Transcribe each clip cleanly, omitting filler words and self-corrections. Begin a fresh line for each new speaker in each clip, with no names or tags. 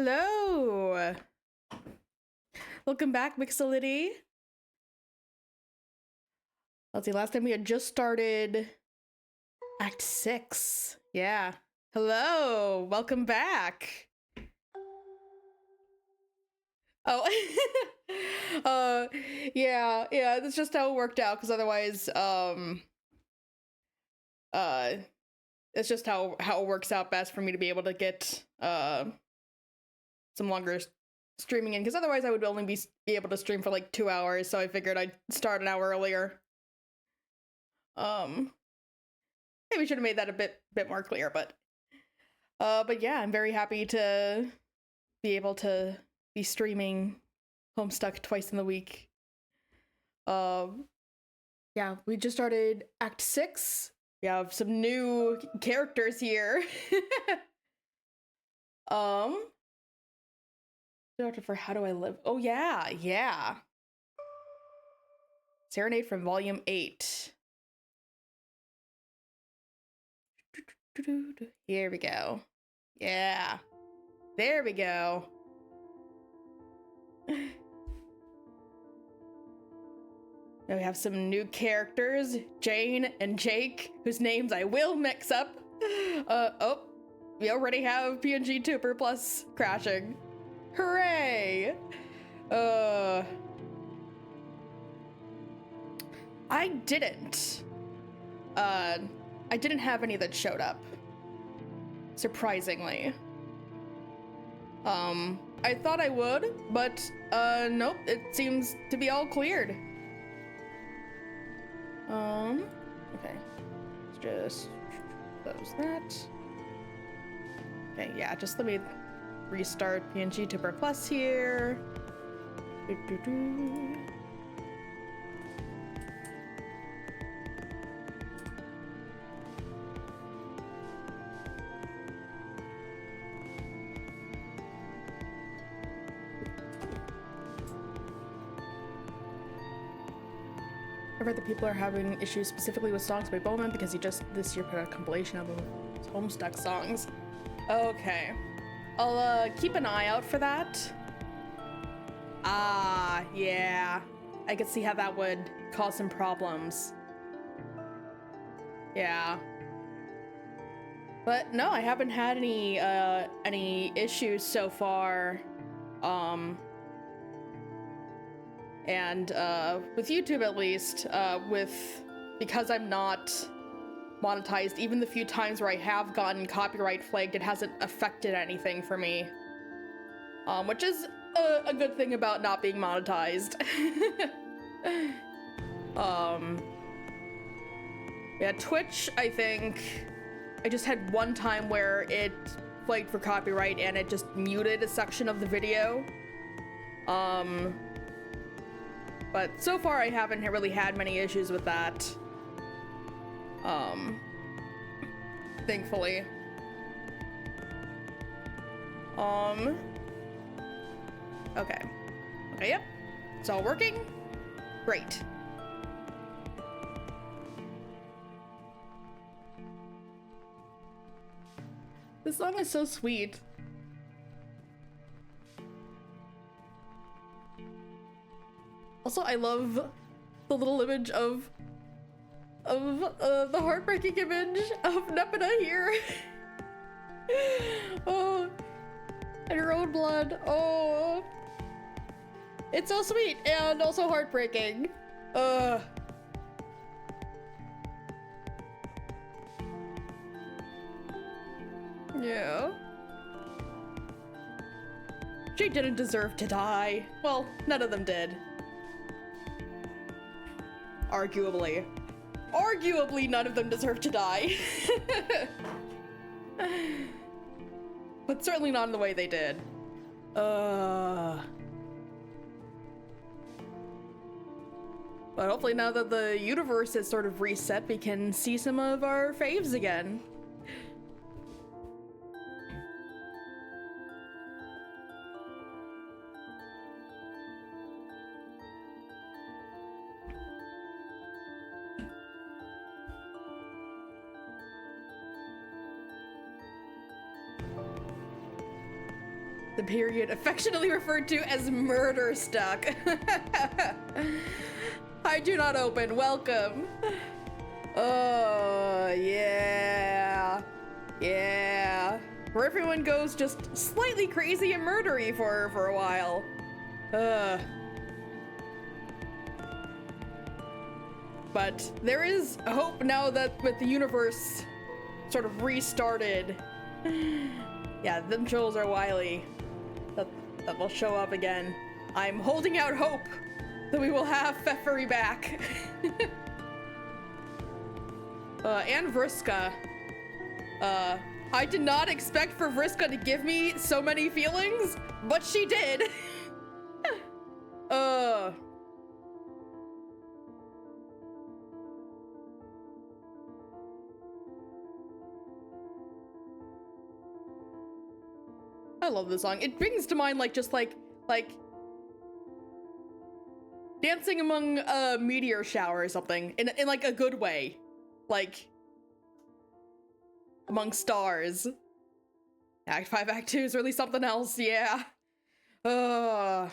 Hello! Welcome back, Mixolity. Let's see, last time we had just started Act 6. Yeah. Hello! Welcome back! Oh, yeah, that's just how it worked out, because otherwise, it's just how it works out best for me to be able to get, some longer streaming in, because otherwise I would only be able to stream for like 2 hours, so I figured I'd start an hour earlier. Maybe should have made that a bit more clear, but yeah, I'm very happy to be able to be streaming Homestuck twice in the week. Yeah, we just started Act 6. We have some new characters here. For How Do I Live? Oh yeah. Serenade from Volume 8. Here we go. Yeah. There we go. Now we have some new characters, Jane and Jake, whose names I will mix up. Oh, we already have PNG Tuber Plus crashing. Hooray! I didn't have any that showed up, surprisingly. I thought I would, but nope, it seems to be all cleared. Okay, let's just close that. Okay, yeah, just let me restart PNG Tuber Plus here. I've heard that people are having issues specifically with songs by Bowman because he just this year put out a compilation of his Homestuck songs. Okay. I'll keep an eye out for that. Ah, yeah. I could see how that would cause some problems. Yeah. But no, I haven't had any issues so far. And with YouTube at least, because I'm not monetized, even the few times where I have gotten copyright flagged, it hasn't affected anything for me. Which is a good thing about not being monetized. Yeah, Twitch, I think, I just had one time where it flagged for copyright and it just muted a section of the video. But so far I haven't really had many issues with that. Thankfully. Okay, yep. It's all working. Great. This song is so sweet. Also, I love the little image of the heartbreaking image of Nepeta here. Oh, and her own blood. Oh, it's so sweet and also heartbreaking. Yeah. She didn't deserve to die. Well, none of them did. Arguably. Arguably, none of them deserve to die. But certainly not in the way they did. But hopefully now that the universe is sort of reset, we can see some of our faves again. The period affectionately referred to as murder stuck. I do not open. Welcome. Oh, yeah. Yeah. Where everyone goes just slightly crazy and murdery for a while. But there is hope now that with the universe sort of restarted. Yeah, them trolls are wily. That will show up again. I'm holding out hope that we will have Pfeffery back. And Vriska. I did not expect for Vriska to give me so many feelings, but she did. I love this song. It brings to mind like dancing among a meteor shower or something in like a good way, like among stars. Act 5, Act 2 is really something else, yeah. But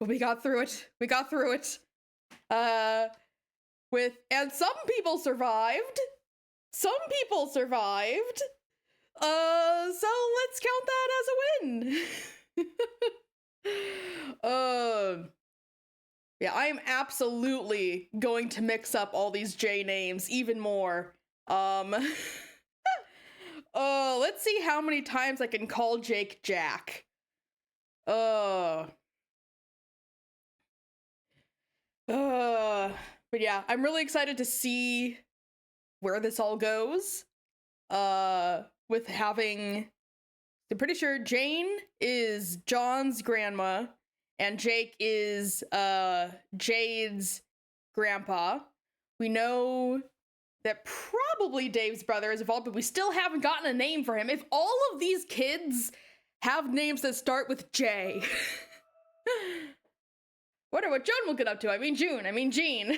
we got through it. We got through it. And some people survived. Some people survived. So let's count that as a win. Yeah, I'm absolutely going to mix up all these J names even more. Let's see how many times I can call Jake Jack. But yeah, I'm really excited to see where this all goes. With having, I'm pretty sure Jane is John's grandma and Jake is Jade's grandpa. We know that probably Dave's brother is involved, but we still haven't gotten a name for him. If all of these kids have names that start with J. Wonder what Joan will get up to. I mean Jean.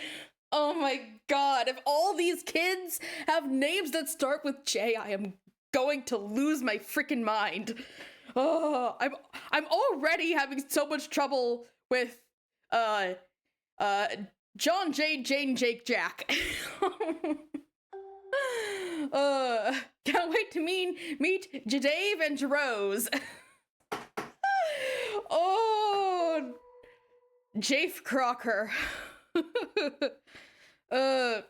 Oh my god, if all these kids have names that start with J, I am going to lose my freaking mind. Oh, I'm already having so much trouble with John, Jade, Jane, Jake, Jack. Can't wait to meet Jadave and Jerose. Oh, Jafe Crocker. Find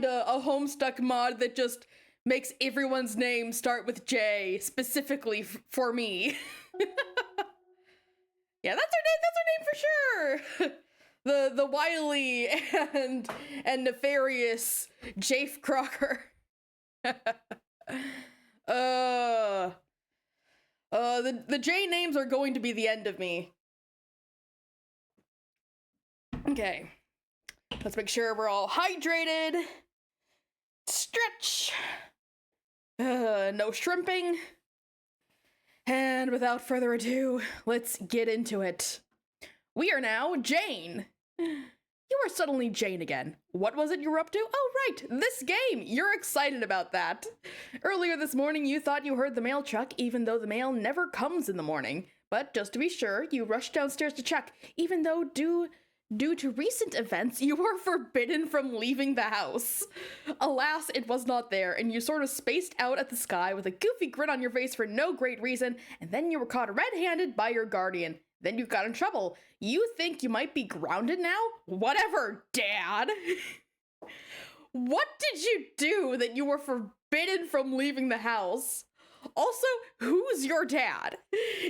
a Homestuck mod that just makes everyone's name start with J, specifically for me. Yeah, that's her name for sure. The wily and nefarious Jafe Crocker. The J names are going to be the end of me. Okay. Let's make sure we're all hydrated. Stretch. No shrimping. And without further ado, let's get into it. We are now Jane. You are suddenly Jane again. What was it you were up to? Oh, right, this game. You're excited about that. Earlier this morning, you thought you heard the mail truck, even though the mail never comes in the morning. But just to be sure, you rushed downstairs to check, even though due to recent events, you were forbidden from leaving the house. Alas, it was not there, and you sort of spaced out at the sky with a goofy grin on your face for no great reason, and then you were caught red-handed by your guardian. Then you got in trouble. You think you might be grounded now? Whatever, Dad. What did you do that you were forbidden from leaving the house? Also, who's your dad?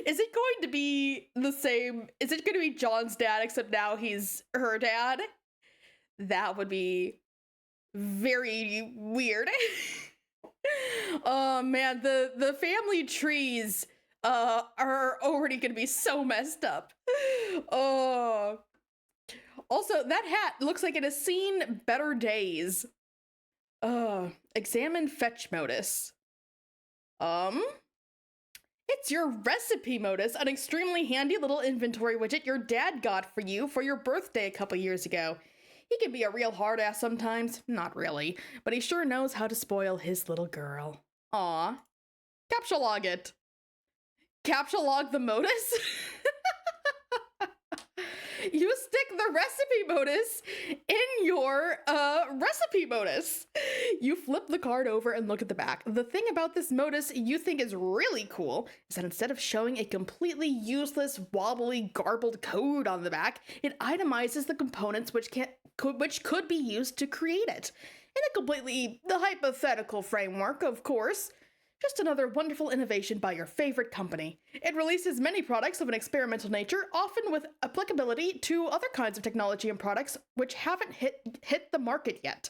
Is it going to be the same? Is it going to be John's dad, except now he's her dad? That would be very weird. Oh man, the family trees are already going to be so messed up. Oh. Also, that hat looks like it has seen better days. Examine fetch modus. It's your recipe modus, an extremely handy little inventory widget your dad got for you for your birthday a couple years ago. He can be a real hard ass sometimes. Not really, but he sure knows how to spoil his little girl. Aw. Captcha log it. captcha log the modus. You stick the recipe modus in your recipe modus. You flip the card over and look at the back. The thing about this modus you think is really cool is that instead of showing a completely useless, wobbly, garbled code on the back, it itemizes the components which could be used to create it. In a completely hypothetical framework, of course. Just another wonderful innovation by your favorite company. It releases many products of an experimental nature, often with applicability to other kinds of technology and products which haven't hit the market yet.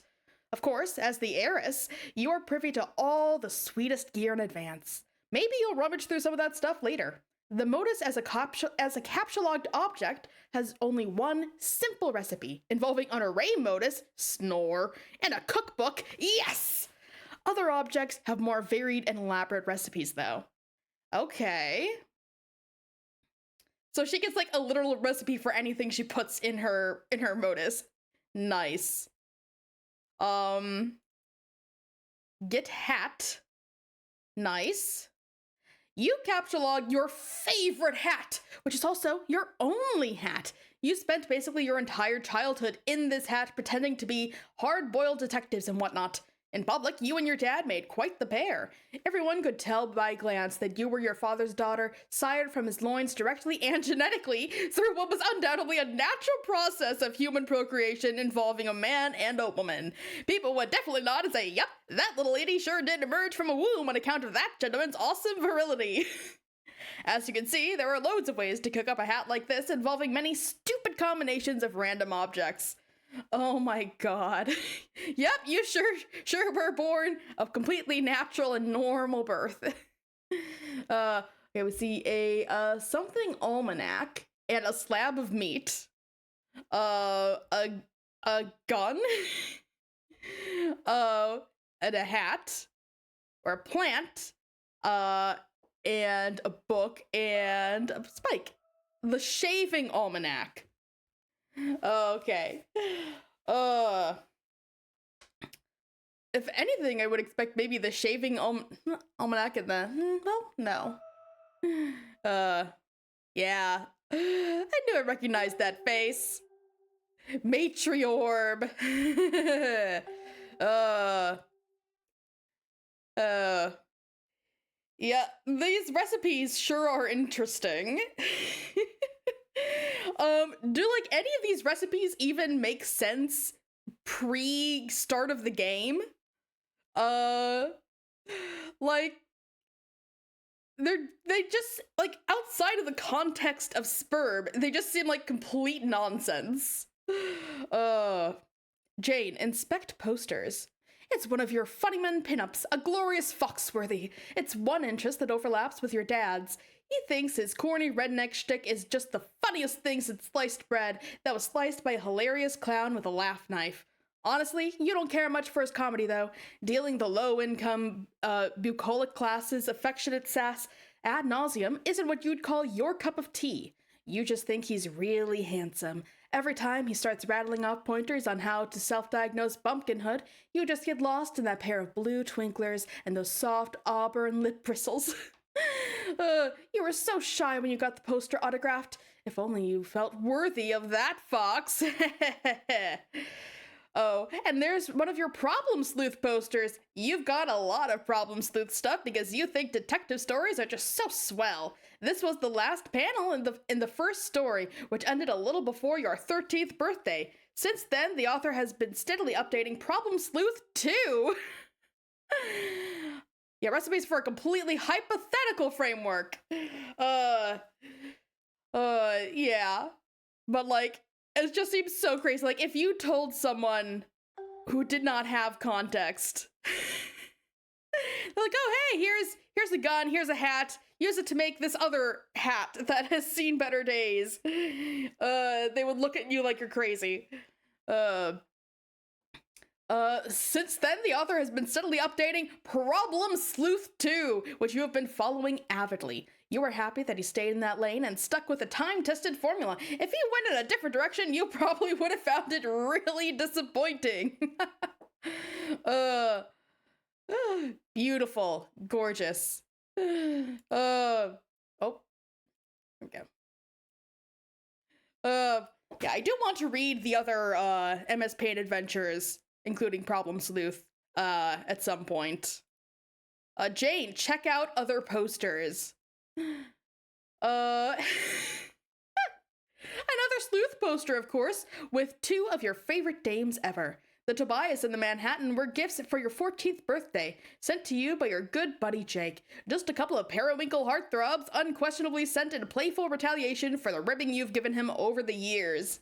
Of course, as the heiress, you are privy to all the sweetest gear in advance. Maybe you'll rummage through some of that stuff later. The modus as a captcha-logged object has only one simple recipe, involving an array modus, snore, and a cookbook, yes! Other objects have more varied and elaborate recipes, though. Okay. So she gets like a literal recipe for anything she puts in her modus. Nice. Get hat. Nice. You captcha log your favorite hat, which is also your only hat. You spent basically your entire childhood in this hat pretending to be hard-boiled detectives and whatnot. In public, you and your dad made quite the pair. Everyone could tell by a glance that you were your father's daughter, sired from his loins directly and genetically through what was undoubtedly a natural process of human procreation involving a man and a woman. People would definitely nod and say, yep, that little lady sure did emerge from a womb on account of that gentleman's awesome virility. As you can see, there are loads of ways to cook up a hat like this involving many stupid combinations of random objects. Oh my god. Yep, you sure were born of completely natural and normal birth. Okay, we see a something almanac and a slab of meat. A gun. And a hat. Or a plant. And a book and a spike. The shaving almanac. Okay. If anything, I would expect maybe the shaving almanac and the well, no. Yeah. I knew I recognized that face. Matriorb. Yeah, these recipes sure are interesting. Do like any of these recipes even make sense pre-start of the game? Like they just like outside of the context of Spurb, they just seem like complete nonsense. Jane, inspect posters. It's one of your Funnyman pinups, a glorious Foxworthy. It's one interest that overlaps with your dad's. He thinks his corny redneck shtick is just the funniest thing since sliced bread that was sliced by a hilarious clown with a laugh knife. Honestly, you don't care much for his comedy, though. Dealing the low-income, bucolic classes affectionate sass ad nauseum isn't what you'd call your cup of tea. You just think he's really handsome. Every time he starts rattling off pointers on how to self-diagnose bumpkinhood, you just get lost in that pair of blue twinklers and those soft auburn lip bristles. You were so shy when you got the poster autographed. If only you felt worthy of that, Fox. Oh, and there's one of your Problem Sleuth posters. You've got a lot of Problem Sleuth stuff because you think detective stories are just so swell. This was the last panel in the first story, which ended a little before your 13th birthday. Since then, the author has been steadily updating Problem Sleuth 2. Yeah, recipes for a completely hypothetical framework. Yeah. But, like, it just seems so crazy. Like, if you told someone who did not have context, they're like, oh, hey, here's a gun, here's a hat, use it to make this other hat that has seen better days. They would look at you like you're crazy. Since then, the author has been steadily updating Problem Sleuth 2, which you have been following avidly. You were happy that he stayed in that lane and stuck with a time-tested formula. If he went in a different direction, you probably would have found it really disappointing. Beautiful. Gorgeous. Oh, Okay. Yeah, I do want to read the other MS Paint adventures, including Problem Sleuth, at some point. Jane, check out other posters. Another sleuth poster, of course, with 2 of your favorite dames ever. The Tobias and the Manhattan were gifts for your 14th birthday, sent to you by your good buddy Jake. Just a couple of periwinkle heartthrobs, unquestionably sent in playful retaliation for the ribbing you've given him over the years.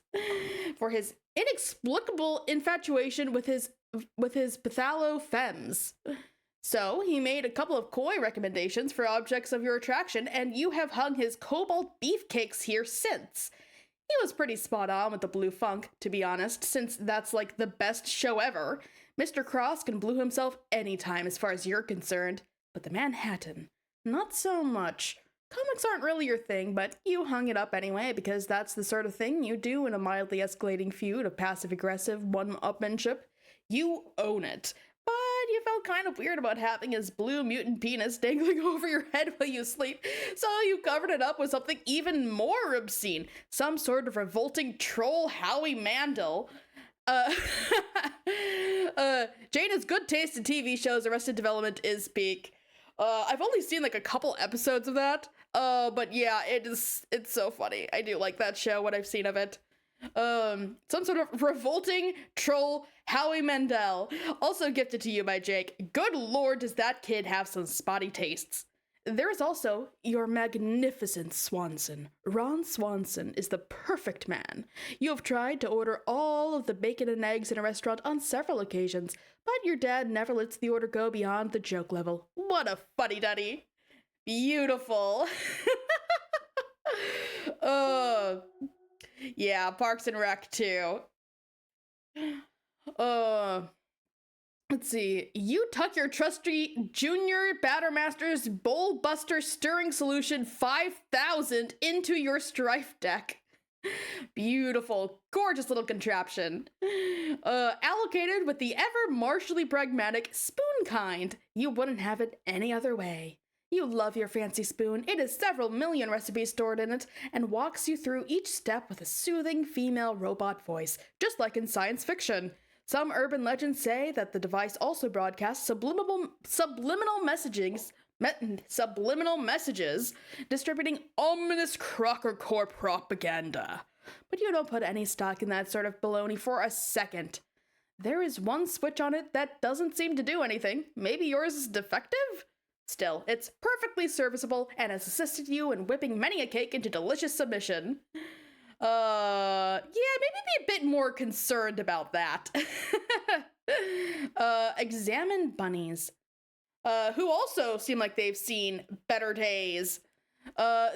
For his inexplicable infatuation with his Bethalo femmes. So, he made a couple of coy recommendations for objects of your attraction, and you have hung his cobalt beefcakes here since. He was pretty spot on with the Blue Funk, to be honest, since that's like the best show ever. Mr. Cross can blue himself anytime as far as you're concerned, but the Manhattan, not so much. Comics aren't really your thing, but you hung it up anyway because that's the sort of thing you do in a mildly escalating feud of passive-aggressive one-upmanship. You own it. But you felt kind of weird about having his blue mutant penis dangling over your head while you sleep, so you covered it up with something even more obscene. Some sort of revolting troll Howie Mandel. Jana's good taste in TV shows, Arrested Development is peak. I've only seen like a couple episodes of that, but yeah, it's so funny. I do like that show, what I've seen of it. Some sort of revolting troll Howie Mandel, also gifted to you by Jake. Good lord, does that kid have some spotty tastes. There is also your magnificent Swanson. Ron Swanson is the perfect man. You have tried to order all of the bacon and eggs in a restaurant on several occasions, but your dad never lets the order go beyond the joke level. What a fuddy-duddy. Beautiful. Yeah, Parks and Rec too. Let's see. You tuck your trusty Junior Battermaster's Bowl Buster Stirring Solution 5000 into your Strife deck. Beautiful, gorgeous little contraption. Allocated with the ever martially pragmatic spoon kind. You wouldn't have it any other way. You love your fancy spoon. It has several million recipes stored in it and walks you through each step with a soothing female robot voice, just like in science fiction. Some urban legends say that the device also broadcasts subliminal messages, distributing ominous Crocker Corps propaganda. But you don't put any stock in that sort of baloney for a second. There is one switch on it that doesn't seem to do anything. Maybe yours is defective? Still, it's perfectly serviceable and has assisted you in whipping many a cake into delicious submission. Yeah, maybe be a bit more concerned about that. Examine bunnies. Who also seem like they've seen better days.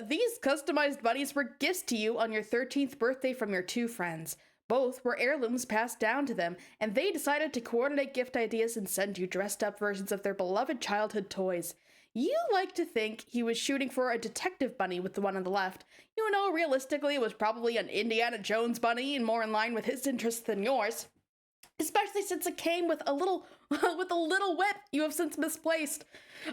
These customized bunnies were gifts to you on your 13th birthday from your 2 friends. Both were heirlooms passed down to them, and they decided to coordinate gift ideas and send you dressed-up versions of their beloved childhood toys. You like to think he was shooting for a detective bunny with the one on the left. You know, realistically, it was probably an Indiana Jones bunny and more in line with his interests than yours. Especially since it came with a little whip you have since misplaced.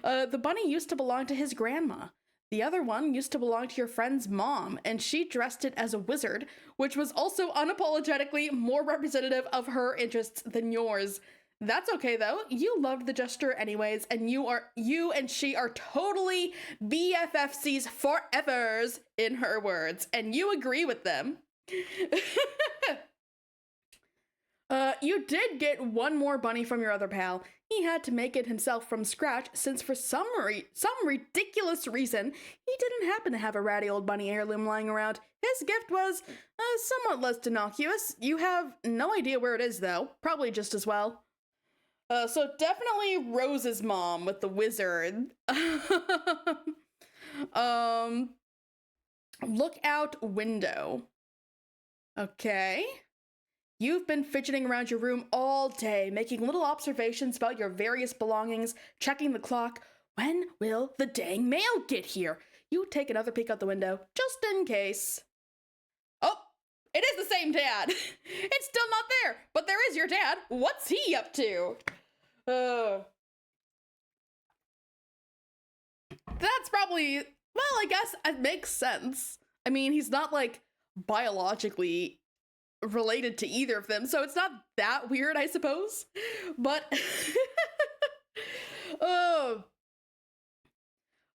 The bunny used to belong to his grandma. The other one used to belong to your friend's mom, and she dressed it as a wizard, which was also unapologetically more representative of her interests than yours. That's okay though, you loved the gesture anyways, and you and she are totally BFFCs forevers, in her words, and you agree with them. You did get one more bunny from your other pal. He had to make it himself from scratch since for some ridiculous reason, he didn't happen to have a ratty old bunny heirloom lying around. His gift was somewhat less innocuous. You have no idea where it is though, probably just as well. So definitely Rose's mom with the wizard. Look out window. Okay. You've been fidgeting around your room all day, making little observations about your various belongings, checking the clock. When will the dang mail get here? You take another peek out the window, just in case. Oh, it is the same dad. It's still not there, but there is your dad. What's he up to? That's probably Well, I guess it makes sense. I mean, he's not like biologically related to either of them, so it's not that weird, I suppose. But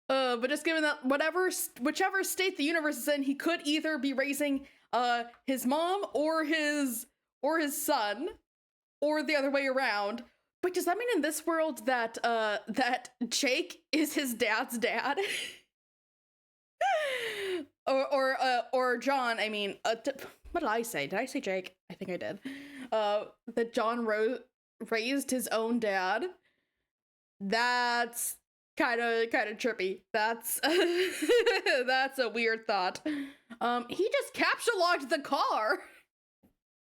but just given that whichever state the universe is in, he could either be raising his mom or his son, or the other way around. But does that mean in this world that that Jake is his dad's dad? or John, I mean, what did I say? Did I say Jake? I think I did. That John raised his own dad. That's kind of trippy. That's that's a weird thought. He just capture locked the car.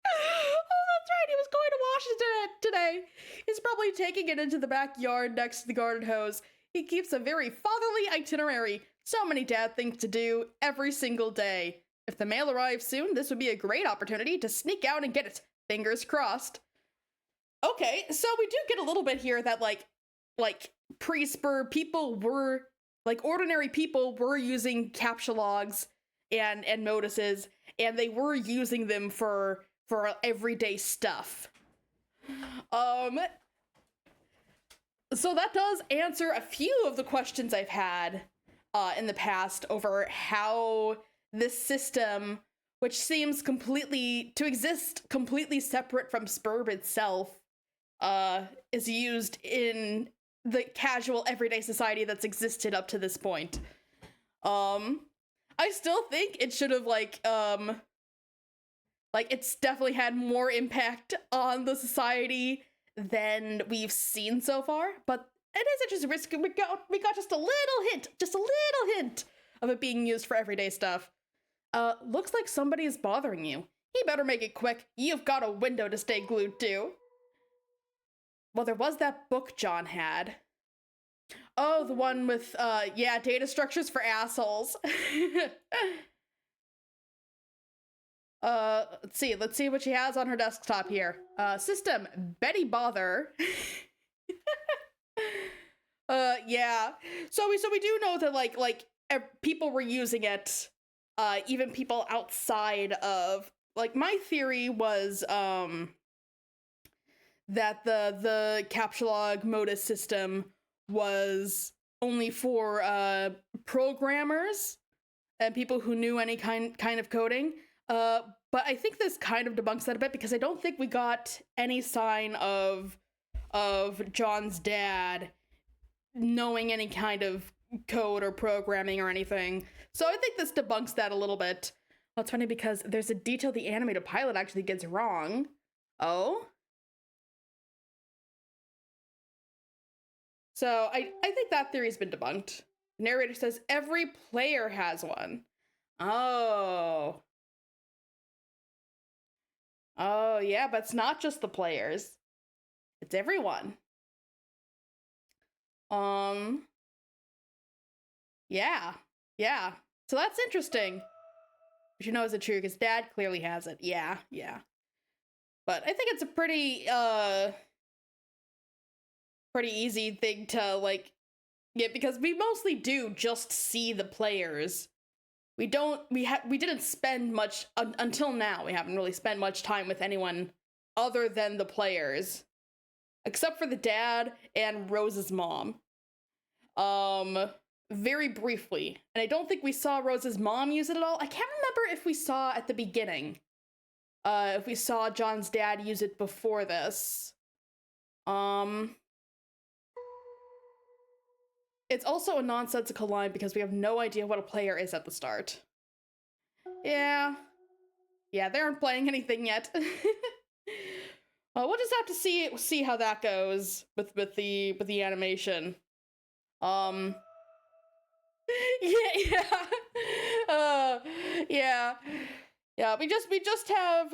Oh, that's right. He was going to Washington today. He's probably taking it into the backyard next to the garden hose. He keeps a very fatherly itinerary. So many dad things to do every single day. If the mail arrives soon, this would be a great opportunity to sneak out and get it. Fingers crossed. Okay, so we do get a little bit here that like pre-spur people were, like, ordinary people were using captcha logs and notices, and they were using them for everyday stuff. So that does answer a few of the questions I've had in the past over how this system, which seems to exist completely separate from Spurb itself, is used in the casual everyday society that's existed up to this point. I still think it should have it's definitely had more impact on the society than we've seen so far, but it is just risky. We got just a little hint of it being used for everyday stuff. Looks like somebody is bothering you. You better make it quick. You've got a window to stay glued to. Well, there was that book John had. Oh, the one with, data structures for assholes. Let's see what she has on her desktop here. System, Betty Bother. Yeah. So we do know that people were using it, even people outside of, my theory was, that the captcha log modus system was only for, programmers and people who knew any kind of coding. But I think this kind of debunks that a bit, because I don't think we got any sign of John's dad knowing any kind of code or programming or anything. So I think this debunks that a little bit. Well, it's funny because there's a detail the animated pilot actually gets wrong. Oh? So I think that theory's been debunked. The narrator says every player has one. Oh. Oh, yeah, but it's not just the players. It's everyone. Yeah. So that's interesting. But you know, is it true? Because Dad clearly has it. Yeah. But I think it's a pretty easy thing to, get, because we mostly do just see the players. We didn't spend much, until now, we haven't really spent much time with anyone other than the players. Except for the dad and Rose's mom. Very briefly. And I don't think we saw Rose's mom use it at all. I can't remember if we saw at the beginning. If we saw John's dad use it before this. It's also a nonsensical line because we have no idea what a player is at the start. Yeah, they aren't playing anything yet. We'll just have to see how that goes with the animation. Yeah. We just have.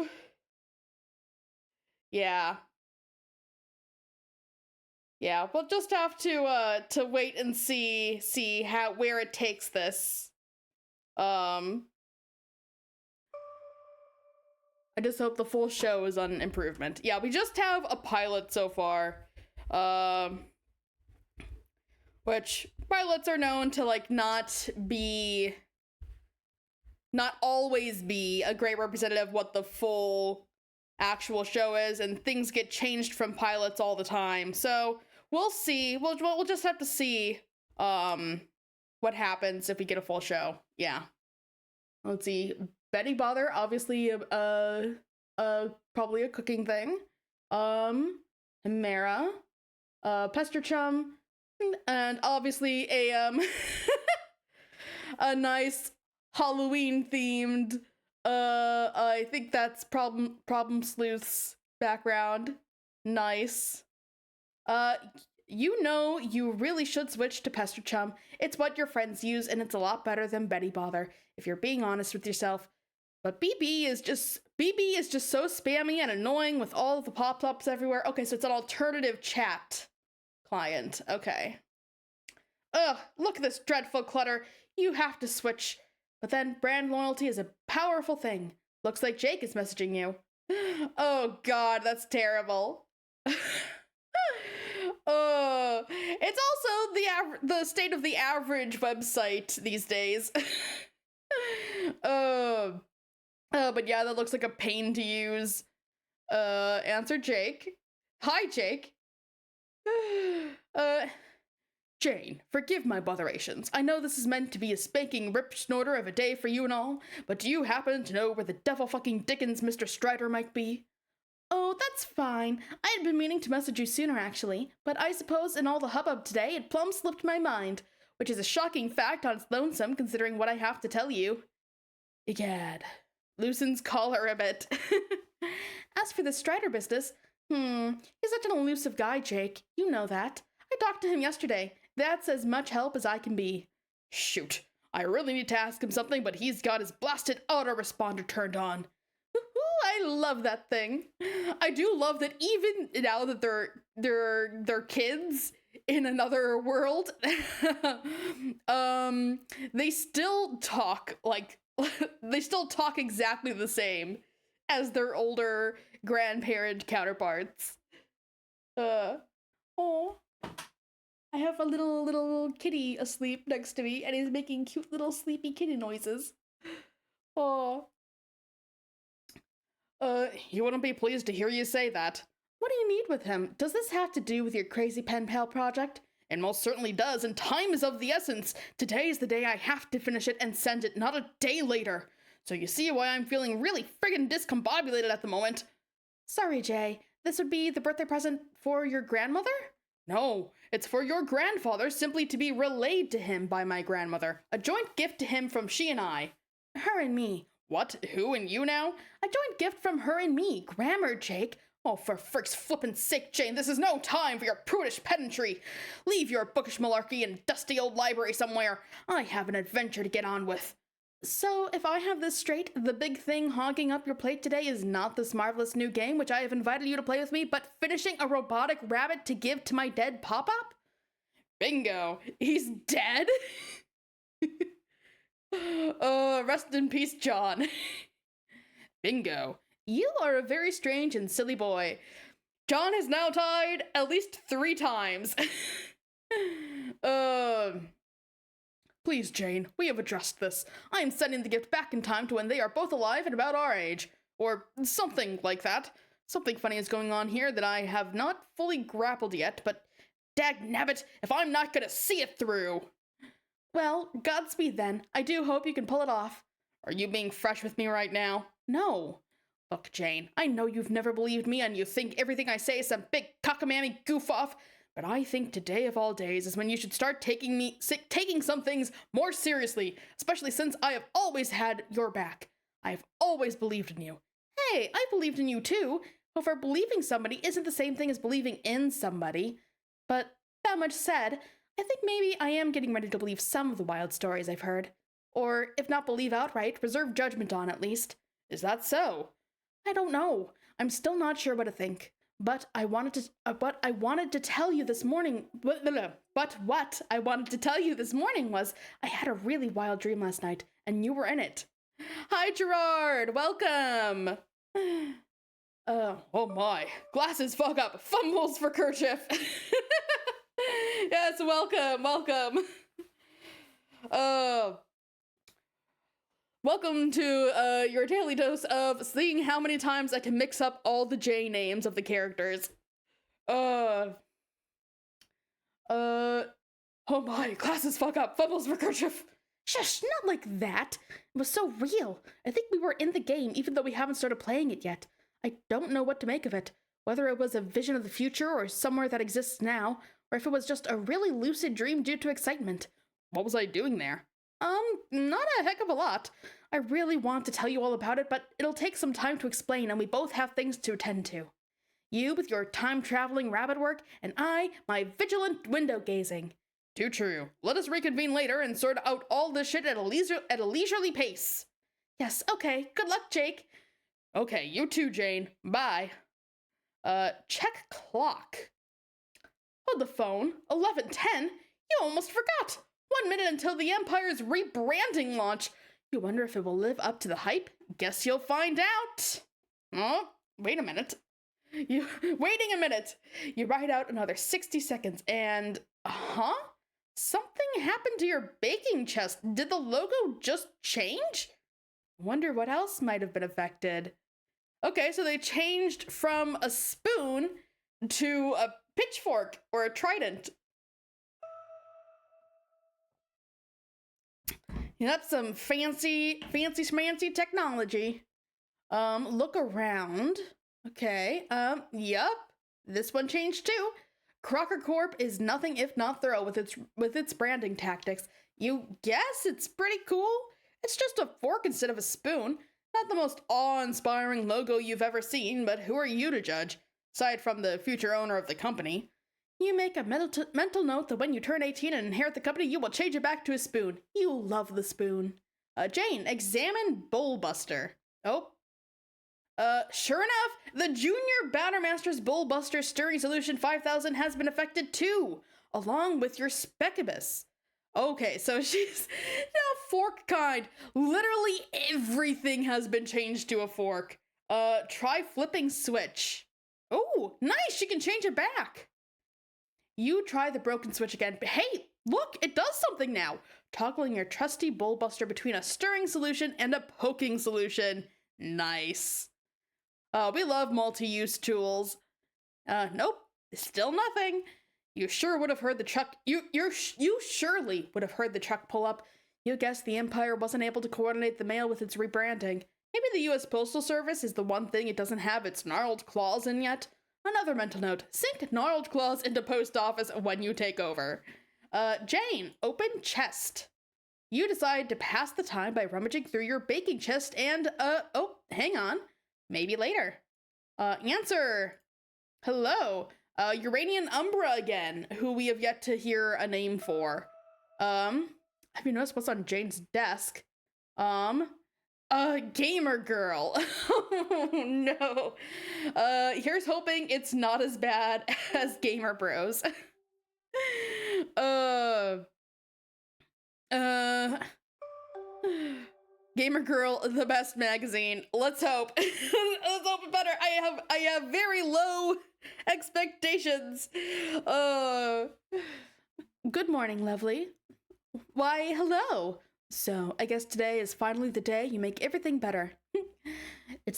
Yeah, we'll just have to wait and see where it takes this. I just hope the full show is an improvement. Yeah, we just have a pilot so far. Which pilots are known to, like, not always be a great representative of what the full actual show is, and things get changed from pilots all the time. So we'll see. We'll just have to see what happens if we get a full show. Yeah. Let's see. Betty Bother, obviously probably a cooking thing. Mara, Pester Chum, and obviously a a nice Halloween themed I think that's Problem Sleuth's background. Nice. You know, you really should switch to Pester Chum. It's what your friends use, and it's a lot better than Betty Bother, if you're being honest with yourself. But BB is just so spammy and annoying with all of the pop-ups everywhere. Okay, so it's an alternative chat client. Okay. Ugh, look at this dreadful clutter. You have to switch. But then brand loyalty is a powerful thing. Looks like Jake is messaging you. Oh god, that's terrible. It's also the state of the average website these days. But yeah, that looks like a pain to use. Answer Jake. Hi, Jake. Jane, forgive my botherations. I know this is meant to be a spanking rip-snorter of a day for you and all, but do you happen to know where the devil-fucking Dickens Mr. Strider might be? Oh, that's fine. I had been meaning to message you sooner, actually, but I suppose in all the hubbub today, it plumb slipped my mind, which is a shocking fact on its lonesome, considering what I have to tell you. Egad. Loosens collar a bit. As for the Strider business, he's such an elusive guy, Jake. You know that. I talked to him yesterday. That's as much help as I can be. Shoot. I really need to ask him something, but he's got his blasted autoresponder turned on. I love that thing. I do love that even now that they're kids in another world, they still talk like they still talk exactly the same as their older grandparent counterparts. Oh, I have a little kitty asleep next to me, and he's making cute little sleepy kitty noises. Oh. He wouldn't be pleased to hear you say that. What do you need with him? Does this have to do with your crazy pen pal project? It most certainly does, and time is of the essence. Today is the day I have to finish it and send it, not a day later. So you see why I'm feeling really friggin' discombobulated at the moment. Sorry, Jay. This would be the birthday present for your grandmother? No, it's for your grandfather, simply to be relayed to him by my grandmother. A joint gift to him from she and I. Her and me. What? Who and you now? A joint gift from her and me. Grammar, Jake. Oh, for frick's flippin' sake, Jane, this is no time for your prudish pedantry. Leave your bookish malarkey in a dusty old library somewhere. I have an adventure to get on with. So, if I have this straight, the big thing hogging up your plate today is not this marvelous new game which I have invited you to play with me, but finishing a robotic rabbit to give to my dead pop-up? Bingo. He's dead? Rest in peace, John. Bingo. You are a very strange and silly boy. John has now died at least 3 times. Please, Jane, we have addressed this. I am sending the gift back in time to when they are both alive and about our age. Or something like that. Something funny is going on here that I have not fully grappled yet, but dagnabbit, if I'm not gonna see it through. Well, Godspeed then. I do hope you can pull it off. Are you being fresh with me right now? No. Look, Jane, I know you've never believed me and you think everything I say is some big cockamamie goof-off, but I think today of all days is when you should start taking some things more seriously, especially since I have always had your back. I have always believed in you. Hey, I believed in you too. However, believing somebody isn't the same thing as believing in somebody. But that much said, I think maybe I am getting ready to believe some of the wild stories I've heard. Or, if not believe outright, reserve judgment on at least. Is that so? I don't know. I'm still not sure what to think. But I wanted to tell you this morning. But what I wanted to tell you this morning was I had a really wild dream last night, and you were in it. Hi, Gerard. Welcome. Oh my. Glasses fog up. Fumbles for kerchief. Yes, welcome. Uh, Welcome to your daily dose of seeing how many times I can mix up all the J names of the characters. Oh my, classes fuck up, fumbles for kerchief. Shush, not like that. It was so real. I think we were in the game even though we haven't started playing it yet. I don't know what to make of it. Whether it was a vision of the future or somewhere that exists now, or if it was just a really lucid dream due to excitement. What was I doing there? Not a heck of a lot. I really want to tell you all about it, but it'll take some time to explain and we both have things to attend to. You with your time-traveling rabbit work, and I, my vigilant window gazing. Too true. Let us reconvene later and sort out all this shit at a leisurely pace. Yes, okay. Good luck, Jake. Okay, you too, Jane. Bye. Check clock. Hold the phone. 11:10? You almost forgot. 1 minute until the Empire's rebranding launch. You wonder if it will live up to the hype? Guess you'll find out. Oh, wait a minute. Waiting a minute. You write out another 60 seconds and... Something happened to your baking chest. Did the logo just change? Wonder what else might have been affected. Okay, so they changed from a spoon to a pitchfork or a trident. Yeah, that's some fancy schmancy technology. Look around. Okay, yep. This one changed too. Crocker Corp is nothing if not thorough with its branding tactics. You guess it's pretty cool? It's just a fork instead of a spoon. Not the most awe-inspiring logo you've ever seen, but who are you to judge? Aside from the future owner of the company. You make a mental note that when you turn 18 and inherit the company, you will change it back to a spoon. You love the spoon. Jane, examine Bowl Buster. Oh. Sure enough, the Junior Battermaster's Bowl Buster Stirring Solution 5000 has been affected too, along with your Specibus. Okay, so she's now fork kind. Literally everything has been changed to a fork. Try flipping switch. Oh, nice, she can change it back. You try the broken switch again, but hey, look, it does something now. Toggling your trusty Bowl Buster between a stirring solution and a poking solution. Nice. We love multi-use tools. Nope, still nothing. You sure would have heard the truck. You surely would have heard the truck pull up. You guessed the Empire wasn't able to coordinate the mail with its rebranding. Maybe the U.S. Postal Service is the one thing it doesn't have its gnarled claws in yet. Another mental note, sink gnarled claws into post office when you take over. Jane, open chest. You decide to pass the time by rummaging through your baking chest and, oh, hang on. Maybe later. Answer. Hello. Uranian Umbra again, who we have yet to hear a name for. Have you noticed what's on Jane's desk? Gamer girl. Oh no. Here's hoping it's not as bad as Gamer Bros. Gamer Girl, the best magazine. Let's hope. Let's hope it better. I have very low expectations. Good morning, lovely. Why, hello. So, I guess today is finally the day you make everything better. It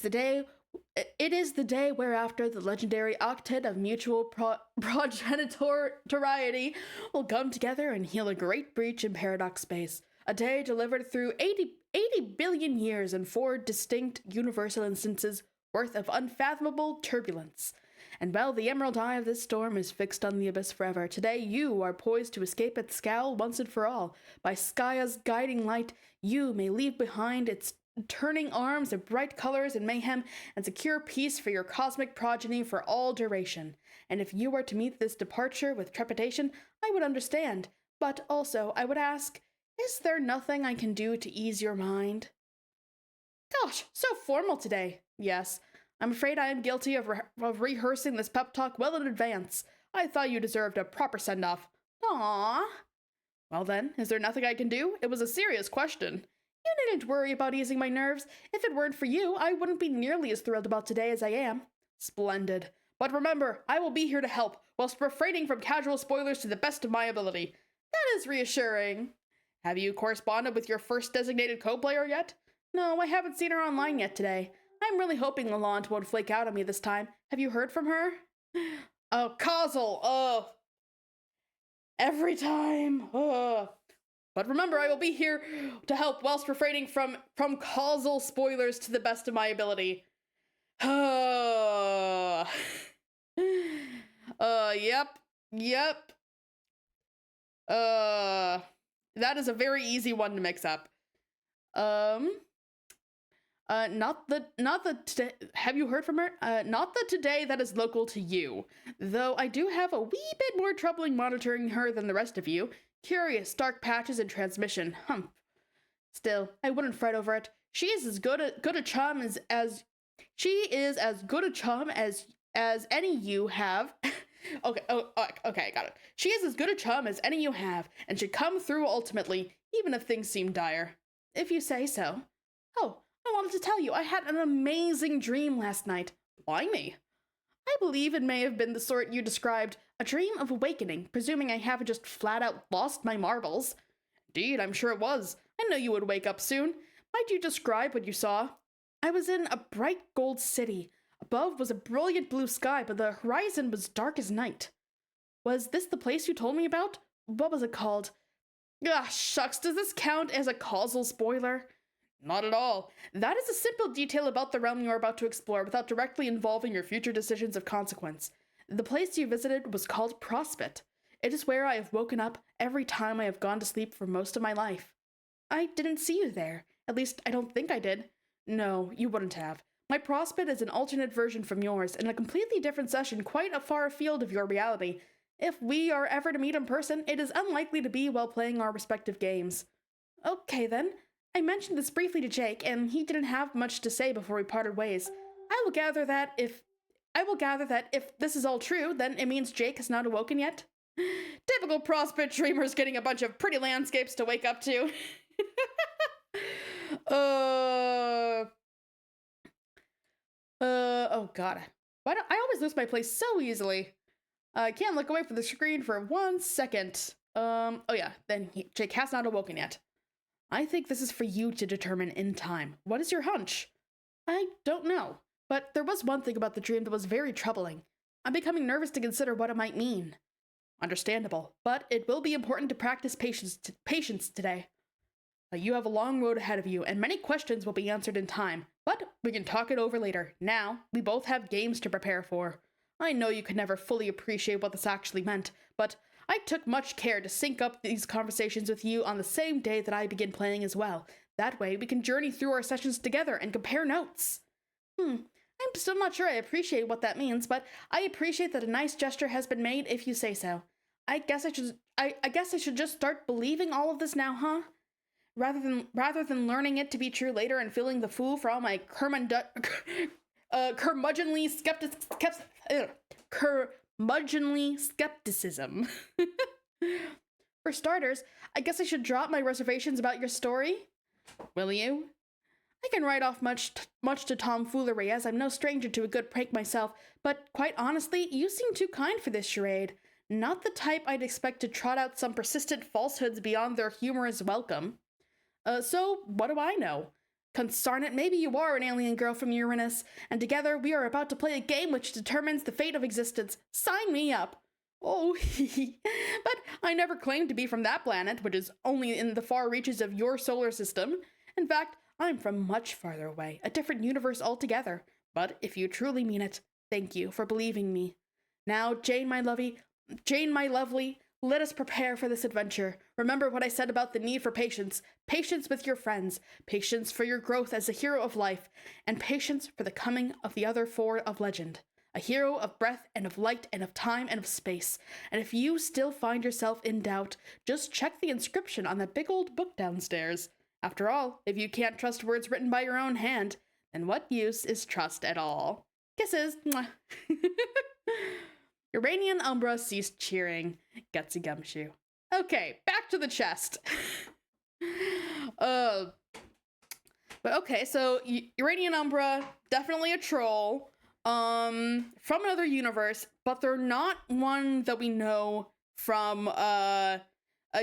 is the day whereafter the legendary octet of mutual progenitoriety will come together and heal a great breach in paradox space. A day delivered through 80 billion years in 4 distinct universal instances worth of unfathomable turbulence. And while the emerald eye of this storm is fixed on the abyss forever, today you are poised to escape its scowl once and for all. By Skya's guiding light, you may leave behind its turning arms of bright colors and mayhem and secure peace for your cosmic progeny for all duration. And if you were to meet this departure with trepidation, I would understand. But also, I would ask, is there nothing I can do to ease your mind? Gosh, so formal today. Yes. I'm afraid I am guilty of rehearsing this pep talk well in advance. I thought you deserved a proper send-off. Aww. Well then, is there nothing I can do? It was a serious question. You needn't worry about easing my nerves. If it weren't for you, I wouldn't be nearly as thrilled about today as I am. Splendid. But remember, I will be here to help, whilst refraining from casual spoilers to the best of my ability. That is reassuring. Have you corresponded with your first designated co-player yet? No, I haven't seen her online yet today. I'm really hoping Lalonde won't flake out on me this time. Have you heard from her? Oh, Kazel! Oh. Every time. Oh. But remember, I will be here to help whilst refraining from causal spoilers to the best of my ability. Yep. That is a very easy one to mix up. Not the today. Have you heard from her? Not the today that is local to you. Though I do have a wee bit more troubling monitoring her than the rest of you. Curious, dark patches in transmission. Humph. Still, I wouldn't fret over it. She is as good a chum as she is as good a chum as any you have. Okay, okay, got it. She is as good a chum as any you have, and should come through ultimately, even if things seem dire. If you say so. Oh, I wanted to tell you, I had an amazing dream last night. Why me? I believe it may have been the sort you described, a dream of awakening, presuming I haven't just flat out lost my marbles. Indeed, I'm sure it was. I know you would wake up soon. Might you describe what you saw? I was in a bright gold city. Above was a brilliant blue sky, but the horizon was dark as night. Was this the place you told me about? What was it called? Ah, shucks, does this count as a causal spoiler? Not at all. That is a simple detail about the realm you are about to explore without directly involving your future decisions of consequence. The place you visited was called Prospect. It is where I have woken up every time I have gone to sleep for most of my life. I didn't see you there. At least, I don't think I did. No, you wouldn't have. My Prospect is an alternate version from yours, in a completely different session quite a far afield of your reality. If we are ever to meet in person, it is unlikely to be while playing our respective games. Okay then. I mentioned this briefly to Jake, and he didn't have much to say before we parted ways. I will gather that if this is all true, then it means Jake has not awoken yet. Typical Prospect dreamers getting a bunch of pretty landscapes to wake up to. Oh god. Why do I always lose my place so easily? I can't look away from the screen for 1 second. Oh yeah, then Jake has not awoken yet. I think this is for you to determine in time. What is your hunch? I don't know, but there was one thing about the dream that was very troubling. I'm becoming nervous to consider what it might mean. Understandable, but it will be important to practice patience today. You have a long road ahead of you, and many questions will be answered in time, but we can talk it over later. Now, we both have games to prepare for. I know you could never fully appreciate what this actually meant, but I took much care to sync up these conversations with you on the same day that I begin playing as well. That way, we can journey through our sessions together and compare notes. I'm still not sure I appreciate what that means, but I appreciate that a nice gesture has been made if you say so. I guess I should just start believing all of this now, huh? Rather than learning it to be true later and feeling the fool for all my curmudgeonly skepticism. For starters, I guess I should drop my reservations about your story. Will you? I can write off much to tomfoolery, as I'm no stranger to a good prank myself, but quite honestly, you seem too kind for this charade. Not the type I'd expect to trot out some persistent falsehoods beyond their humorous welcome. So, what do I know? Consarn it, maybe you are an alien girl from Uranus, and together we are about to play a game which determines the fate of existence. Sign me up! Oh, but I never claimed to be from that planet, which is only in the far reaches of your solar system. In fact, I'm from much farther away, a different universe altogether. But if you truly mean it, thank you for believing me. Now, Jane, my lovely, let us prepare for this adventure. Remember what I said about the need for patience. Patience with your friends, patience for your growth as a hero of life, and patience for the coming of the other four of legend. A hero of breath and of light and of time and of space. And if you still find yourself in doubt, just check the inscription on that big old book downstairs. After all, if you can't trust words written by your own hand, then what use is trust at all? Kisses. Mwah. Uranian Umbra ceased cheering. Gutsy Gumshoe. Okay, back to the chest. But okay, so Uranian Umbra, definitely a troll. From another universe, but they're not one that we know from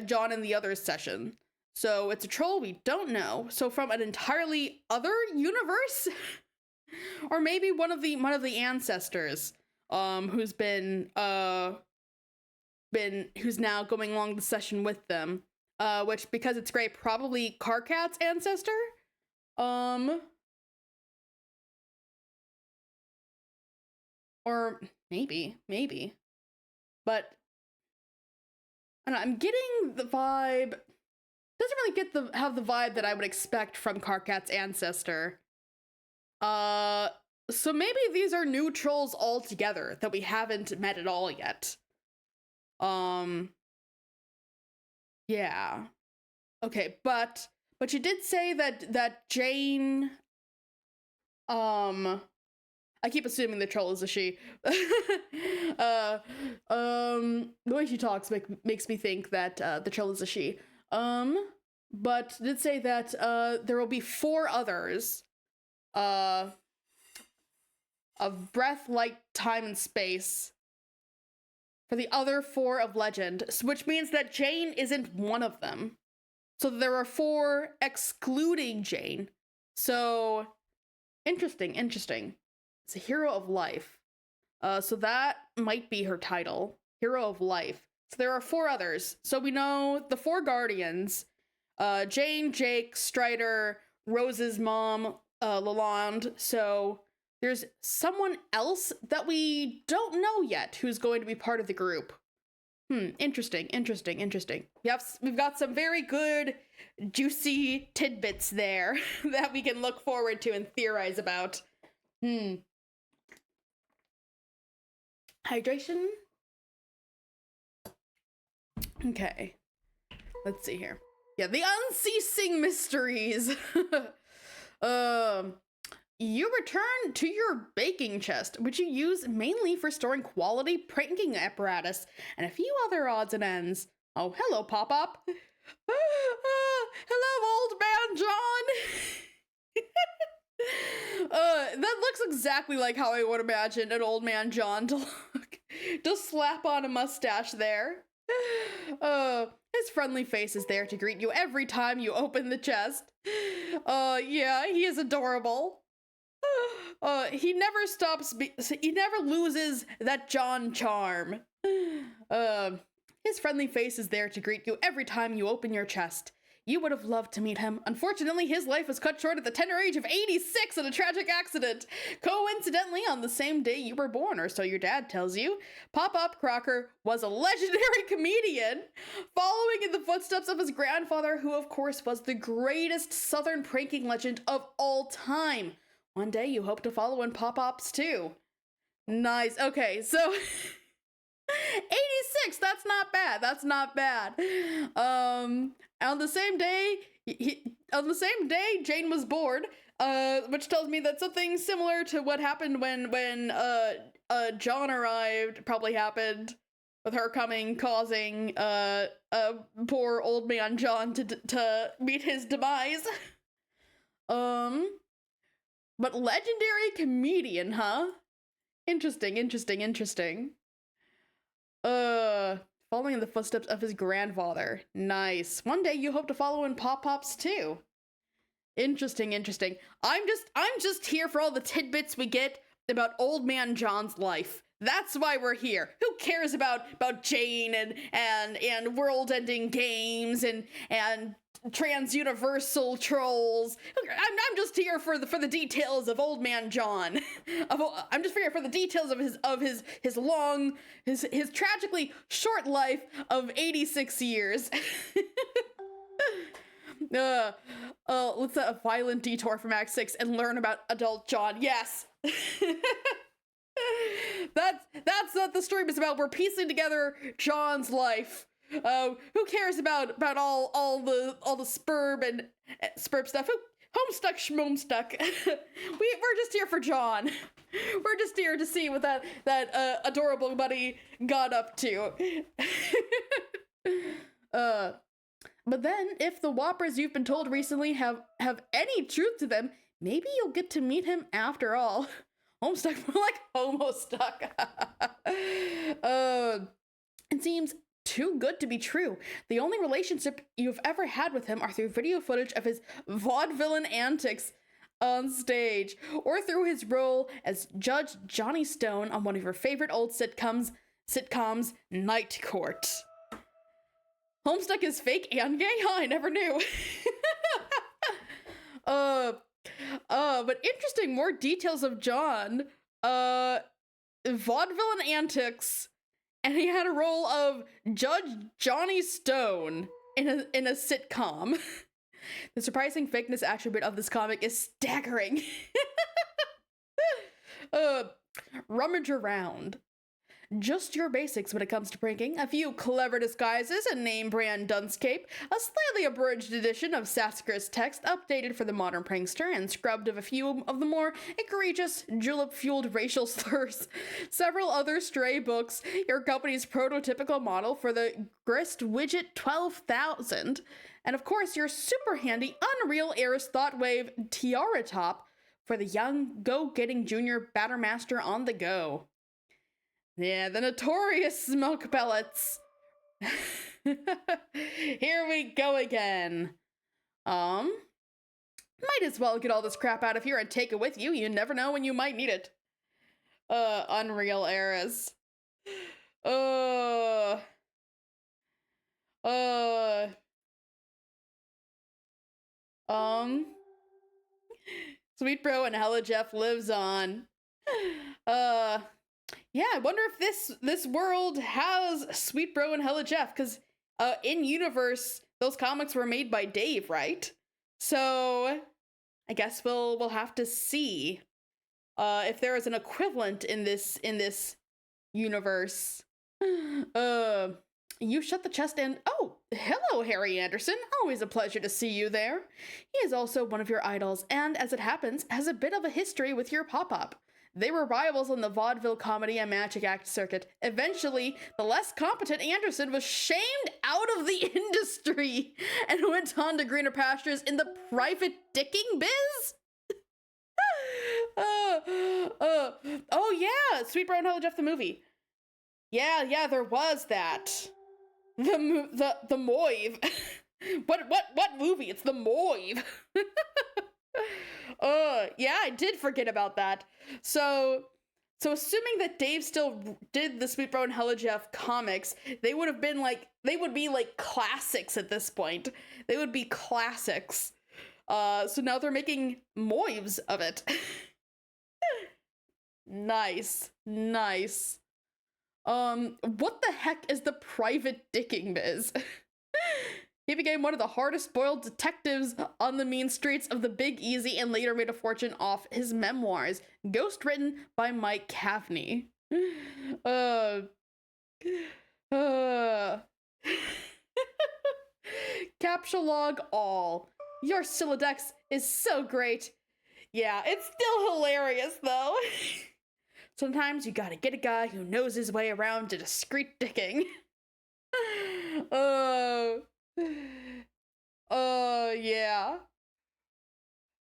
John and the Others session. So it's a troll we don't know. So from an entirely other universe, or maybe one of the ancestors, who's who's now going along the session with them. Which, because it's great, probably Karkat's ancestor. Or maybe. But I don't know, I'm getting the vibe. Doesn't really have the vibe that I would expect from Karkat's ancestor. So maybe these are new trolls altogether that we haven't met at all yet. Yeah. Okay, but you did say that Jane, I keep assuming the troll is a she. The way she talks makes me think that the troll is a she. But did say that there will be 4 others of breath, light, time, and space for the other 4 of legend, which means that Jane isn't one of them. So there are 4 excluding Jane. So interesting. It's a hero of life. So that might be her title, hero of life. So there are 4 others. So we know the 4 guardians, Jane, Jake, Strider, Rose's mom, Lalonde. So there's someone else that we don't know yet who's going to be part of the group. Interesting. We've got some very good, juicy tidbits there that we can look forward to and theorize about. Hydration? Okay. Let's see here. Yeah, the unceasing mysteries. You return to your baking chest, which you use mainly for storing quality pranking apparatus and a few other odds and ends. Oh, hello, Pop-Up. Hello, old man John. That looks exactly like how I would imagine an old man John to look. Just slap on a mustache there. His friendly face is there to greet you every time you open the chest. Yeah, he is adorable. He never loses that John charm. His friendly face is there to greet you every time you open your chest. You would have loved to meet him. Unfortunately, his life was cut short at the tender age of 86 in a tragic accident. Coincidentally, on the same day you were born, or so your dad tells you. Pop-Up Crocker was a legendary comedian, following in the footsteps of his grandfather, who of course was the greatest Southern pranking legend of all time. One day you hope to follow in Pop-Ops too. Nice. Okay, so 86, that's not bad. On the same day, Jane was bored, which tells me that something similar to what happened when John arrived probably happened with her coming, causing poor old man John to meet his demise. But legendary comedian, huh? Interesting. Following in the footsteps of his grandfather. Nice. One day you hope to follow in Pop-Pops too. Interesting. I'm just here for all the tidbits we get about old man John's life. That's why we're here. Who cares about Jane and world-ending games and trans-universal trolls? I'm just here for the details of old man John. I'm just here for the details of his tragically short life of 86 years. Let's set a violent detour from Act 6 and learn about adult John. Yes. That's what the stream is about. We're piecing together John's life. Who cares about all the spurb and spurb stuff? Homestuck schmomestuck. We're just here for John. We're just here to see what that adorable buddy got up to. But then, if the whoppers you've been told recently have any truth to them, maybe you'll get to meet him after all. Homestuck, more like Homostuck. It seems too good to be true. The only relationship you've ever had with him are through video footage of his vaudevillain antics on stage, or through his role as Judge Johnny Stone on one of your favorite old sitcoms, Night Court. Homestuck is fake and gay? Huh, I never knew. But interesting, more details of John. Vaudevillain antics, and he had a role of Judge Johnny Stone in a sitcom. The surprising fakeness attribute of this comic is staggering. Rummage around. Just your basics when it comes to pranking. A few clever disguises, a name brand dunce cape, a slightly abridged edition of Sassacre's text updated for the modern prankster and scrubbed of a few of the more egregious julep-fueled racial slurs, several other stray books, your company's prototypical model for the Grist Widget 12,000, and of course your super handy Unreal Heiress Thoughtwave tiara top for the young go-getting junior Battermaster on the go. Yeah, the notorious smoke pellets. Here we go again. Might as well get all this crap out of here and take it with you. You never know when you might need it. Unreal Heiress. Sweet Bro and Hella Jeff lives on. Yeah, I wonder if this world has Sweet Bro and Hella Jeff, because in universe those comics were made by Dave, right? So I guess we'll have to see if there is an equivalent in this universe. You shut the chest and oh, hello, Harry Anderson. Always a pleasure to see you there. He is also one of your idols, and as it happens, has a bit of a history with your pop-up. They were rivals on the vaudeville comedy and magic act circuit. Eventually, the less competent Anderson was shamed out of the industry and went on to greener pastures in the private dicking biz? Oh yeah, Sweet Brown Hella Jeff the movie. Yeah, there was that. The Moive. What movie? It's the Moive. Yeah, I did forget about that. So assuming that Dave still did the Sweet Bro and Hella Jeff comics, they would be like classics at this point. They would be classics. So now they're making Moives of it. Nice. What the heck is the private dicking biz? He became one of the hardest boiled detectives on the mean streets of the Big Easy and later made a fortune off his memoirs, ghost written by Mike Cavney. Captcha log all. Your Silodex is so great. Yeah, it's still hilarious though. Sometimes you gotta get a guy who knows his way around to discreet dicking. Yeah.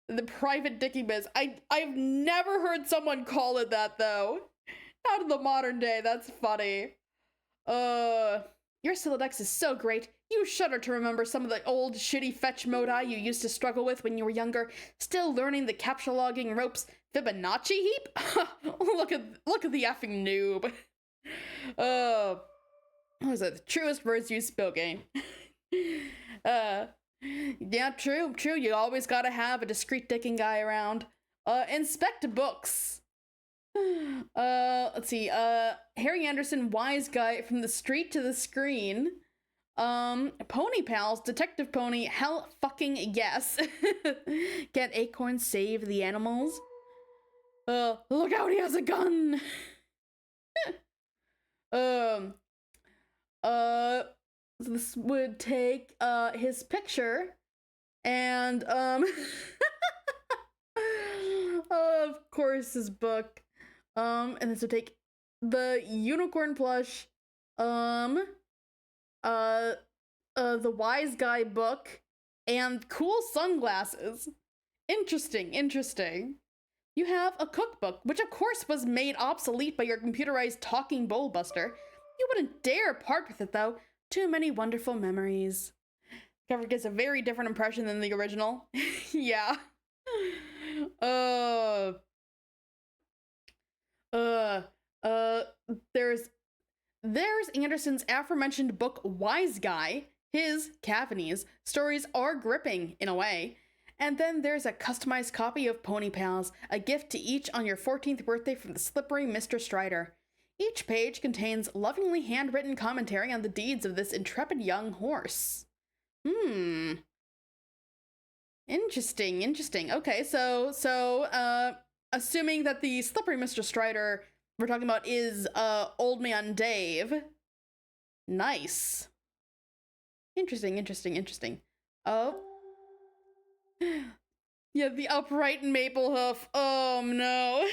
The private dicking biz. I've never heard someone call it that though. Not in the modern day, that's funny. Your Silodex is so great. You shudder to remember some of the old shitty fetch modi you used to struggle with when you were younger, still learning the captcha logging ropes. Fibonacci heap? look at the effing noob. What was it? The truest words used spill game. Yeah, true. You always gotta have a discreet dicking guy around. Inspect books. Let's see. Harry Anderson, wise guy from the street to the screen. Pony Pals, Detective Pony, hell fucking yes. Get Acorn, save the animals. Look out, he has a gun. This would take his picture and of course his book, and this would take the unicorn plush, the wise guy book, and cool sunglasses. Interesting. You have a cookbook, which of course was made obsolete by your computerized talking bowl buster. You wouldn't dare part with it though. Too many wonderful memories. Cover gets a very different impression than the original. Yeah. There's Anderson's aforementioned book Wise Guy. His, Cavanies, stories are gripping in a way. And then there's a customized copy of Pony Pals, a gift to each on your 14th birthday from the slippery Mr. Strider. Each page contains lovingly handwritten commentary on the deeds of this intrepid young horse. Interesting. Okay, so assuming that the slippery Mr. Strider we're talking about is Old Man Dave. Nice. Interesting. Oh. Yeah, the upright maple hoof. Oh no.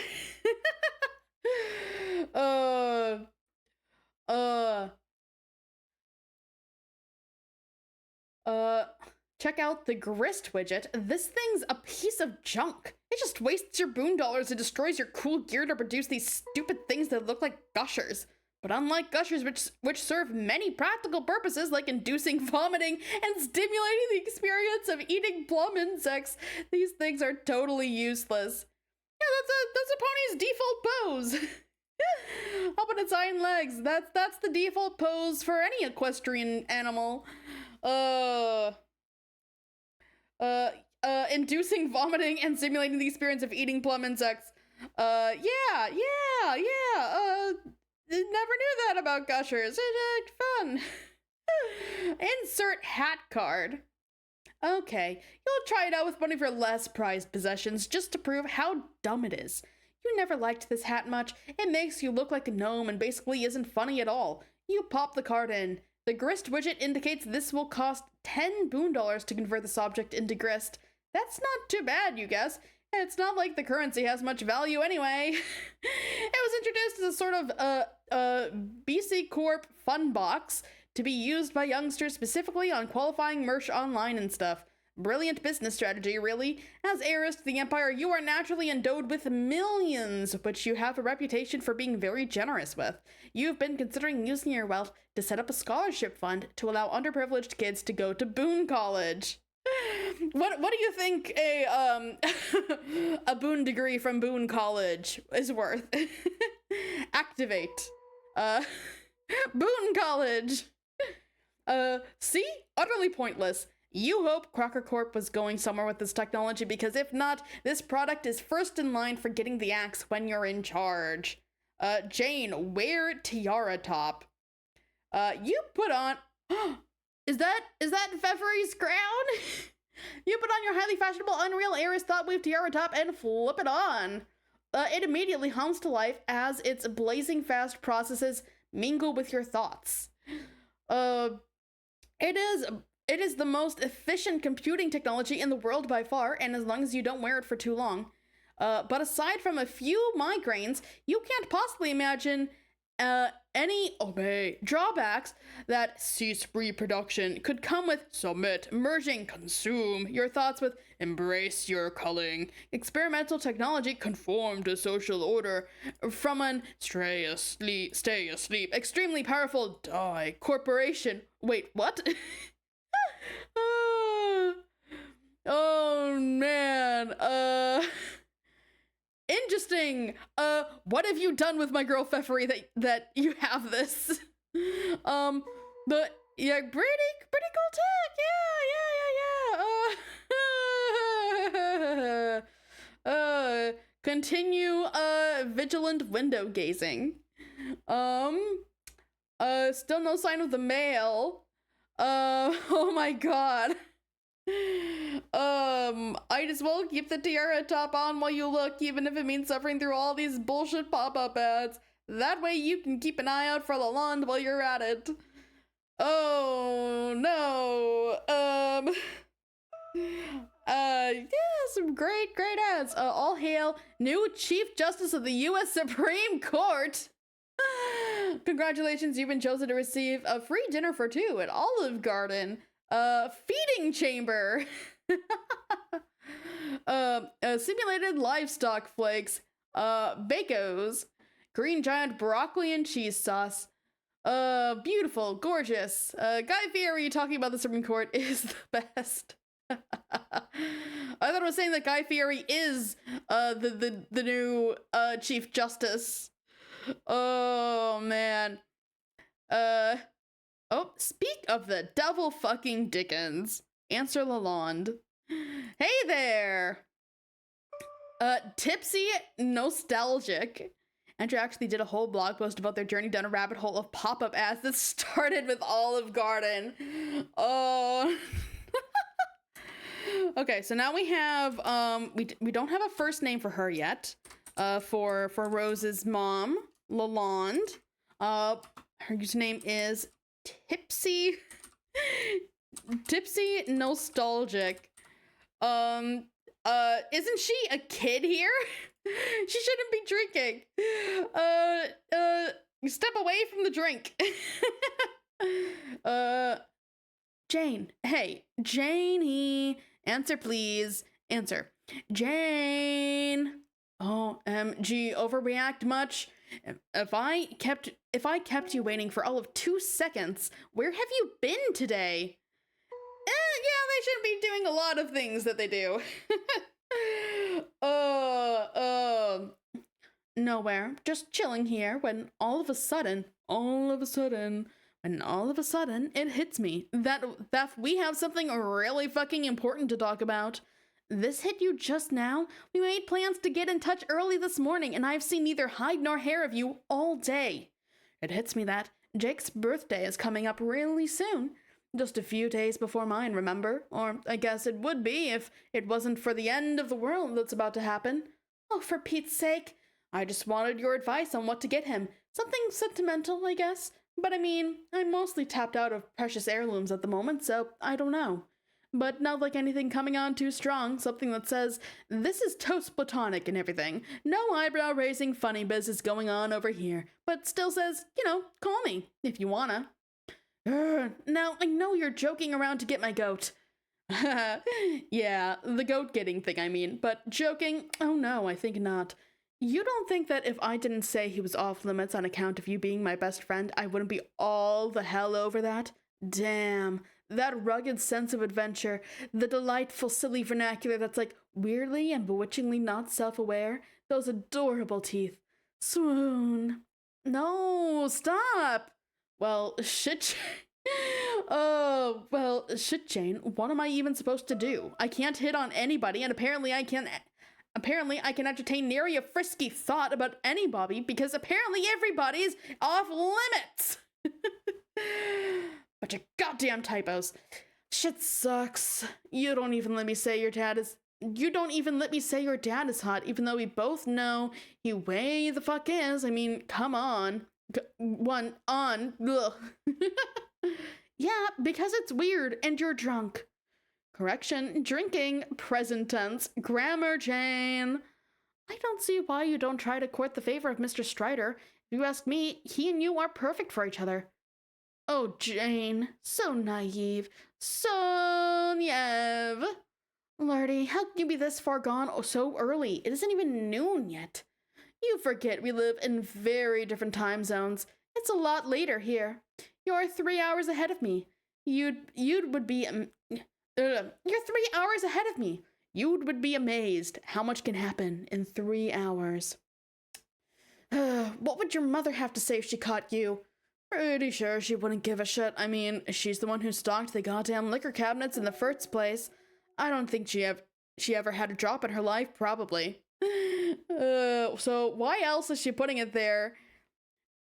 Check out the grist widget. This thing's a piece of junk. It just wastes your boon dollars and destroys your cool gear to produce these stupid things that look like gushers. But unlike gushers, which serve many practical purposes like inducing vomiting and stimulating the experience of eating plum insects, these things are totally useless. Yeah, that's a pony's default pose. Up on its hind legs. That's the default pose for any equestrian animal. Inducing vomiting and simulating the experience of eating plum insects. Yeah. Never knew that about gushers. Fun. Insert hat card. Okay, you'll try it out with one of your less prized possessions just to prove how dumb it is. You never liked this hat much. It makes you look like a gnome and basically isn't funny at all. You pop the card in. The grist widget indicates this will cost 10 boon dollars to convert this object into grist. That's not too bad, you guess. It's not like the currency has much value anyway. It was introduced as a sort of BC Corp fun box to be used by youngsters specifically on qualifying merch online and stuff. Brilliant business strategy, really. As heiress to the Empire, you are naturally endowed with millions, which you have a reputation for being very generous with. You've been considering using your wealth to set up a scholarship fund to allow underprivileged kids to go to Boone College. What do you think a Boone degree from Boone College is worth? Activate. Boone College. See? Utterly pointless. You hope Crocker Corp was going somewhere with this technology, because if not, this product is first in line for getting the axe when you're in charge. Jane, wear tiara top. You put on... Is that Pfeffery's crown? You put on your highly fashionable Unreal Heiress thought weave tiara top and flip it on. It immediately hums to life as its blazing fast processes mingle with your thoughts. It is the most efficient computing technology in the world by far, and as long as you don't wear it for too long. But aside from a few migraines, you can't possibly imagine any drawbacks that cease reproduction could come with submit, merging, consume your thoughts with embrace your culling. Experimental technology conform to social order from an stay asleep, extremely powerful die corporation. Wait, what? Oh man, interesting. What have you done with my girl Pfeffery that you have this? But yeah, pretty cool tech. Yeah. Continue vigilant window gazing. Still no sign of the mail. Oh my god. I'd as well keep the tiara top on while you look, even if it means suffering through all these bullshit pop-up ads. That way you can keep an eye out for Lalonde while you're at it. Oh no. Yeah, some great ads. All hail new Chief Justice of the U.S. Supreme Court. Congratulations, you've been chosen to receive a free dinner for two at Olive Garden. Feeding chamber. Simulated livestock flakes. Bacos. Green giant broccoli and cheese sauce. Beautiful, gorgeous. Guy Fieri talking about the Supreme Court is the best. I thought it was saying that Guy Fieri is the new Chief Justice. Oh man. Oh, speak of the devil fucking Dickens. Answer Lalonde. Hey there. Tipsy Nostalgic. Andrew actually did a whole blog post about their journey down a rabbit hole of pop-up ads that started with Olive Garden. Oh. Okay, so now we have we don't have a first name for her yet. For Rose's mom, Lalonde. Her username is Tipsy Nostalgic. Isn't she a kid here? She shouldn't be drinking. Step away from the drink. Jane. Hey, Janie. Answer, please. Answer. Jane. OMG, overreact much? If I kept you waiting for all of 2 seconds, where have you been today? Yeah, they shouldn't be doing a lot of things that they do. Nowhere. Just chilling here when all of a sudden, it hits me that we have something really fucking important to talk about. This hit you just now? We made plans to get in touch early this morning, and I've seen neither hide nor hair of you all day. It hits me that Jake's birthday is coming up really soon. Just a few days before mine, remember? Or I guess it would be if it wasn't for the end of the world that's about to happen. Oh, for Pete's sake. I just wanted your advice on what to get him. Something sentimental, I guess. But I mean, I'm mostly tapped out of precious heirlooms at the moment, so I don't know. But not like anything coming on too strong, something that says, this is toast platonic and everything. No eyebrow-raising funny business going on over here. But still says, call me, if you wanna. Now, I know you're joking around to get my goat. Yeah, the goat getting thing, I mean. But joking? Oh no, I think not. You don't think that if I didn't say he was off limits on account of you being my best friend, I wouldn't be all the hell over that? Damn. That rugged sense of adventure, the delightful, silly vernacular that's like weirdly and bewitchingly not self-aware, those adorable teeth. Swoon. No, stop. Well, shit. Shit, Jane. What am I even supposed to do? I can't hit on anybody, and apparently I can entertain nary a frisky thought about anybody because apparently everybody's off limits. Bunch of goddamn typos. Shit sucks. You don't even let me say your dad is hot, even though we both know he way the fuck is. I mean, come on. Ugh. Yeah, because it's weird and you're drunk. Correction, drinking, present tense, grammar, Jane. I don't see why you don't try to court the favor of Mr. Strider. If you ask me, he and you are perfect for each other. Oh, Jane, so naive, so naive. Lordy, how can you be this far gone so early? It isn't even noon yet. You forget we live in very different time zones. It's a lot later here. You're 3 hours ahead of me. You're 3 hours ahead of me. You would be amazed how much can happen in 3 hours. What would your mother have to say if she caught you? Pretty sure she wouldn't give a shit. I mean, she's the one who stocked the goddamn liquor cabinets in the first place. I don't think she ever had a drop in her life, probably. So why else is she putting it there?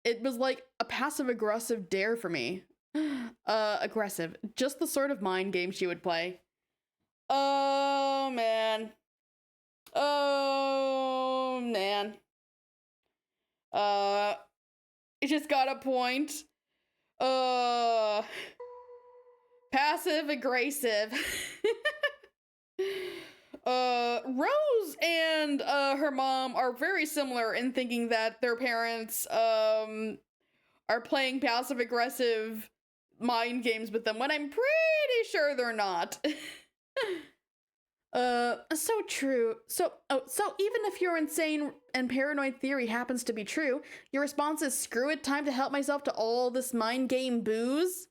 It was like a passive-aggressive dare for me. Aggressive. Just the sort of mind game she would play. Oh, man. Oh, man. It just got a point. Passive-aggressive. Rose and her mom are very similar in thinking that their parents are playing passive-aggressive mind games with them, when I'm pretty sure they're not. So true. So even if your insane and paranoid theory happens to be true, your response is screw it, time to help myself to all this mind game booze?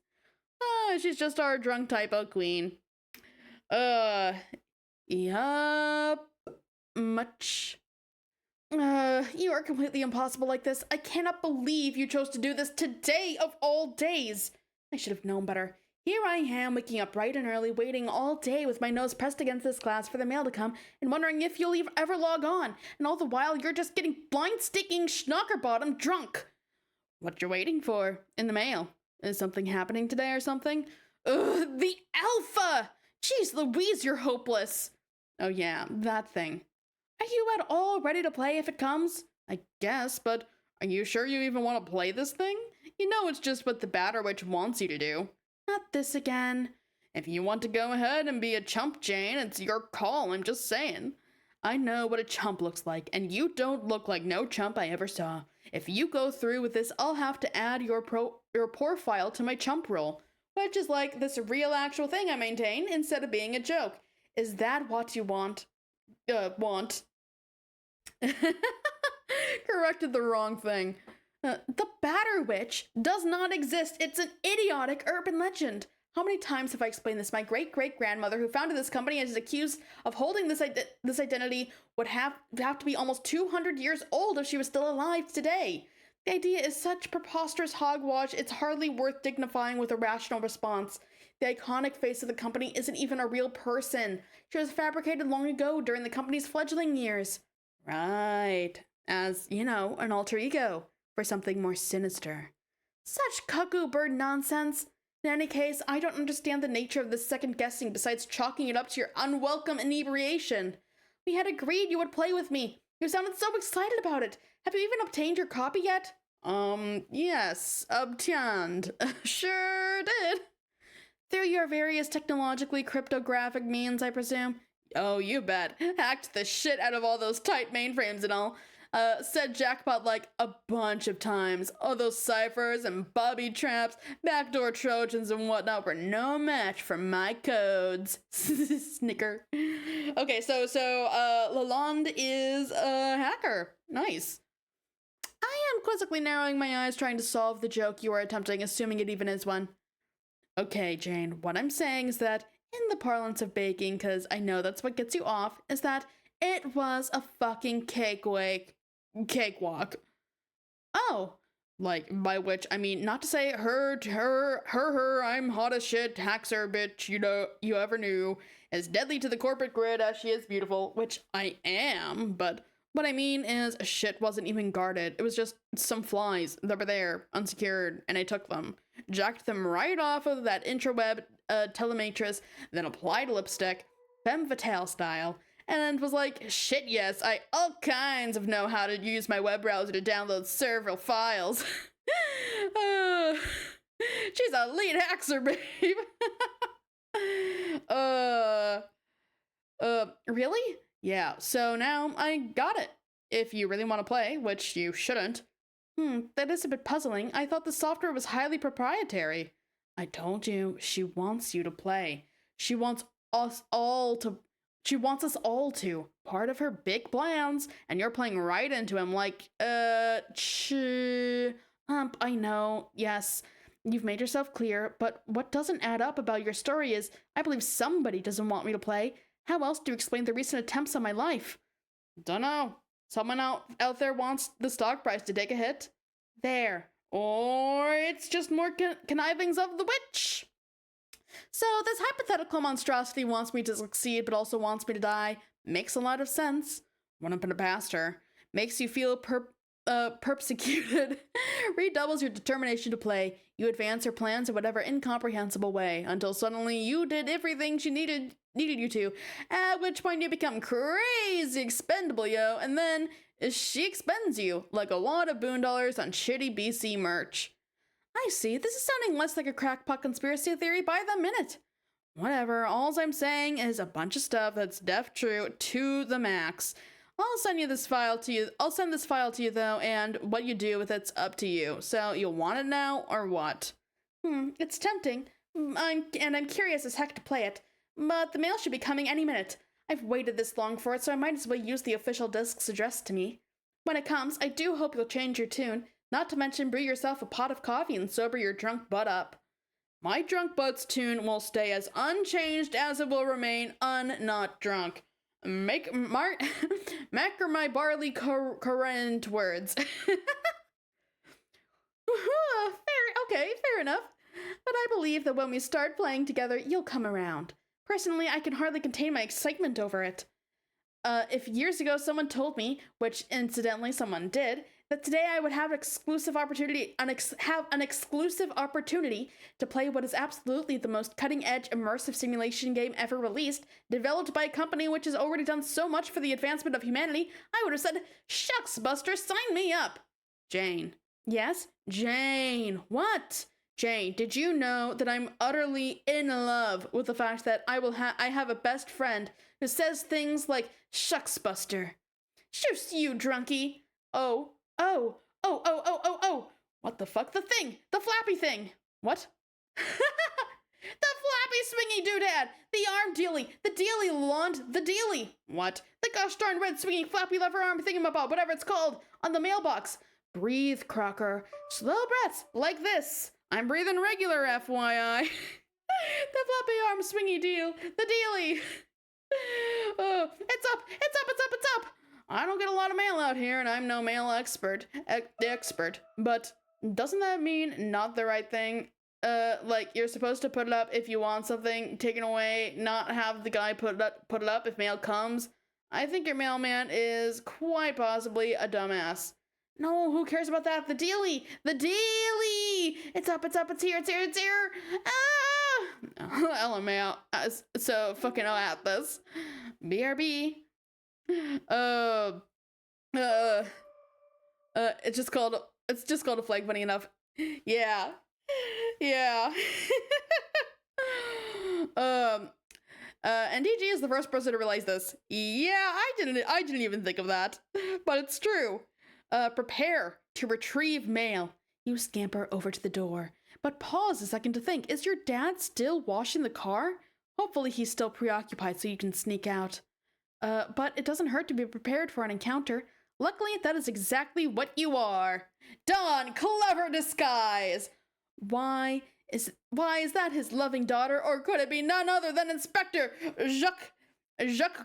She's just our drunk typo queen. Yup. Much. You are completely impossible like this. I cannot believe you chose to do this today of all days. I should have known better. Here I am, waking up bright and early, waiting all day with my nose pressed against this glass for the mail to come, and wondering if you'll ever log on. And all the while, you're just getting blind-sticking schnocker-bottom drunk. What you're waiting for in the mail? Is something happening today or something? Ugh, the alpha! Jeez Louise, you're hopeless. Oh yeah, that thing. Are you at all ready to play if it comes? I guess, but are you sure you even want to play this thing? You know it's just what the Batter Witch wants you to do. Not this again. If you want to go ahead and be a chump, Jane, it's your call, I'm just saying. I know what a chump looks like, and you don't look like no chump I ever saw. If you go through with this, I'll have to add your profile to my chump roll, which is like this real actual thing I maintain instead of being a joke. Is that what you want? Corrected the wrong thing. The Batter Witch does not exist. It's an idiotic urban legend. How many times have I explained this? My great-great-grandmother, who founded this company and is accused of holding this identity, would have to be almost 200 years old if she was still alive today. The idea is such preposterous hogwash, it's hardly worth dignifying with a rational response. The iconic face of the company isn't even a real person. She was fabricated long ago during the company's fledgling years. Right. As, you know, an alter ego for something more sinister. Such cuckoo bird nonsense. In any case, I don't understand the nature of this second guessing besides chalking it up to your unwelcome inebriation. We had agreed you would play with me. You sounded so excited about it. Have you even obtained your copy yet? Yes, obtained. Sure did. Through your various technologically cryptographic means, I presume? Oh, you bet. Hacked the shit out of all those tight mainframes and all. Said jackpot like a bunch of times. All those ciphers and bobby traps, backdoor trojans and whatnot were no match for my codes. Snicker. Okay, so Lalonde is a hacker. Nice. I am quizzically narrowing my eyes trying to solve the joke you are attempting, assuming it even is one. Okay, Jane, what I'm saying is that, in the parlance of baking, because I know that's what gets you off, is that it was a fucking cakewalk. Oh, like, by which, I mean, not to say her, I'm hot as shit, haxer bitch, you ever knew, as deadly to the corporate grid as she is beautiful, which I am, but what I mean is shit wasn't even guarded. It was just some flies that were there, unsecured, and I took them, jacked them right off of that intraweb telematrix, then applied lipstick, femme fatale style, and was like, shit yes, I all kinds of know how to use my web browser to download several files. She's a lead hacker, babe. Really? Yeah, so now I got it. If you really want to play, which you shouldn't. That is a bit puzzling. I thought the software was highly proprietary. I told you, she wants you to play. She wants us all to. Part of her big plans, and you're playing right into him like, I know, yes. You've made yourself clear, but what doesn't add up about your story is, I believe somebody doesn't want me to play. How else do you explain the recent attempts on my life? Dunno. Someone out there wants the stock price to take a hit? There. Or it's just more connivings of the witch. So this hypothetical monstrosity wants me to succeed but also wants me to die. Makes a lot of sense. Run up and past her. Makes you feel persecuted. Redoubles your determination to play. You advance her plans in whatever incomprehensible way until suddenly you did everything she needed you to, at which point you become crazy expendable, yo, and then she expends you like a wad of $boondollars on shitty BC merch. I see, this is sounding less like a crackpot conspiracy theory by the minute. Whatever, alls I'm saying is a bunch of stuff that's def true to the max. I'll send this file to you though, and what you do with it's up to you. So you'll want it now or what? It's tempting. I'm curious as heck to play it. But the mail should be coming any minute.
I've waited this long for it, so I might as well use the official discs addressed to me. When it comes, I do hope you'll change your tune, not to mention brew yourself a pot of coffee and sober your drunk butt up. My drunk butt's tune will stay as unchanged as it will remain not drunk. Macro my barley current words. Fair enough. But I believe that when we start playing together, you'll come around. Personally, I can hardly contain my excitement over it. If years ago someone told me, which incidentally someone did, that today I would have an exclusive opportunity to play what is absolutely the most cutting-edge immersive simulation game ever released, developed by a company which has already done so much for the advancement of humanity, I would have said, "Shucks, Buster, sign me up." Jane. Yes? Jane. What? Jane, did you know that I'm utterly in love with the fact that I have a best friend who says things like, "Shucks, Buster." Shucks, you drunkie. Oh. What the fuck? The thing! The flappy thing! What? The flappy swingy doodad! The arm dealy! The dealy lond! The dealy! What? The gosh darn red swinging flappy lever arm thingamabob, whatever it's called, on the mailbox. Breathe, Crocker. Slow breaths, like this. I'm breathing regular, FYI. The floppy arm swingy deal. The dealy. Oh, it's up. I don't get a lot of mail out here, and I'm no mail expert. But doesn't that mean not the right thing? Like you're supposed to put it up if you want something taken away, not have the guy put it up if mail comes. I think your mailman is quite possibly a dumbass. No, who cares about that? The dealy! It's up, it's here. Ah! LMAO. So fucking at this. BRB. It's just called a flag, funny enough. Yeah. And DG is the first person to realize this. Yeah, I didn't even think of that. But it's true. Prepare to retrieve mail. You scamper over to the door. But pause a second to think. Is your dad still washing the car? Hopefully he's still preoccupied so you can sneak out. But it doesn't hurt to be prepared for an encounter. Luckily, that is exactly what you are. Dawn, clever disguise! Why is that his loving daughter, or could it be none other than Inspector Jacques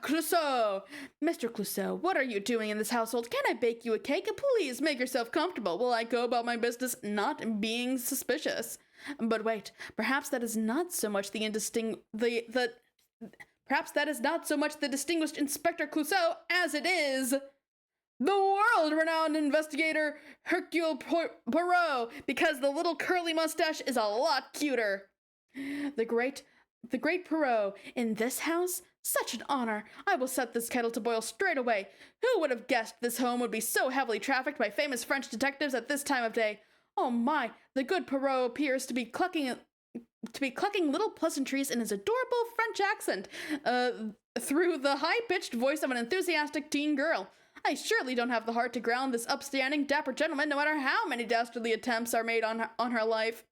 Clouseau? Mr. Clouseau, what are you doing in this household? Can I bake you a cake? Please make yourself comfortable while I go about my business not being suspicious. But wait, perhaps that is not so much the distinguished Inspector Clouseau as it is the world-renowned investigator Hercule Poirot, because the little curly mustache is a lot cuter. The great Poirot in this house? Such an honor. I will set this kettle to boil straight away. Who would have guessed this home would be so heavily trafficked by famous French detectives at this time of day? Oh my, the good Poirot appears to be clucking little pleasantries in his adorable French accent, through the high-pitched voice of an enthusiastic teen girl. I surely don't have the heart to ground this upstanding, dapper gentleman, no matter how many dastardly attempts are made on her life.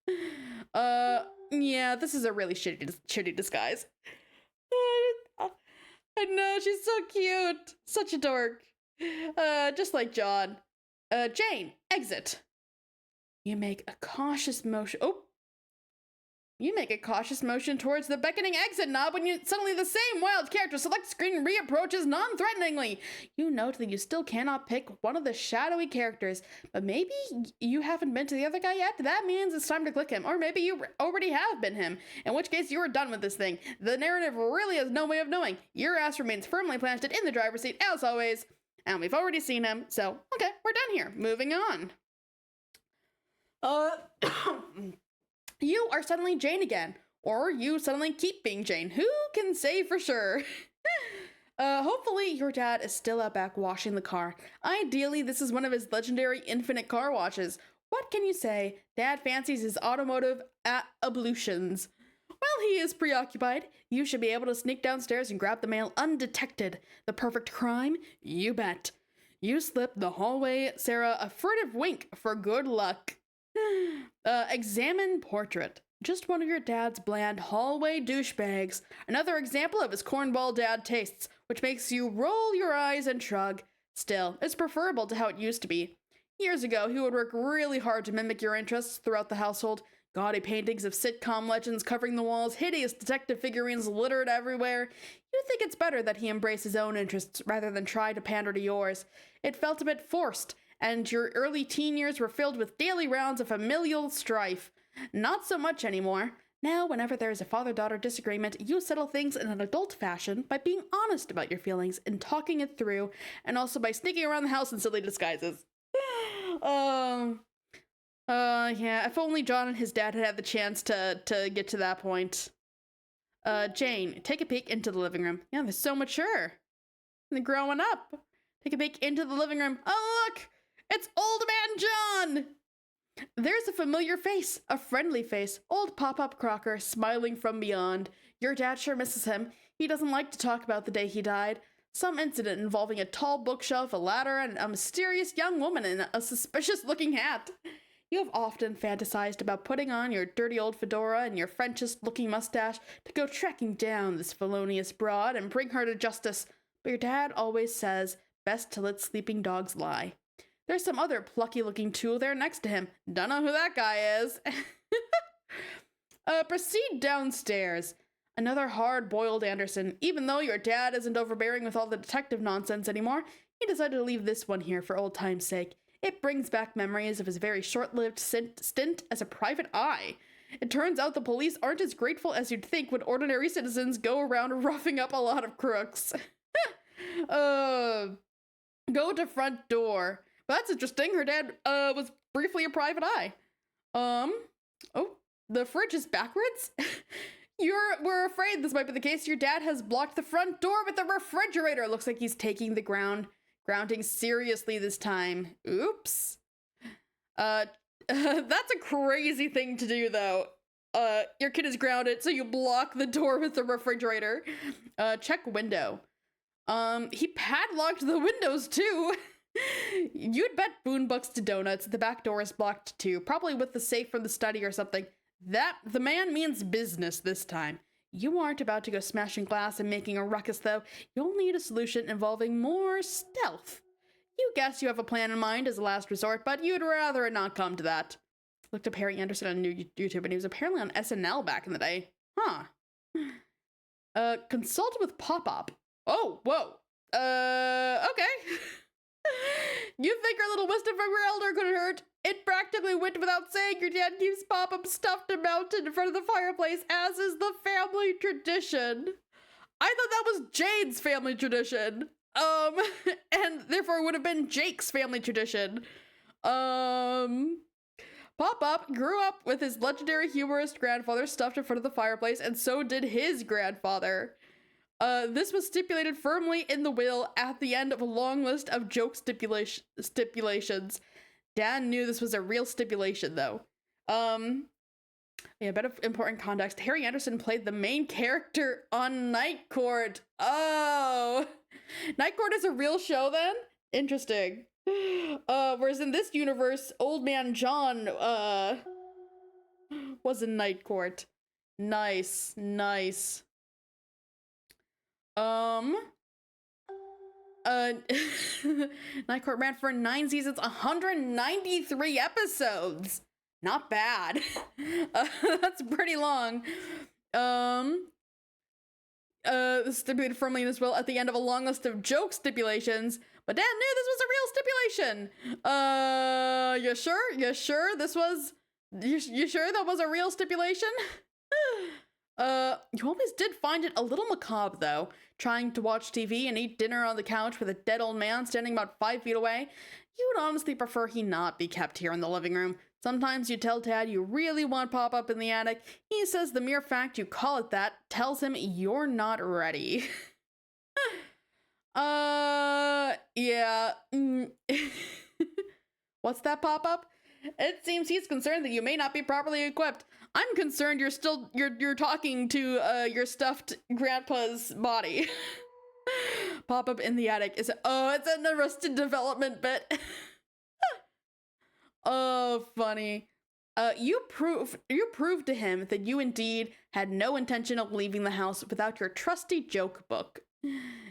Yeah, this is a really shitty disguise. I know, she's so cute. Such a dork. Just like John. Jane, exit. You make a cautious motion towards the beckoning exit knob when suddenly the same wild character select screen reapproaches non-threateningly. You note that you still cannot pick one of the shadowy characters, but maybe you haven't been to the other guy yet? That means it's time to click him, or maybe you already have been him, in which case you are done with this thing. The narrative really has no way of knowing. Your ass remains firmly planted in the driver's seat, as always, and we've already seen him, so okay, we're done here. Moving on. You are suddenly Jane again, or you suddenly keep being Jane. Who can say for sure? Hopefully your dad is still out back washing the car. Ideally, this is one of his legendary infinite car washes. What can you say? Dad fancies his automotive ablutions. While he is preoccupied, you should be able to sneak downstairs and grab the mail undetected. The perfect crime? You bet. You slip the hallway Sarah a furtive wink for good luck. Examine portrait. Just one of your dad's bland hallway douchebags. Another example of his cornball dad tastes, which makes you roll your eyes and shrug. Still, it's preferable to how it used to be. Years ago, he would work really hard to mimic your interests throughout the household. Gaudy paintings of sitcom legends covering the walls, hideous detective figurines littered everywhere. You think it's better that he embrace his own interests rather than try to pander to yours. It felt a bit forced, and your early teen years were filled with daily rounds of familial strife. Not so much anymore. Now, whenever there is a father-daughter disagreement, you settle things in an adult fashion by being honest about your feelings and talking it through, and also by sneaking around the house in silly disguises. Yeah, if only John and his dad had had the chance to get to that point. Jane, take a peek into the living room. Yeah, they're so mature. They're growing up. Take a peek into the living room. Oh, look! It's Old Man John! There's a familiar face, a friendly face. Old Pop-Up Crocker, smiling from beyond. Your dad sure misses him. He doesn't like to talk about the day he died. Some incident involving a tall bookshelf, a ladder, and a mysterious young woman in a suspicious-looking hat. You have often fantasized about putting on your dirty old fedora and your Frenchest-looking mustache to go tracking down this felonious broad and bring her to justice. But your dad always says, best to let sleeping dogs lie. There's some other plucky-looking tool there next to him. Don't know who that guy is. Proceed downstairs. Another hard-boiled Anderson. Even though your dad isn't overbearing with all the detective nonsense anymore, he decided to leave this one here for old time's sake. It brings back memories of his very short-lived stint as a private eye. It turns out the police aren't as grateful as you'd think when ordinary citizens go around roughing up a lot of crooks. Go to front door. Well, that's interesting. Her dad, was briefly a private eye. Oh, the fridge is backwards? We're afraid this might be the case. Your dad has blocked the front door with the refrigerator. Looks like he's taking the grounding seriously this time. Oops. That's a crazy thing to do, though. Your kid is grounded, so you block the door with the refrigerator. Check window. He padlocked the windows, too. You'd bet Boonbucks to donuts the back door is blocked, too. Probably with the safe from the study or something. The man means business this time. You aren't about to go smashing glass and making a ruckus, though. You'll need a solution involving more stealth. You guess you have a plan in mind as a last resort, but you'd rather it not come to that. Looked up Harry Anderson on YouTube, and he was apparently on SNL back in the day. Huh. Consult with Pop-Up. Oh, whoa. Okay. You think our little wisdom from your elder could hurt? It practically went without saying your dad keeps Pop-Up stuffed and mounted in front of the fireplace, as is the family tradition. I thought that was Jade's family tradition. And therefore would have been Jake's family tradition. Pop-Up grew up with his legendary humorist grandfather stuffed in front of the fireplace, and so did his grandfather. This was stipulated firmly in the will at the end of a long list of joke stipulations. Dan knew this was a real stipulation, though. Yeah, a bit of important context. Harry Anderson played the main character on Night Court. Oh! Night Court is a real show, then? Interesting. Whereas in this universe, Old Man John, was in Night Court. Nice. Night Court ran for 9 seasons, 193 episodes. Not bad. That's pretty long. Stipulated firmly as well at the end of a long list of joke stipulations, but Dan knew this was a real stipulation. You sure? You sure that was a real stipulation? You always did find it a little macabre, though, trying to watch TV and eat dinner on the couch with a dead old man standing about 5 feet away. You would honestly prefer he not be kept here in the living room. Sometimes you tell Dad you really want Pop-Up in the attic. He says the mere fact you call it that tells him you're not ready. Yeah. What's that, Pop-Up? It seems he's concerned that you may not be properly equipped. I'm concerned you're talking to your stuffed grandpa's body. Pop-Up in the attic is it's an Arrested Development bit. Oh, funny. You proved to him that you indeed had no intention of leaving the house without your trusty joke book.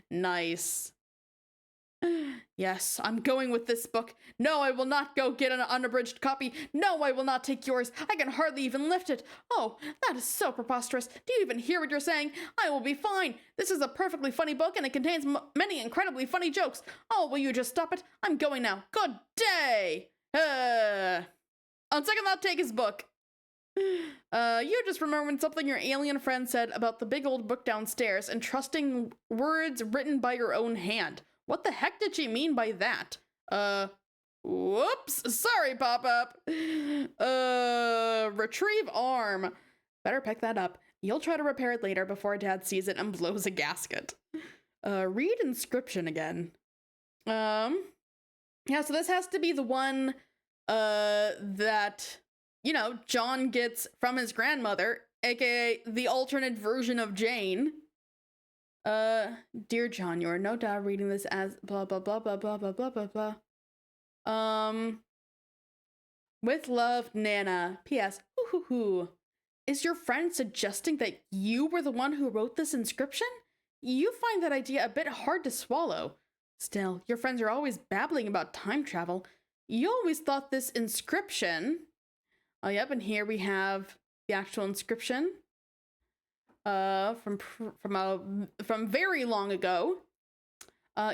Nice. Yes, I'm going with this book. No, I will not go get an unabridged copy. No, I will not take yours. I can hardly even lift it. Oh, that is so preposterous. Do you even hear what you're saying? I will be fine. This is a perfectly funny book and it contains many incredibly funny jokes. Oh, will you just stop it? I'm going now. Good day. On second thought, take his book. You just remembered something your alien friend said about the big old book downstairs and trusting words written by your own hand. What the heck did she mean by that? Whoops, sorry, pop-up. Retrieve arm. Better pick that up. You'll try to repair it later before Dad sees it and blows a gasket. Read inscription again. Yeah, so this has to be the one, that, you know, John gets from his grandmother, aka the alternate version of Jane. Dear John, you are no doubt reading this as blah blah blah blah blah blah blah blah blah. With love, Nana. P.S. Is your friend suggesting that you were the one who wrote this inscription? You find that idea a bit hard to swallow. Still, your friends are always babbling about time travel. You always thought this inscription... Oh, yep, and here we have the actual inscription. From very long ago.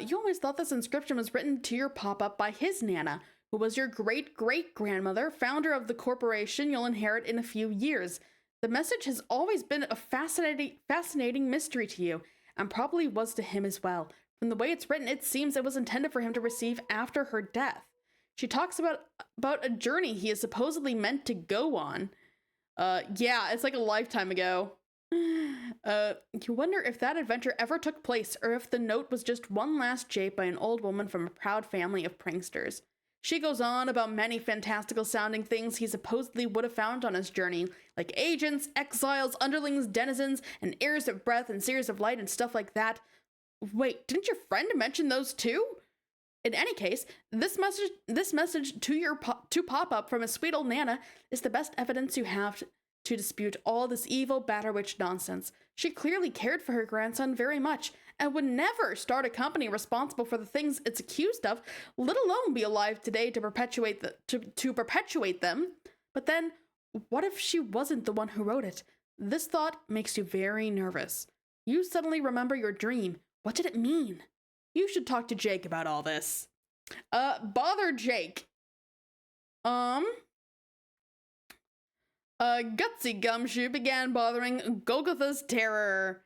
You always thought this inscription was written to your pop-up by his Nana, who was your great-great-grandmother, founder of the corporation you'll inherit in a few years. The message has always been a fascinating mystery to you, and probably was to him as well. From the way it's written, it seems it was intended for him to receive after her death. She talks about a journey he is supposedly meant to go on. Yeah, it's like a lifetime ago. You wonder if that adventure ever took place, or if the note was just one last jape by an old woman from a proud family of pranksters. She goes on about many fantastical sounding things he supposedly would have found on his journey, like agents, exiles, underlings, denizens, and heirs of breath and seers of light and stuff like that. Wait, didn't your friend mention those too? In any case, this message to pop-up from a sweet old Nana is the best evidence you have to dispute all this evil Batterwitch nonsense. She clearly cared for her grandson very much, and would never start a company responsible for the things it's accused of, let alone be alive today to perpetuate them. But then, what if she wasn't the one who wrote it? This thought makes you very nervous. You suddenly remember your dream. What did it mean? You should talk to Jake about all this. Bother Jake. Gutsy Gumshoe began bothering Golgotha's terror.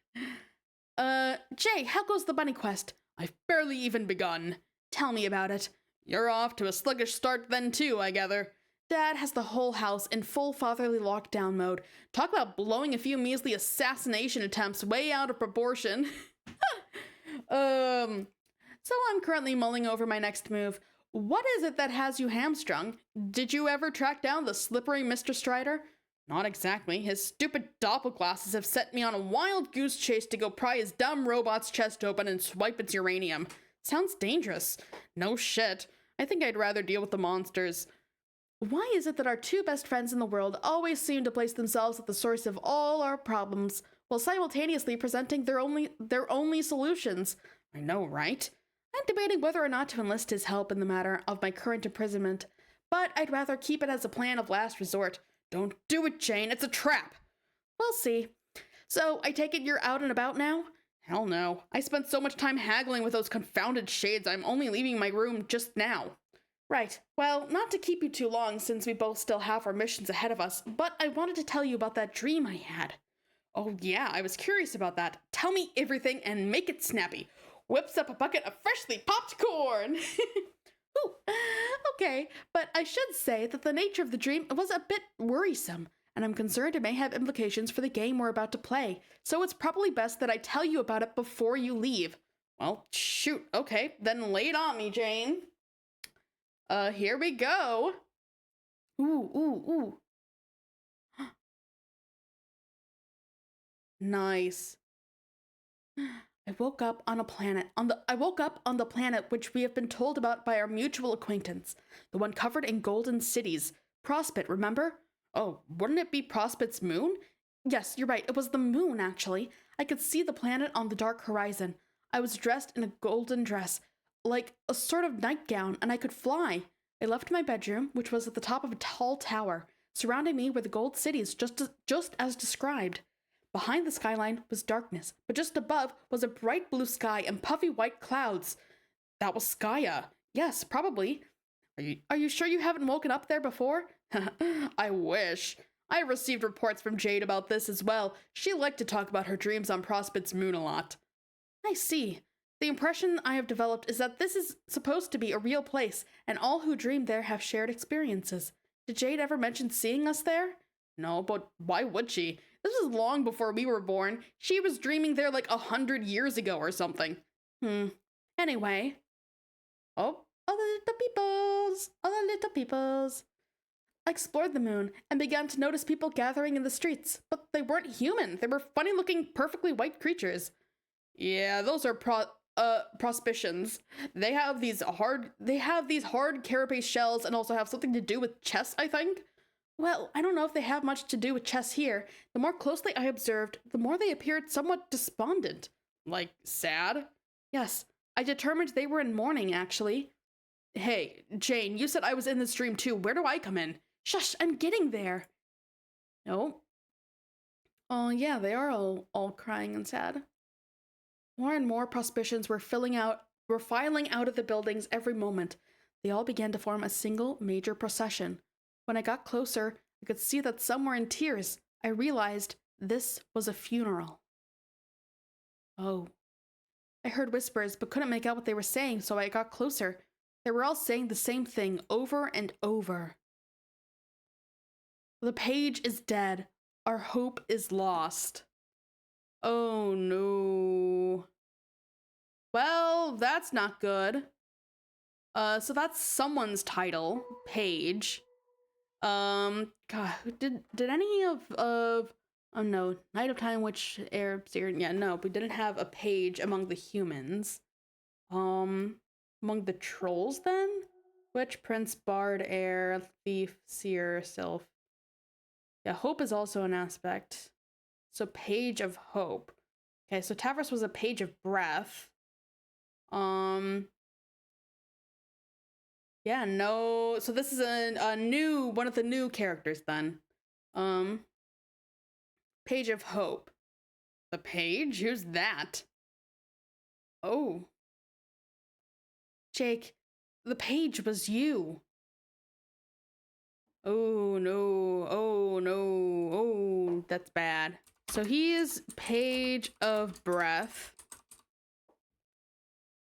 Jay, how goes the bunny quest? I've barely even begun. Tell me about it. You're off to a sluggish start then too, I gather. Dad has the whole house in full fatherly lockdown mode. Talk about blowing a few measly assassination attempts way out of proportion. So I'm currently mulling over my next move. What is it that has you hamstrung? Did you ever track down the slippery Mr. Strider? Not exactly. His stupid doppelglasses have set me on a wild goose chase to go pry his dumb robot's chest open and swipe its uranium. Sounds dangerous. No shit. I think I'd rather deal with the monsters. Why is it that our two best friends in the world always seem to place themselves at the source of all our problems, while simultaneously presenting their only solutions? I know, right? I'm debating whether or not to enlist his help in the matter of my current imprisonment, but I'd rather keep it as a plan of last resort. Don't do it, Jane. It's a trap. We'll see. So, I take it you're out and about now? Hell no. I spent so much time haggling with those confounded shades, I'm only leaving my room just now. Right. Well, not to keep you too long since we both still have our missions ahead of us, but I wanted to tell you about that dream I had. Oh yeah, I was curious about that. Tell me everything and make it snappy. Whips up a bucket of freshly popped corn. Ooh, okay, but I should say that the nature of the dream was a bit worrisome, and I'm concerned it may have implications for the game we're about to play, so it's probably best that I tell you about it before you leave. Well, shoot, okay, then lay it on me, Jane. Here we go. Ooh. Nice. I woke up on the planet which we have been told about by our mutual acquaintance, the one covered in golden cities. Prospect, remember? Oh, wouldn't it be Prospect's moon? Yes, you're right. It was the moon, actually. I could see the planet on the dark horizon. I was dressed in a golden dress, like a sort of nightgown, and I could fly. I left my bedroom, which was at the top of a tall tower. Surrounding me were the gold cities, just as described. Behind the skyline was darkness, but just above was a bright blue sky and puffy white clouds. That was Skya. Yes, probably. Are you sure you haven't woken up there before? I wish. I received reports from Jade about this as well. She liked to talk about her dreams on Prospect's moon a lot. I see. The impression I have developed is that this is supposed to be a real place, and all who dream there have shared experiences. Did Jade ever mention seeing us there? No, but why would she? This was long before we were born. She was dreaming there like 100 years ago or something. Anyway. Oh, other little peoples. I explored the moon and began to notice people gathering in the streets, but they weren't human. They were funny-looking, perfectly white creatures. Yeah, those are prospicians. They have these hard carapace shells and also have something to do with chess, I think. Well, I don't know if they have much to do with chess here. The more closely I observed, the more they appeared somewhat despondent. Like, sad? Yes, I determined they were in mourning, actually. Hey, Jane, you said I was in this dream too. Where do I come in? Shush, I'm getting there. No. Oh, yeah, they are all crying and sad. More and more prospicians were filing out of the buildings every moment. They all began to form a single major procession. When I got closer, I could see that some were in tears. I realized this was a funeral. Oh. I heard whispers, but couldn't make out what they were saying, so I got closer. They were all saying the same thing over and over. The page is dead. Our hope is lost. Oh no. Well, that's not good. So that's someone's title, Page. God, did any of oh no, Night of Time, Witch, Air, Seer, yeah, no, we didn't have a page among the humans. Among the trolls then? Witch, Prince, Bard, Air, Thief, Seer, Sylph. Yeah, Hope is also an aspect. So Page of Hope. Okay, so Tavros was a Page of Breath. Yeah, no. So this is a new one of the new characters then. Page of Hope. The Page? Who's that? Oh. Jake, the Page was you. Oh no. Oh no. Oh, that's bad. So he is Page of Breath.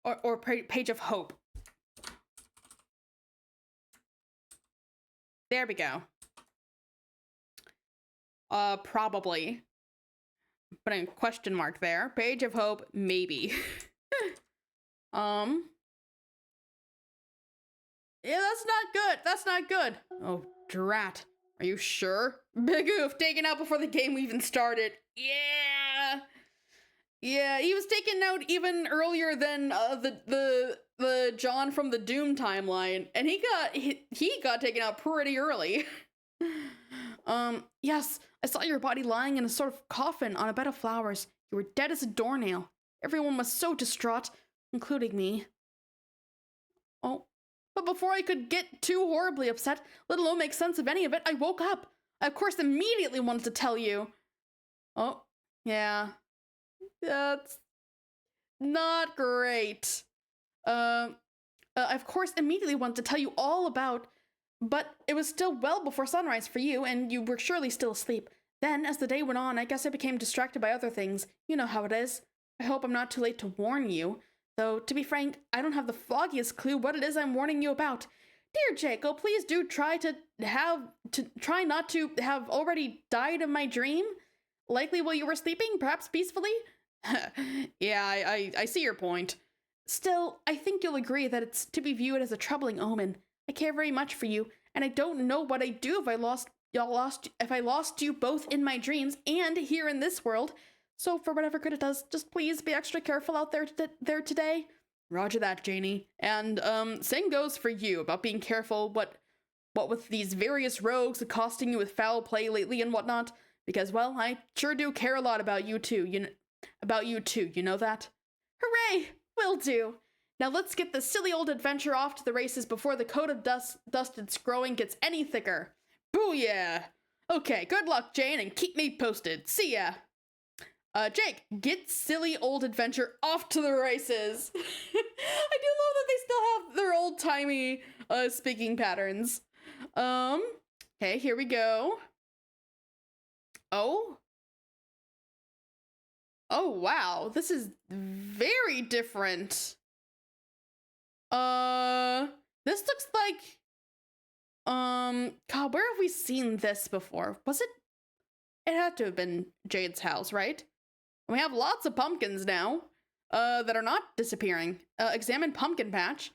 Or Page of Hope. There we go. Probably. Putting a question mark there. Page of Hope, maybe. Yeah, that's not good. That's not good. Oh, drat. Are you sure? Big oof, taken out before the game even started. Yeah. Yeah, he was taken out even earlier than the John from the Doom timeline, and he got taken out pretty early. Yes, I saw your body lying in a sort of coffin on a bed of flowers. You were dead as a doornail. Everyone was so distraught, including me. Oh, but before I could get too horribly upset, let alone make sense of any of it, I woke up. I, of course, immediately wanted to tell you. Oh, yeah. That's not great. I, of course, immediately wanted to tell you all about, but it was still well before sunrise for you, and you were surely still asleep. Then, as the day went on, I guess I became distracted by other things. You know how it is. I hope I'm not too late to warn you. Though, to be frank, I don't have the foggiest clue what it is I'm warning you about. Dear Jaco, please do try not to have already died in my dream. Likely while you were sleeping, perhaps peacefully? Yeah, I see your point. Still, I think you'll agree that it's to be viewed as a troubling omen. I care very much for you, and I don't know what I'd do if I lost you both in my dreams and here in this world. So for whatever good it does, just please be extra careful out there today. Roger that, Janie. And same goes for you about being careful What with these various rogues accosting you with foul play lately and whatnot. Because, well, I sure do care a lot about you too, you know that? Hooray! Will do. Now let's get this silly old adventure off to the races before the coat of dust it's growing gets any thicker. Booyah! Okay, good luck, Jane, and keep me posted. See ya! Jake, get silly old adventure off to the races. I do love that they still have their old-timey speaking patterns. Okay, here we go. Oh, wow, this is very different. This looks like, God, where have we seen this before? Was it? It had to have been Jade's house, right? We have lots of pumpkins now, that are not disappearing. Examine pumpkin patch.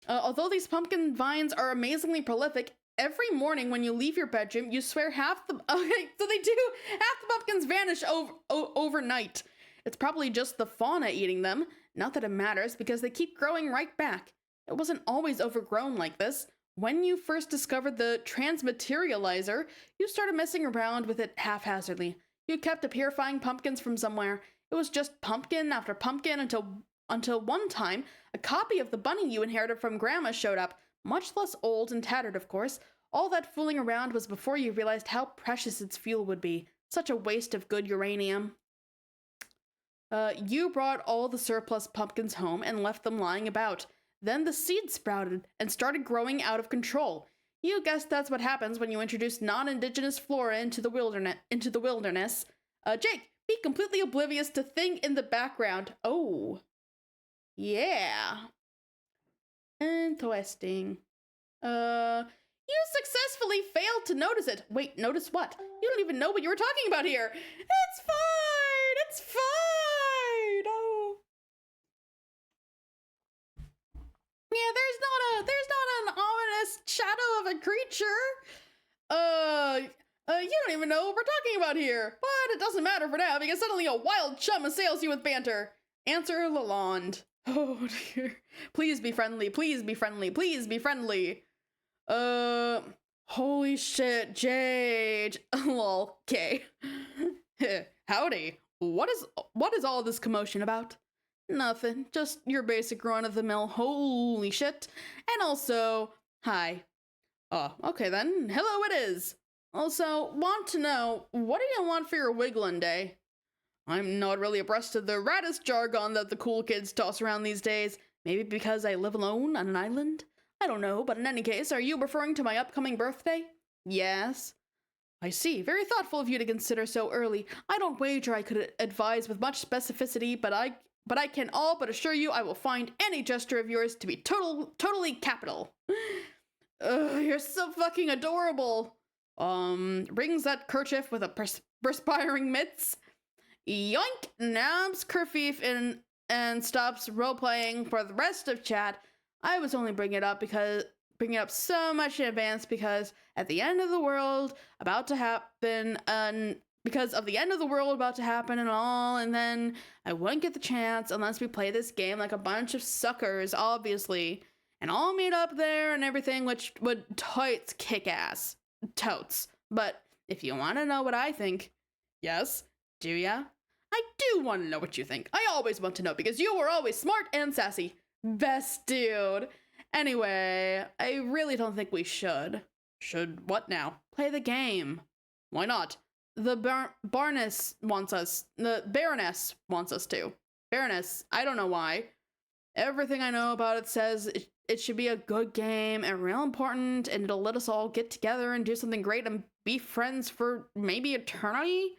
Although these pumpkin vines are amazingly prolific, every morning when you leave your bedroom, you swear half the, okay, so they do, half the pumpkins vanish overnight. It's probably just the fauna eating them. Not that it matters, because they keep growing right back. It wasn't always overgrown like this. When you first discovered the transmaterializer, you started messing around with it haphazardly. You kept purifying pumpkins from somewhere. It was just pumpkin after pumpkin until one time, a copy of the bunny you inherited from Grandma showed up, much less old and tattered, of course. All that fooling around was before you realized how precious its fuel would be. Such a waste of good uranium. You brought all the surplus pumpkins home and left them lying about. Then the seeds sprouted and started growing out of control. You guessed that's what happens when you introduce non-indigenous flora into the wilderness. Jake, be completely oblivious to thing in the background. Oh. Yeah. Interesting. You successfully failed to notice it. Wait, notice what? You don't even know what you were talking about here. It's fine. It's fine. Oh. Yeah, there's not an ominous shadow of a creature. You don't even know what we're talking about here. But it doesn't matter for now, because suddenly a wild chum assails you with banter. Answer Lalonde. Oh dear. Please be friendly, please be friendly, please be friendly. Holy shit, Jade. Lol, okay. Howdy. What is all this commotion about? Nothing, just your basic run-of-the-mill holy shit. And also, hi. Oh, okay then, hello it is. Also, want to know, what do you want for your Wiggling Day? I'm not really abreast of the raddest jargon that the cool kids toss around these days. Maybe because I live alone on an island? I don't know, but in any case, are you referring to my upcoming birthday? Yes. I see, very thoughtful of you to consider so early. I don't wager I could advise with much specificity, but I can all but assure you I will find any gesture of yours to be totally capital. You're so fucking adorable. Rings that kerchief with a perspiring mitts. Yoink, nabs kerchief and stops role-playing for the rest of chat. I was only bringing it up so much in advance because at the end of the world about to happen, because of the end of the world about to happen and all, and then I wouldn't get the chance unless we play this game like a bunch of suckers, obviously, and all meet up there and everything, which would totes kick ass. Totes. But if you want to know what I think, yes, do ya? I do want to know what you think. I always want to know because you were always smart and sassy. Best dude. Anyway, I really don't think we should. Should what now? Play the game. Why not? The Baroness wants us to. Baroness, I don't know why. Everything I know about it says it should be a good game and real important, and it'll let us all get together and do something great and be friends for maybe eternity?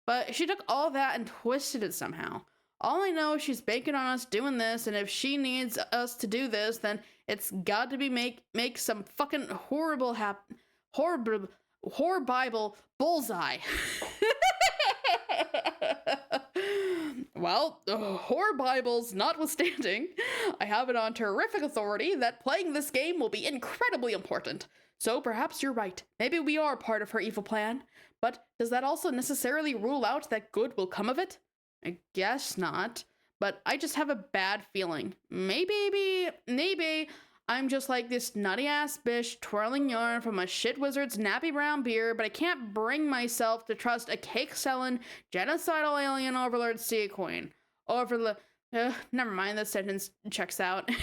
But she took all that and twisted it somehow. All I know is she's banking on us doing this, and if she needs us to do this, then it's got to be make some fucking horror Bible bullseye. Well, horror Bibles notwithstanding, I have it on terrific authority that playing this game will be incredibly important. So perhaps you're right. Maybe we are part of her evil plan. But does that also necessarily rule out that good will come of it? I guess not. But I just have a bad feeling. Maybe I'm just like this nutty ass bitch twirling yarn from a shit wizard's nappy brown beard, but I can't bring myself to trust a cake selling, genocidal alien overlord sea queen. Never mind, that sentence checks out. Do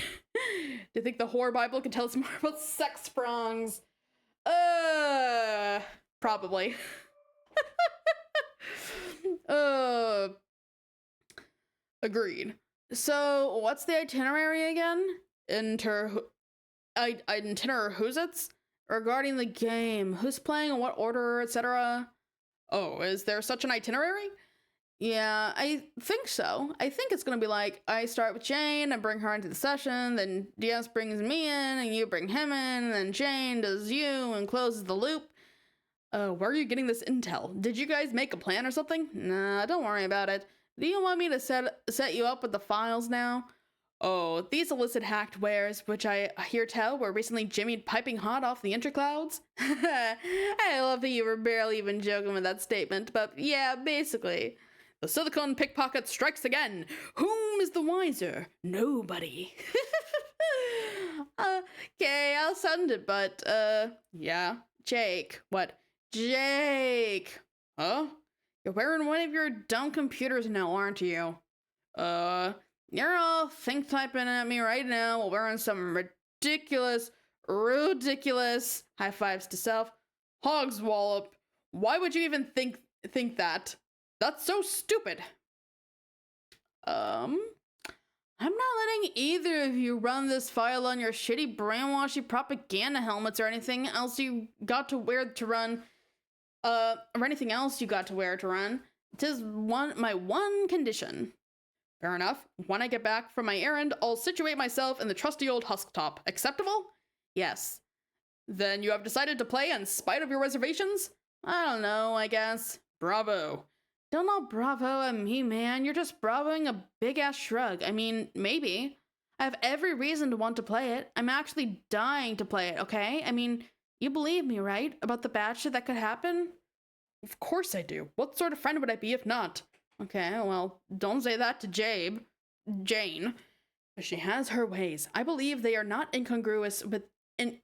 you think the horror Bible can tell us more about sex prongs? Probably. Agreed. So, what's the itinerary again? Itinerary who's it's? Regarding the game, who's playing in what order, etc. Oh, is there such an itinerary? Yeah, I think so. I think it's gonna be like, I start with Jane, I bring her into the session, then DS brings me in, and you bring him in, and then Jane does you and closes the loop. Where are you getting this intel? Did you guys make a plan or something? Nah, don't worry about it. Do you want me to set you up with the files now? Oh, these illicit hacked wares, which I hear tell were recently jimmied piping hot off the interclouds. I love that you were barely even joking with that statement, but yeah, basically. The silicone pickpocket strikes again. Whom is the wiser? Nobody. Okay, I'll send it, but, yeah. Jake. What? Jake! Huh? You're wearing one of your dumb computers now, aren't you? You're all think typing at me right now while wearing some ridiculous high fives to self. Hogs wallop. Why would you even think that? That's so stupid. I'm not letting either of you run this file on your shitty brainwashy propaganda helmets or anything else you got to wear to run. Or anything else you got to wear to run. 'Tis my one condition. Fair enough. When I get back from my errand, I'll situate myself in the trusty old husk top. Acceptable? Yes. Then you have decided to play in spite of your reservations? I don't know, I guess. Bravo. Don't know bravo at me, man. You're just bravoing a big-ass shrug. I mean, maybe. I have every reason to want to play it. I'm actually dying to play it, okay? I mean, you believe me, right? About the bad shit that could happen? Of course I do. What sort of friend would I be if not? Okay, well, don't say that to Jane. She has her ways. I believe they are not incongruous with they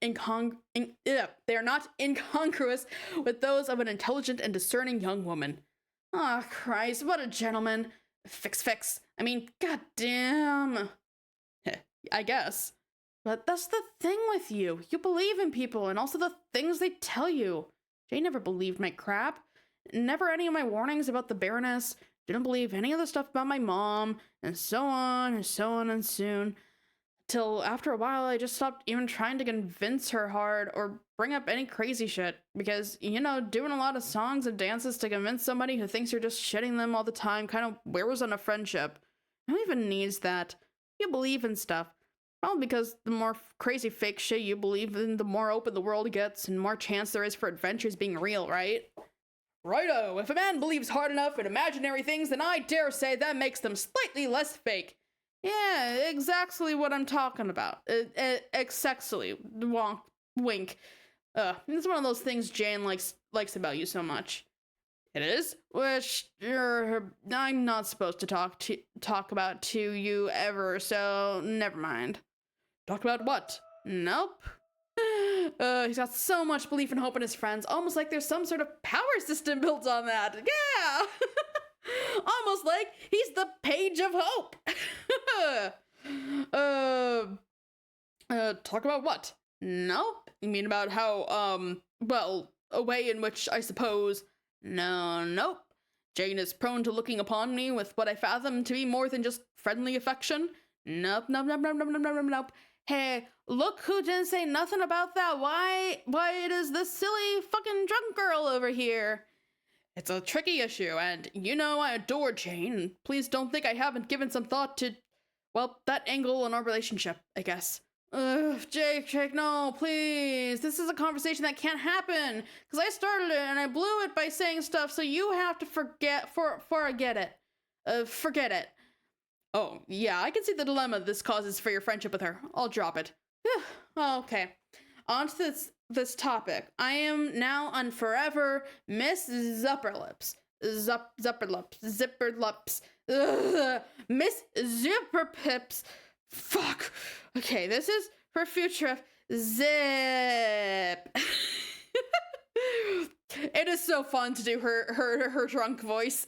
are not incongruous with those of an intelligent and discerning young woman. Ah, oh, Christ, what a gentleman. Fix. I mean, goddamn. I guess. But that's the thing with you. You believe in people and also the things they tell you. Jane never believed my crap. Never any of my warnings about the Baroness. Didn't believe any of the stuff about my mom. And so on and so on and soon. Till after a while, I just stopped even trying to convince her hard or bring up any crazy shit. Because, you know, doing a lot of songs and dances to convince somebody who thinks you're just shitting them all the time kind of wears on a friendship. Who even needs that? You believe in stuff. Probably because the more crazy fake shit you believe in, the more open the world gets and more chance there is for adventures being real, right? Righto, if a man believes hard enough in imaginary things, then I dare say that makes them slightly less fake. Yeah, exactly what I'm talking about. Exactly. Wink. It's one of those things Jane likes about you so much. It is? Which I'm not supposed to talk about to you ever, so never mind. Talk about what? Nope. He's got so much belief and hope in his friends, almost like there's some sort of power system built on that. Yeah! Almost like he's the page of hope. Talk about what? Nope. You mean about how, well, a way in which I suppose... Nope. Jane is prone to looking upon me with what I fathom to be more than just friendly affection. Nope. Hey, look who didn't say nothing about that. Why it is this silly fucking drunk girl over here. It's a tricky issue, and you know I adore Jane. Please don't think I haven't given some thought to, well, that angle in our relationship, I guess. Jake, no, please. This is a conversation that can't happen. Because I started it, and I blew it by saying stuff, so you have to forget it. Oh, yeah, I can see the dilemma this causes for your friendship with her. I'll drop it. Okay. On to this topic. I am now on forever Miss Zipperlips. Zipperlips. Miss Zipperpips. Fuck. Okay, this is for future zip. It is so fun to do her drunk voice.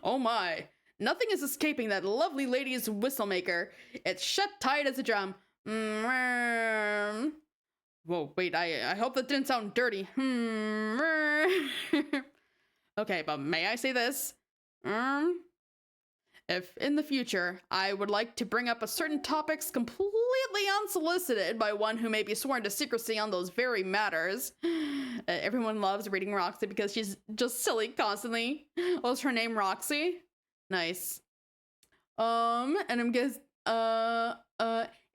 Oh my. Nothing is escaping that lovely lady's whistle maker. It's shut tight as a drum. Whoa, wait, I hope that didn't sound dirty. Okay, but may I say this? If in the future I would like to bring up a certain topics completely unsolicited by one who may be sworn to secrecy on those very matters, everyone loves reading Roxy because she's just silly constantly. What's her name, Roxy? Nice. And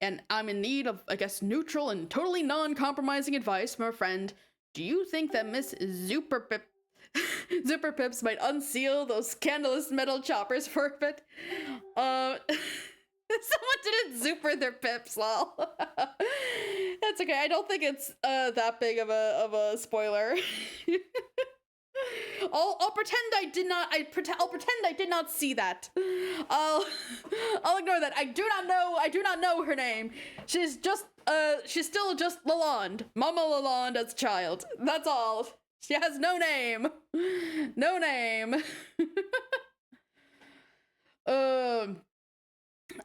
and I'm in need of, I guess, neutral and totally non-compromising advice from a friend. Do you think that Miss Zipper Pips might unseal those scandalous metal choppers for a bit? Someone didn't zooper their pips, lol. That's okay. I don't think it's that big of a spoiler. I'll pretend I did not. I'll pretend I did not see that. I'll ignore that. I do not know her name. She's still just Lalonde. Mama Lalonde as a child. That's all. She has no name. No name.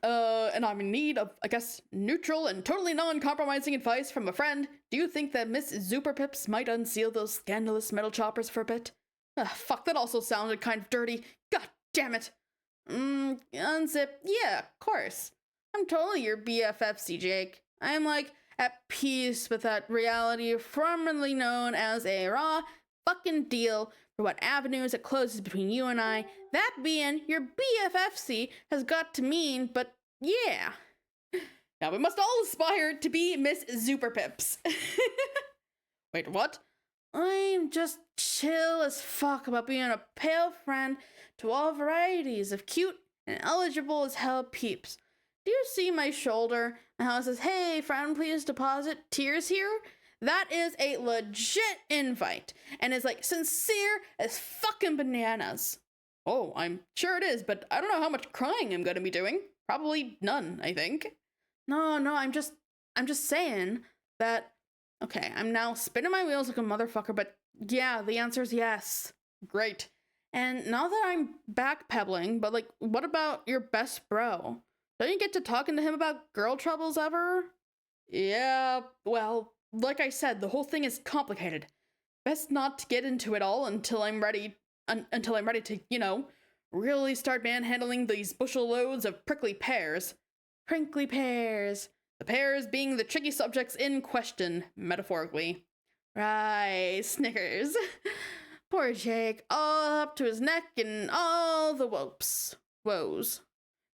And I'm in need of, I guess, neutral and totally non-compromising advice from a friend. Do you think that Miss Zuperpips might unseal those scandalous metal choppers for a bit? Fuck, that also sounded kind of dirty. God damn it. Unzip. Yeah, of course. I'm totally your BFFC, Jake. I'm like at peace with that reality formerly known as a raw fucking deal for what avenues it closes between you and I. That being, your BFFC has got to mean, but yeah. Now we must all aspire to be Miss Zuperpips. Wait, what? I'm just chill as fuck about being a pale friend to all varieties of cute and eligible as hell peeps. Do you see my shoulder and how it says, hey, friend, please deposit tears here? That is a legit invite and is like sincere as fucking bananas. Oh, I'm sure it is, but I don't know how much crying I'm gonna be doing. Probably none, I think. No, I'm just saying that, okay, I'm now spinning my wheels like a motherfucker, but yeah, the answer is yes. Great. And now that I'm backpedaling, but like, what about your best bro? Don't you get to talking to him about girl troubles ever? Yeah, well, like I said, the whole thing is complicated. Best not to get into it all until I'm ready to, you know, really start manhandling these bushel loads of prickly pears. Prickly pears. The pears being the tricky subjects in question, metaphorically. Right, Snickers. Poor Jake, all up to his neck in all the woes.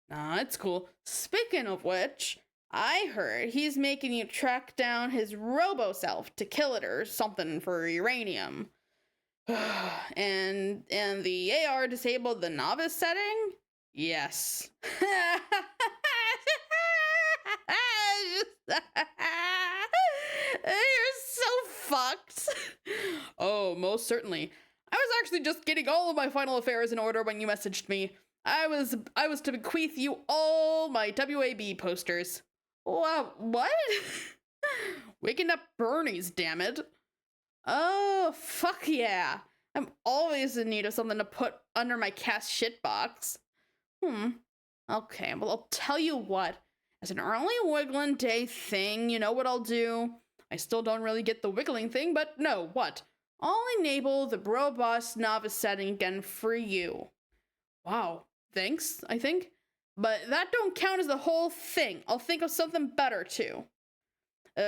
Nah, it's cool. Speaking of which, I heard he's making you track down his robo-self to kill it or something for uranium. and the AR disabled the novice setting? Yes. You're so fucked. Oh, most certainly. I was actually just getting all of my final affairs in order when you messaged me. I was to bequeath you all my WAB posters. Wow, what? Waking up Bernie's, damn it. Oh, fuck yeah. I'm always in need of something to put under my cast shit box. Okay, well, I'll tell you what. As an early wiggling day thing, you know what I'll do? I still don't really get the wiggling thing, but no, what? I'll enable the Bro Boss novice setting again for you. Wow, thanks, I think. But that don't count as the whole thing. I'll think of something better, too.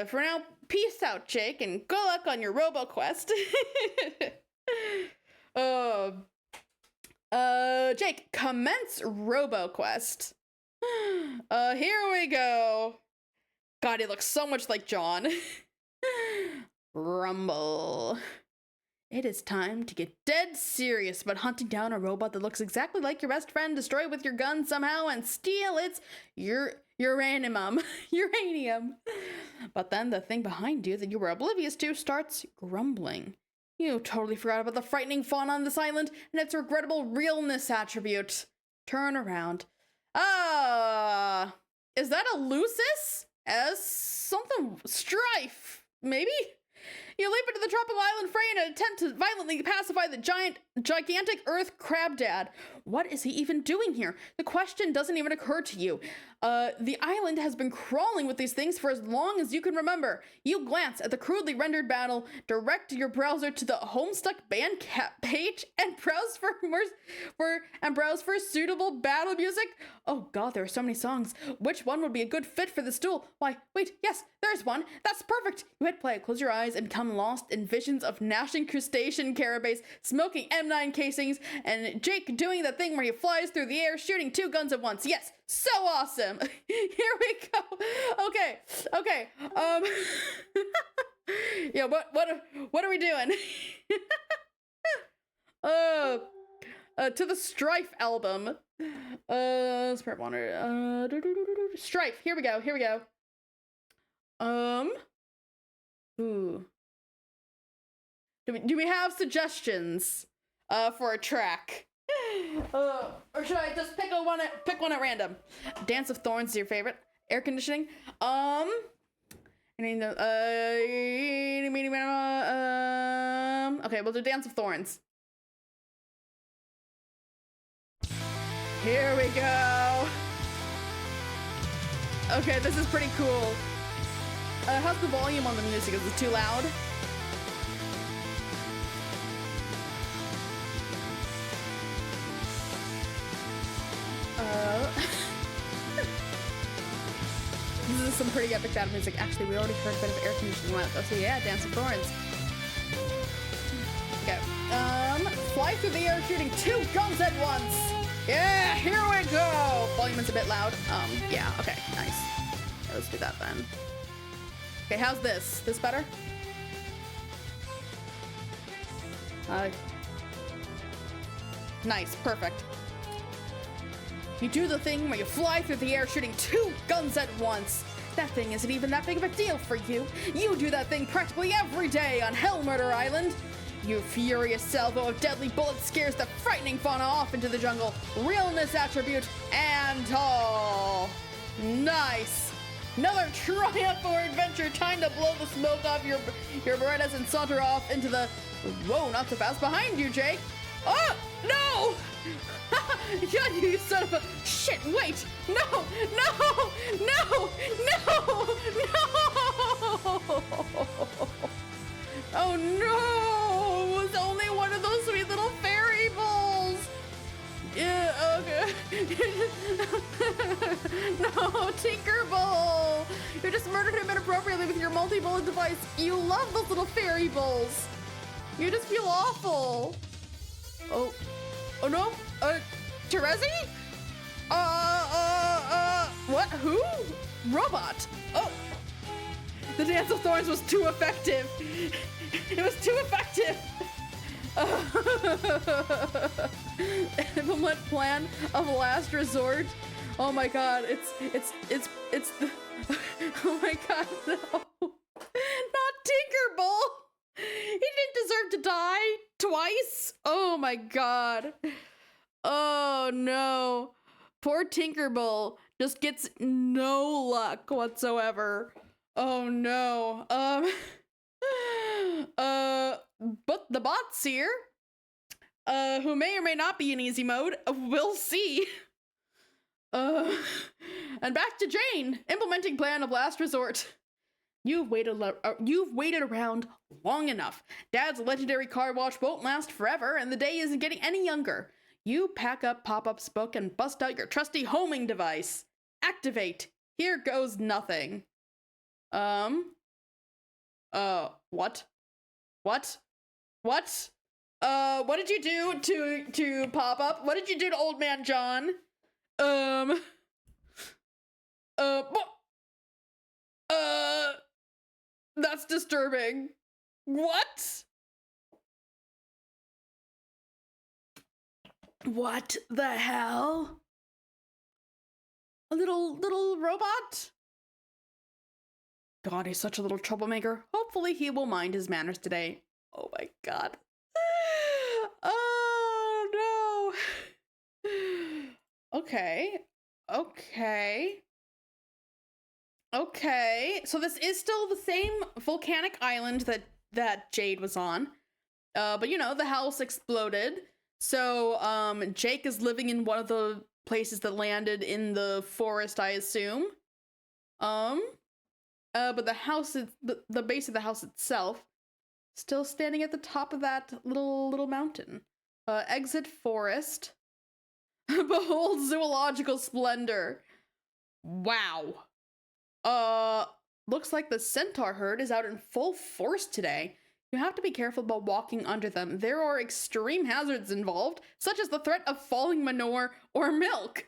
For now, peace out, Jake, and good luck on your RoboQuest. Jake, commence RoboQuest. Here we go. God, he looks so much like John. Rumble. It is time to get dead serious about hunting down a robot that looks exactly like your best friend, destroy it with your gun somehow, and steal its uranium. But then the thing behind you that you were oblivious to starts grumbling. You totally forgot about the frightening fauna on this island and its regrettable realness attribute. Turn around. Ah! Is that a Lucis? As something strife, maybe? You leap into the tropical island fray in an attempt to violently pacify the gigantic earth crab dad. What is he even doing here? The question doesn't even occur to you. The island has been crawling with these things for as long as you can remember. You glance at the crudely rendered battle, direct your browser to the Homestuck Bandcamp page, and browse for suitable battle music. Oh god, there are so many songs. Which one would be a good fit for this duel? Why, wait, yes, there's one. That's perfect. You hit play, close your eyes, and become lost in visions of gnashing crustacean carapace, smoking M9 casings, and Jake doing the thing where he flies through the air, shooting 2 guns at once. Yes, so awesome. Here we go. Okay. Yeah, what are we doing? To the Strife album. Spirit Wander. Strife. Here we go. Ooh. Do we have suggestions for a track? Or should I just pick one at random? Dance of Thorns is your favorite? Air conditioning? Okay, we'll do Dance of Thorns. Here we go. Okay, this is pretty cool. How's the volume on the music? Is it too loud? This is some pretty epic battle music. Actually, we already heard a bit of air conditioning last. Oh, so yeah, Dance of Thorns. Okay. Fly through the air shooting 2 guns at once. Yeah, here we go. Volume is a bit loud. Yeah, okay, nice. Yeah, let's do that then. Okay, how's this? This better? Nice, perfect. You do the thing where you fly through the air shooting 2 guns at once. That thing isn't even that big of a deal for you. You do that thing practically every day on Hell Murder Island. Your furious salvo of deadly bullets scares the frightening fauna off into the jungle. Realness attribute and all. Nice. Another triumph or adventure. Time to blow the smoke off your Berettas and saunter off into the... Whoa, not so fast behind you, Jake. Oh, no! Yeah, you son of a... Shit, wait! No! Oh no! It was only one of those sweet little fairy balls! Yeah, okay. No, Tinkerbell! You just murdered him inappropriately with your multi-bullet device. You love those little fairy balls. You just feel awful. Oh no? Terezi? What? Who? Robot? Oh. The Dance of Thorns was too effective. It was too effective. Implement plan of last resort. Oh my god, it's the oh my god, no. Not Tinkerbell. He didn't deserve to die twice. Oh my god. Oh no. Poor Tinkerbell just gets no luck whatsoever. Oh no. But the bot's here. Who may or may not be in easy mode. We'll see. And back to Jane, implementing plan of last resort. You've waited around long enough. Dad's legendary car wash won't last forever, and the day isn't getting any younger. You pack up Pop-Up's book and bust out your trusty homing device. Activate. Here goes nothing. What? What? What? What did you do to Pop-Up? What did you do to Old Man John? That's disturbing. What? What the hell? A little robot? God, he's such a little troublemaker. Hopefully he will mind his manners today. Oh my god. Oh no. Okay.
Okay, so this is still the same volcanic island that Jade was on. But you know, the house exploded. So, Jake is living in one of the places that landed in the forest, I assume. But the house is the base of the house itself still standing at the top of that little mountain. Exit forest. Behold zoological splendor. Wow. Looks like the centaur herd is out in full force today. You have to be careful about walking under them. There are extreme hazards involved, such as the threat of falling manure or milk.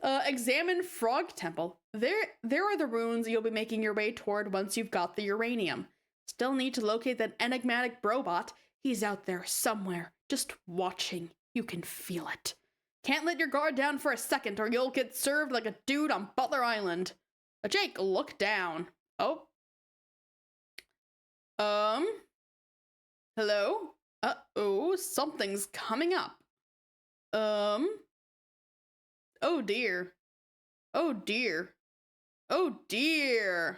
Examine Frog Temple. There are the ruins you'll be making your way toward once you've got the uranium. Still need to locate that enigmatic brobot. He's out there somewhere, just watching. You can feel it. Can't let your guard down for a second or you'll get served like a dude on Butler Island. Jake, look down. Oh. Hello? Uh-oh, something's coming up. Oh dear. Oh dear. Oh dear.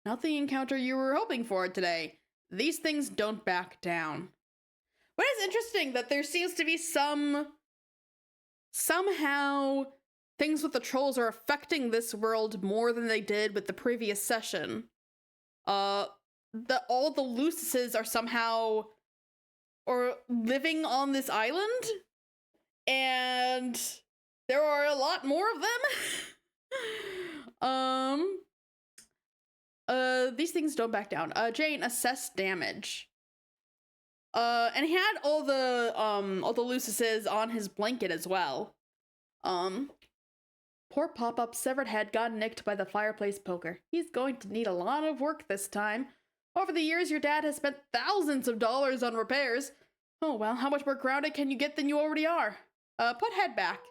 Not the encounter you were hoping for today. These things don't back down. But it's interesting that there seems to be somehow things with the trolls are affecting this world more than they did with the previous session. All the Lucises are somehow or living on this island, and there are a lot more of them. These things don't back down. Jane, assess damage. And he had all the Lucises on his blanket as well. Poor Pop-Up's severed head got nicked by the fireplace poker. He's going to need a lot of work this time. Over the years, your dad has spent thousands of dollars on repairs. Oh well, how much more grounded can you get than you already are? Put head back.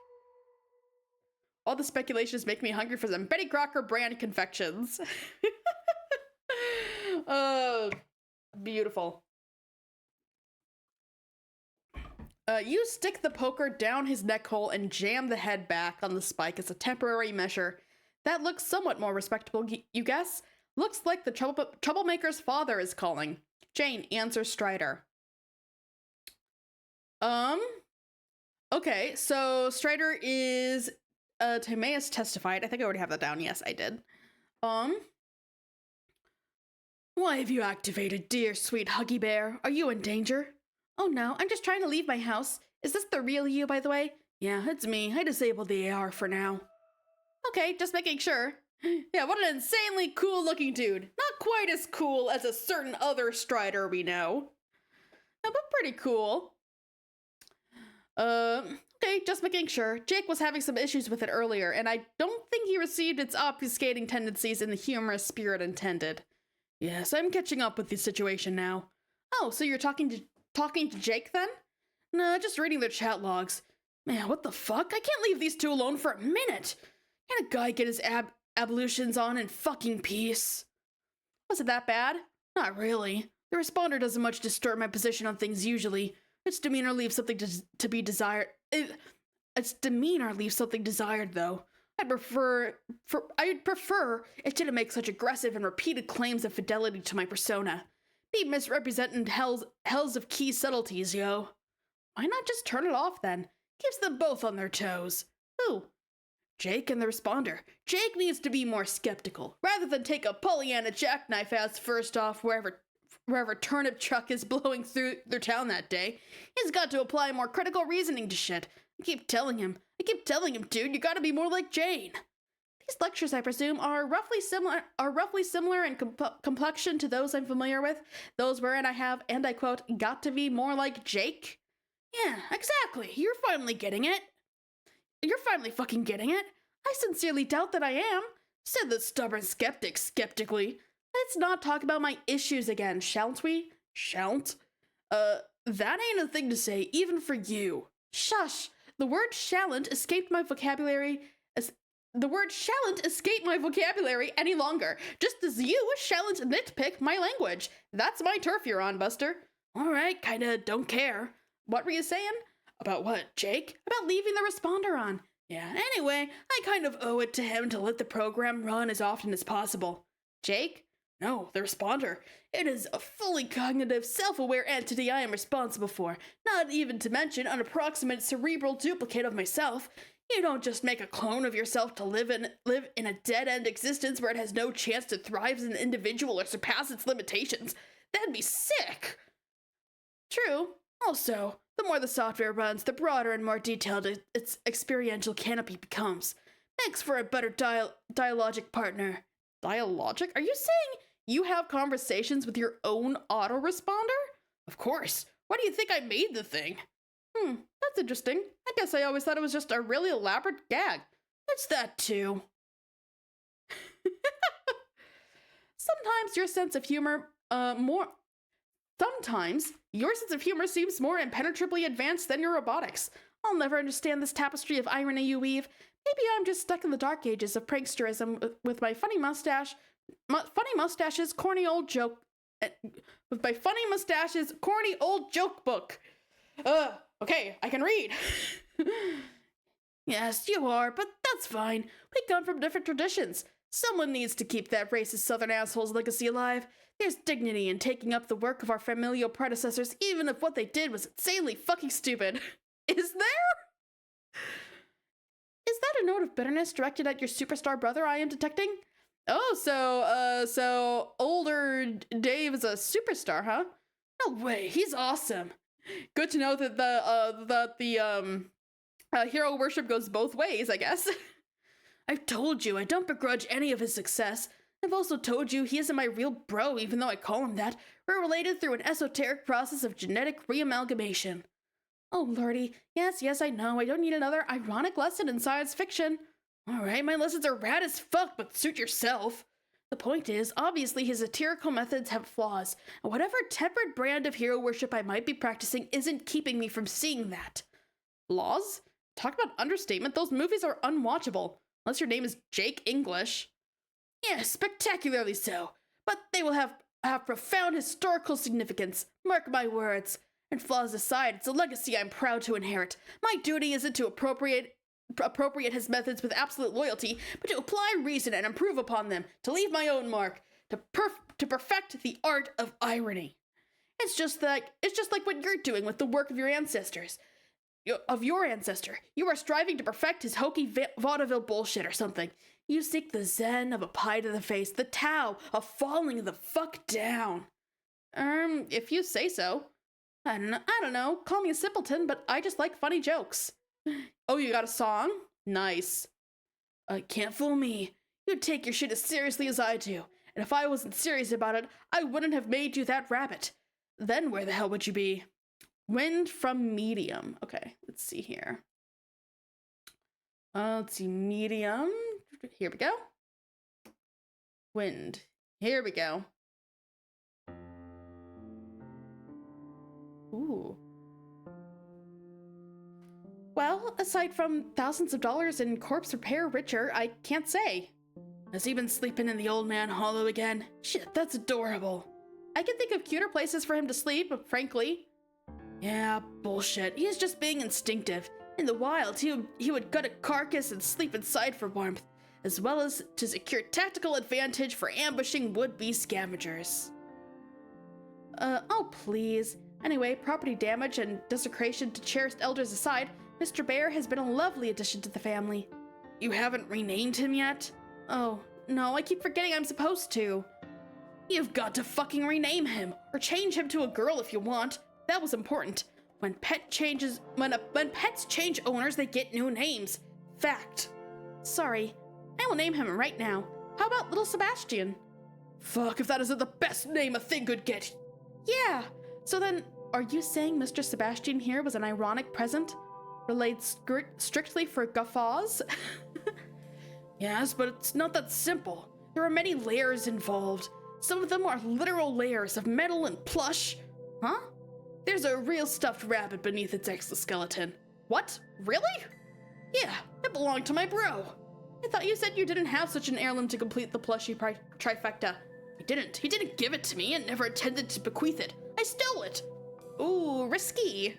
All the speculations make me hungry for some Betty Crocker brand confections. Beautiful. You stick the poker down his neck hole and jam the head back on the spike as a temporary measure. That looks somewhat more respectable, you guess? Looks like the troublemaker's father is calling. Jane, answer Strider. Okay, so Strider is, Timaeus testified. I think I already have that down. Yes, I did. Why have you activated, dear sweet Huggy Bear? Are you in danger? Oh no, I'm just trying to leave my house. Is this the real you, by the way? Yeah, it's me. I disabled the AR for now. Okay, just making sure. Yeah, what an insanely cool looking dude. Not quite as cool as a certain other Strider we know. But pretty cool. Okay, just making sure. Jake was having some issues with it earlier, and I don't think he received its obfuscating tendencies in the humorous spirit intended. Yes, I'm catching up with the situation now. Oh, so you're talking to Jake then? No, just reading their chat logs. Man, what the fuck? I can't leave these two alone for a minute. Can a guy get his ablutions on in fucking peace? Was it that bad? Not really. The responder doesn't much disturb my position on things usually. Its demeanor leaves something to be desired. Its demeanor leaves something desired, though. I'd prefer it didn't make such aggressive and repeated claims of fidelity to my persona. Be misrepresenting hells of key subtleties, yo. Why not just turn it off then? Keeps them both on their toes. Who? Jake and the responder. Jake needs to be more skeptical, rather than take a Pollyanna jackknife ass first off wherever turnip truck is blowing through their town that day. He's got to apply more critical reasoning to shit. I keep telling him, dude, you gotta be more like Jane. These lectures, I presume, are roughly similar in complexion to those I'm familiar with. Those wherein I have, and I quote, got to be more like Jake? Yeah, exactly. You're finally getting it. You're finally fucking getting it. I sincerely doubt that I am, said the stubborn skeptic skeptically. Let's not talk about my issues again, shan't we? Shan't? That ain't a thing to say, even for you. Shush! The word shallant escaped my vocabulary any longer, just as you shallant nitpick my language. That's my turf you're on, Buster. Alright, kinda don't care. What were you saying? About what, Jake? About leaving the responder on.
Yeah, anyway, I kind of owe it to him to let the program run as often as possible. Jake? No, the responder. It is a fully cognitive, self-aware entity I am responsible for, not even to mention an approximate cerebral duplicate of myself. You don't just make a clone of yourself to live in a dead-end existence where it has no chance to thrive as an individual or surpass its limitations. That'd be sick! True. Also, the more the software runs, the broader and more detailed its experiential canopy becomes. Makes for a better dialogic partner. Dialogic? Are you saying you have conversations with your own autoresponder? Of course. Why do you think I made the thing? That's interesting. I guess I always thought it was just a really elaborate gag. It's that too. Sometimes your sense of humor seems more impenetrably advanced than your robotics. I'll never understand this tapestry of irony you weave. Maybe I'm just stuck in the dark ages of pranksterism with my funny mustaches, corny old joke book. Okay, I can read. Yes, you are, but that's fine. We come from different traditions. Someone needs to keep that racist Southern asshole's legacy alive. There's dignity in taking up the work of our familial predecessors, even if what they did was insanely fucking stupid. Is there? Is that a note of bitterness directed at your superstar brother I am detecting? Oh, so older Dave is a superstar, huh? No way, he's awesome. Good to know that the hero worship goes both ways, I guess. I've told you, I don't begrudge any of his success. I've also told you he isn't my real bro, even though I call him that. We're related through an esoteric process of genetic reamalgamation. Oh, lordy. Yes, I know. I don't need another ironic lesson in science fiction. Alright, my lessons are rad as fuck, but suit yourself. The point is, obviously his satirical methods have flaws, and whatever tempered brand of hero worship I might be practicing isn't keeping me from seeing that. Flaws? Talk about understatement, those movies are unwatchable, unless your name is Jake English. Yeah, spectacularly so, but they will have profound historical significance, mark my words. And flaws aside, it's a legacy I'm proud to inherit. My duty isn't to appropriate his methods with absolute loyalty, but to apply reason and improve upon them, to leave my own mark, to perfect the art of irony. It's just like what you're doing with the work of your ancestors. You are striving to perfect his hokey vaudeville bullshit or something. You seek the zen of a pie to the face, the Tao of falling the fuck down. If you say so. I don't know, call me a simpleton, but I just like funny jokes. Oh, you got a song? Nice. Can't fool me. You take your shit as seriously as I do, and if I wasn't serious about it, I wouldn't have made you that rabbit. Then where the hell would you be? Wind from Medium. Okay, let's see here. Let's see, Medium. Here we go. Wind. Here we go. Ooh. Well, aside from thousands of dollars in corpse repair richer, I can't say. Has he been sleeping in the old man hollow again? Shit, that's adorable. I can think of cuter places for him to sleep, frankly. Yeah, bullshit. He's just being instinctive. In the wild, he would gut a carcass and sleep inside for warmth, as well as to secure tactical advantage for ambushing would-be scavengers. Oh please. Anyway, property damage and desecration to cherished elders aside, Mr. Bear has been a lovely addition to the family. You haven't renamed him yet? Oh, no, I keep forgetting I'm supposed to. You've got to fucking rename him, or change him to a girl if you want. That was important. When pets change owners, they get new names. Fact. Sorry, I will name him right now. How about Little Sebastian? Fuck, if that isn't the best name a thing could get. Yeah. So then, are you saying Mr. Sebastian here was an ironic present? Relayed strictly for guffaws? Yes, but it's not that simple. There are many layers involved. Some of them are literal layers of metal and plush. Huh? There's a real stuffed rabbit beneath its exoskeleton. What? Really? Yeah, it belonged to my bro. I thought you said you didn't have such an heirloom to complete the plushy trifecta. He didn't give it to me and never intended to bequeath it. I stole it. Ooh, risky.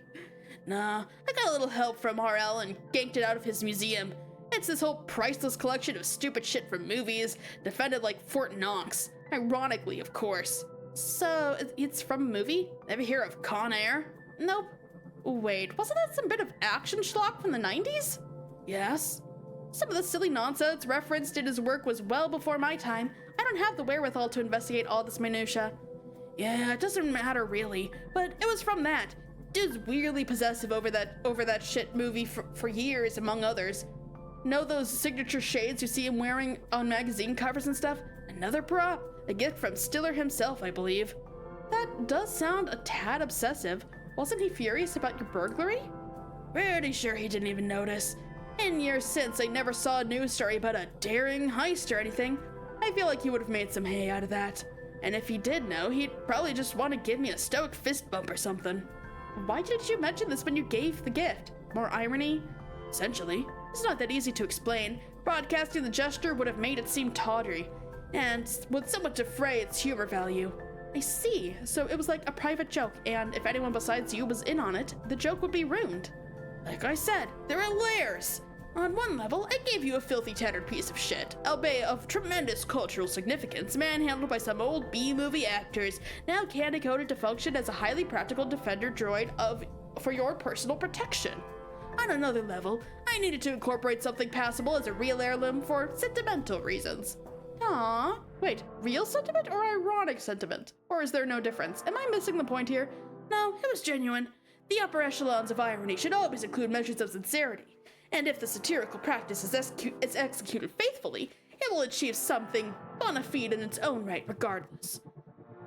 Nah, I got a little help from RL and ganked it out of his museum. It's this whole priceless collection of stupid shit from movies, defended like Fort Knox. Ironically, of course. So, it's from a movie? Ever hear of Con Air? Nope. Wait, wasn't that some bit of action schlock from the 90s? Yes. Some of the silly nonsense referenced in his work was well before my time. I don't have the wherewithal to investigate all this minutia. Yeah, it doesn't matter really, but it was from that. Dude's weirdly possessive over that shit movie for years, among others. Know those signature shades you see him wearing on magazine covers and stuff? Another prop, a gift from Stiller himself, I believe. That does sound a tad obsessive. Wasn't he furious about your burglary? Pretty sure he didn't even notice. In years since, I never saw a news story about a daring heist or anything. I feel like he would have made some hay out of that. And if he did know, he'd probably just want to give me a stoic fist bump or something. Why didn't you mention this when you gave the gift? More irony? Essentially. It's not that easy to explain. Broadcasting the gesture would have made it seem tawdry, and would somewhat defray its humor value. I see. So it was like a private joke, and if anyone besides you was in on it, the joke would be ruined. Like I said, there are layers. On one level, I gave you a filthy tattered piece of shit, albeit of tremendous cultural significance, manhandled by some old B-movie actors, now candy coated to function as a highly practical defender droid for your personal protection. On another level, I needed to incorporate something passable as a real heirloom for sentimental reasons. Aww. Wait, real sentiment or ironic sentiment? Or is there no difference? Am I missing the point here? No, it was genuine. The upper echelons of irony should always include measures of sincerity, and if the satirical practice is executed faithfully, it will achieve something bona fide in its own right regardless.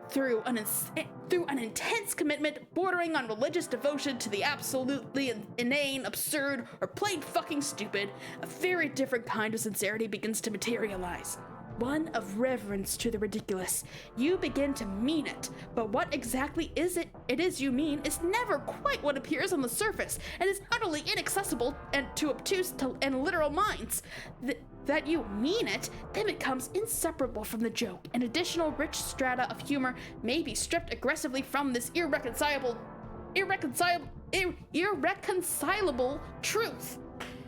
Through an intense commitment bordering on religious devotion to the absolutely inane, absurd, or plain fucking stupid, a very different kind of sincerity begins to materialize. One of reverence to the ridiculous. You begin to mean it, but what exactly it is you mean is never quite what appears on the surface, and is utterly inaccessible and to obtuse and literal minds. That you mean it then becomes inseparable from the joke. An additional rich strata of humor may be stripped aggressively from this irreconcilable truth.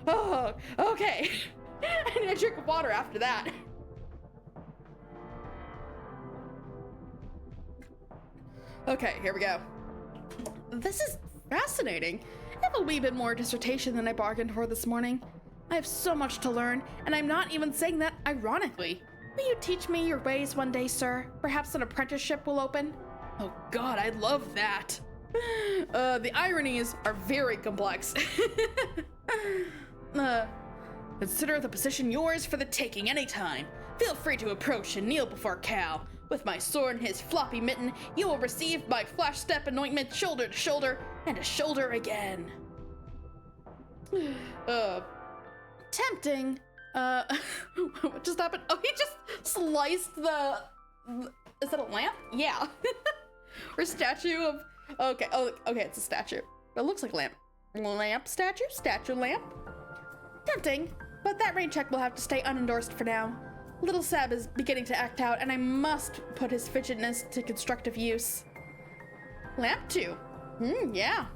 Oh, okay. I need a drink of water after that. Okay, here we go. This is fascinating. I have a wee bit more dissertation than I bargained for this morning. I have so much to learn, and I'm not even saying that ironically. Will you teach me your ways one day, sir? Perhaps an apprenticeship will open? Oh god, I'd love that. The ironies are very complex. Consider the position yours for the taking anytime. Feel free to approach and kneel before Cal. With my sword and his floppy mitten, you will receive my flash step anointment shoulder to shoulder, and to shoulder again. Tempting. What just happened? Oh, he just sliced the... Is that a lamp? Yeah. Or statue of... Okay, okay, it's a statue. It looks like a lamp. Lamp statue? Statue lamp? Tempting, but that rain check will have to stay unendorsed for now. Little Seb is beginning to act out, and I must put his fidgetness to constructive use. Lamp 2. Yeah.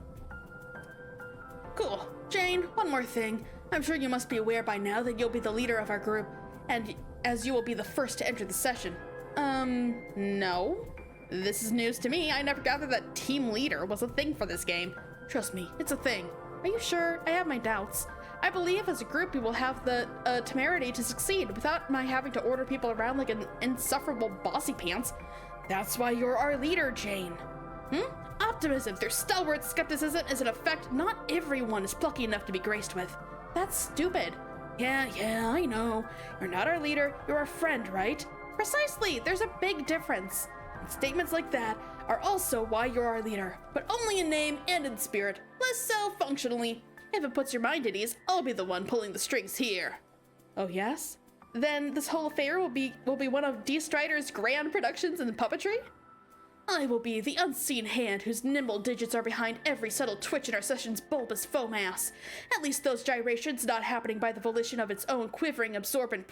Cool. Jane, one more thing. I'm sure you must be aware by now that you'll be the leader of our group, and as you will be the first to enter the session. No. This is news to me. I never gathered that team leader was a thing for this game. Trust me, it's a thing. Are you sure? I have my doubts. I believe as a group we will have the temerity to succeed without my having to order people around like an insufferable bossy pants. That's why you're our leader, Jane. Optimism through stalwart skepticism is an effect not everyone is plucky enough to be graced with. That's stupid. Yeah, I know. You're not our leader, you're our friend, right? Precisely, there's a big difference. And statements like that are also why you're our leader, but only in name and in spirit, less so functionally. If it puts your mind at ease, I'll be the one pulling the strings here. Oh yes? Then this whole affair will be one of D. Strider's grand productions in puppetry? I will be the unseen hand whose nimble digits are behind every subtle twitch in our session's bulbous foam mass. At least those gyrations not happening by the volition of its own quivering, absorbent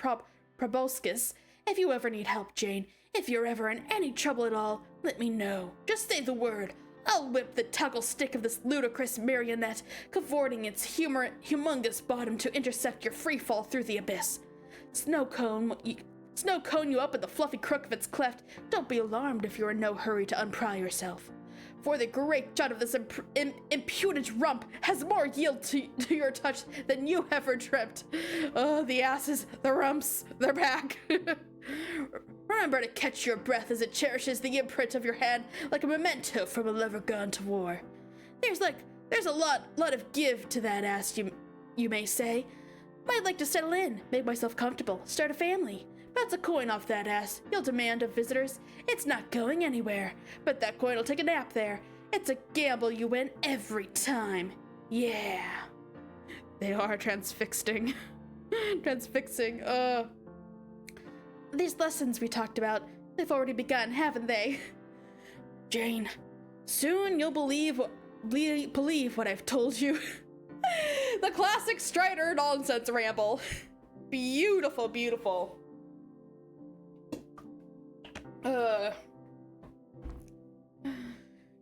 proboscis. If you ever need help, Jane, if you're ever in any trouble at all, let me know. Just say the word. I'll whip the tuggle stick of this ludicrous marionette, cavorting its humongous bottom to intersect your free fall through the abyss. Snow cone you up in the fluffy crook of its cleft. Don't be alarmed if you're in no hurry to unpry yourself. For the great jut of this impudent rump has more yield to your touch than you ever dreamt. Oh, the asses, the rumps, they're back. Remember to catch your breath as it cherishes the imprint of your hand like a memento from a lover gone to war. There's a lot of give to that ass, you may say. Might like to settle in, make myself comfortable, start a family. Bounce a coin off that ass, you'll demand of visitors. It's not going anywhere, but that coin will take a nap there. It's a gamble you win every time. Yeah.
They are transfixing.
These lessons we talked about, they've already begun, haven't they? Jane, soon you'll believe what I've told you.
The classic Strider nonsense ramble. Beautiful, beautiful.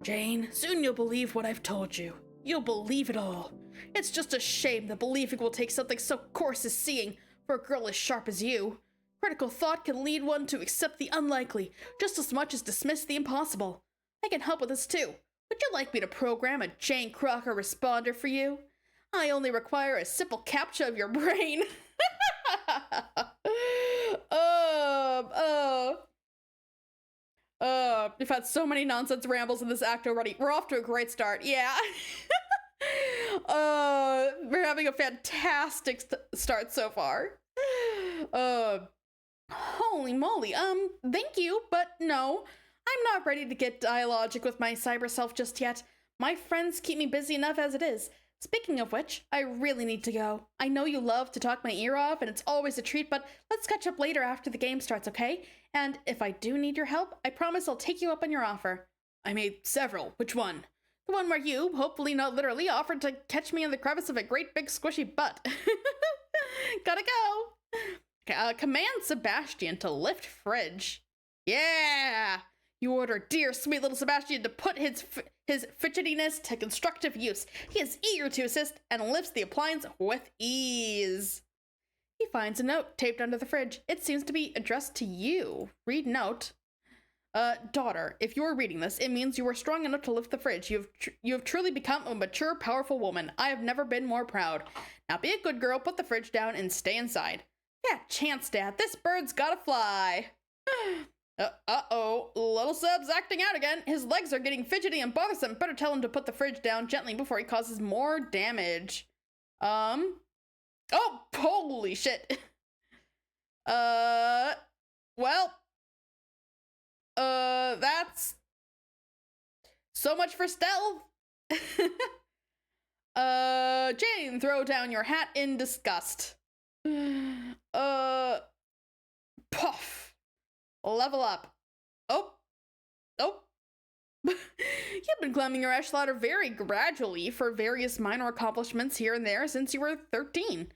Jane, soon you'll believe what I've told you. You'll believe it all. It's just a shame that believing will take something so coarse as seeing for a girl as sharp as you. Critical thought can lead one to accept the unlikely just as much as dismiss the impossible. I can help with this too. Would you like me to program a Jane Crocker responder for you? I only require a simple captcha of your brain.
We've had so many nonsense rambles in this act already. We're off to a great start. Yeah. We're having a fantastic start so far.
Holy moly, thank you, but no. I'm not ready to get dialogic with my cyber self just yet. My friends keep me busy enough as it is. Speaking of which, I really need to go. I know you love to talk my ear off, and it's always a treat, but let's catch up later after the game starts, okay? And if I do need your help, I promise I'll take you up on your offer.
I made several. Which one?
The one where you, hopefully not literally, offered to catch me in the crevice of a great big squishy butt. Gotta go. Command Sebastian to lift fridge.
Yeah!
You order dear sweet little Sebastian to put his fidgetiness to constructive use. He is eager to assist and lifts the appliance with ease. He finds a note taped under the fridge. It seems to be addressed to you. Read note. Daughter, if you are reading this, it means you are strong enough to lift the fridge. You have truly become a mature, powerful woman. I have never been more proud. Now be a good girl, put the fridge down, and stay inside. Yeah, chance, Dad. This bird's gotta fly. Uh-oh. Little Seb's acting out again. His legs are getting fidgety and bothersome. Better tell him to put the fridge down gently before he causes more damage. Oh, holy shit. That's so much for stealth. Jane, throw down your hat in disgust. Puff. Level up. Oh. You've been climbing your ash ladder very gradually for various minor accomplishments here and there since you were 13.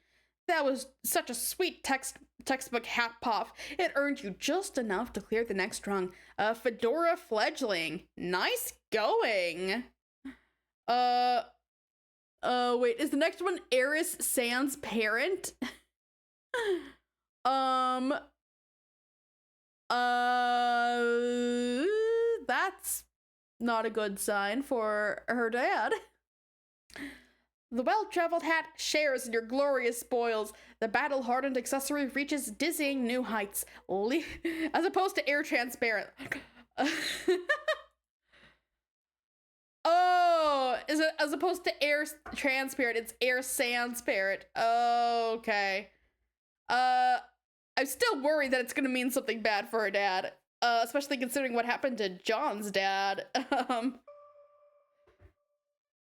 That was such a sweet textbook hat puff. It earned you just enough to clear the next rung. Fedora fledgling. Nice going.
Wait, is the next one Eris Sans parent? That's not a good sign for her dad.
The well-traveled hat shares in your glorious spoils. The battle-hardened accessory reaches dizzying new heights. As opposed to air transparent.
Oh, is it as opposed to air transparent? It's air transparent. Oh, okay. I'm still worried that it's gonna mean something bad for her dad. Especially considering what happened to John's dad.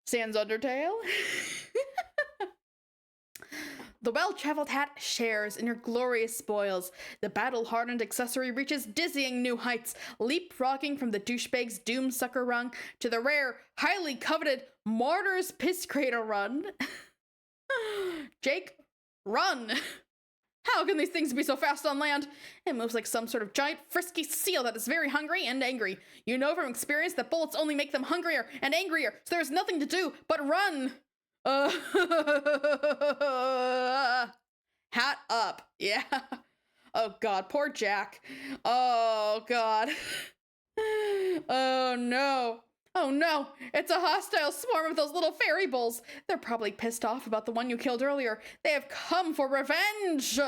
Sans Undertale?
The well-traveled hat shares in your glorious spoils. The battle-hardened accessory reaches dizzying new heights, leapfrogging from the douchebag's doomsucker rung to the rare, highly coveted martyr's piss crater run. Jake, run! How can these things be so fast on land? It moves like some sort of giant frisky seal that is very hungry and angry. You know from experience that bullets only make them hungrier and angrier, so there's nothing to do but run. Hat up. Yeah. Oh god, poor Jack. Oh god. Oh no. Oh no, it's a hostile swarm of those little fairy bulls. They're probably pissed off about the one you killed earlier. They have come for revenge.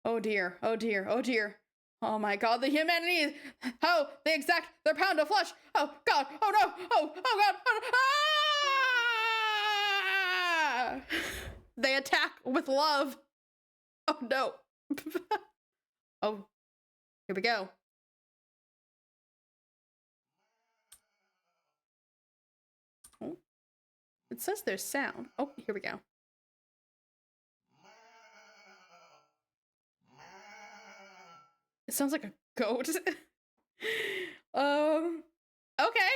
Oh dear, oh dear, oh dear. Oh my god, the humanity. Oh, they exact their pound of flesh. Oh god, oh no, oh god. Oh, ah! They attack with love. Oh no. Oh, here we go. Oh, it says there's sound. Oh, here we go. It sounds like a goat. Okay.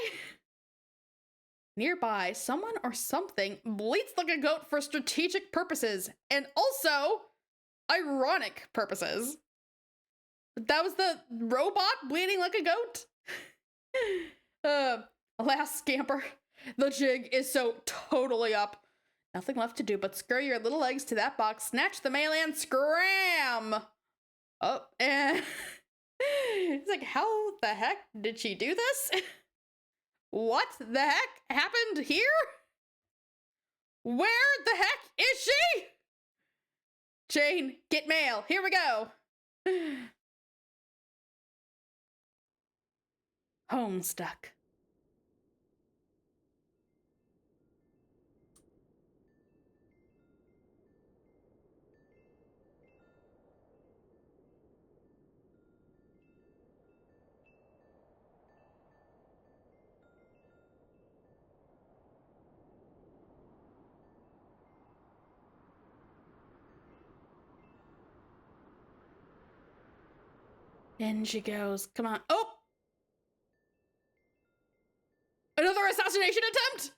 Nearby, someone or something bleats like a goat for strategic purposes and also ironic purposes. That was the robot bleeding like a goat? Alas, scamper. The jig is so totally up. Nothing left to do but scurry your little legs to that box, snatch the mail, and scram! Oh, and it's like, how the heck did she do this? What the heck happened here? Where the heck is she? Jane, get mail. Here we go. Homestuck. In she goes. Come on. Oh! Another assassination attempt?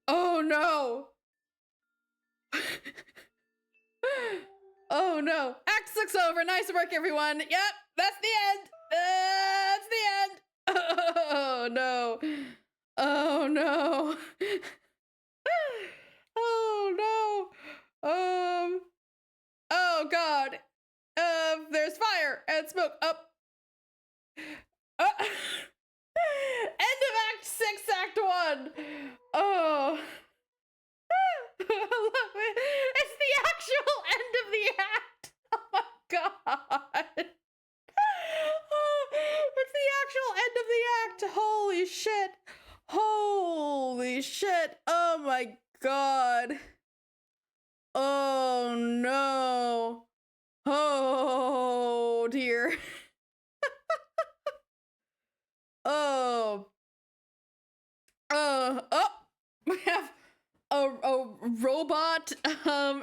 Oh no. Oh no. Act 6 over. Nice work, everyone. Yep, that's the end. That's the end. Oh no. Oh no. Oh no. Oh god. There's fire and smoke. Up. End of Act 6, Act 1. Oh. It's the actual end of the act. Oh my god. Oh, it's the actual end of the act. Holy shit. Holy shit. Oh my god. Oh no. Oh dear. Oh. Oh. We have a robot,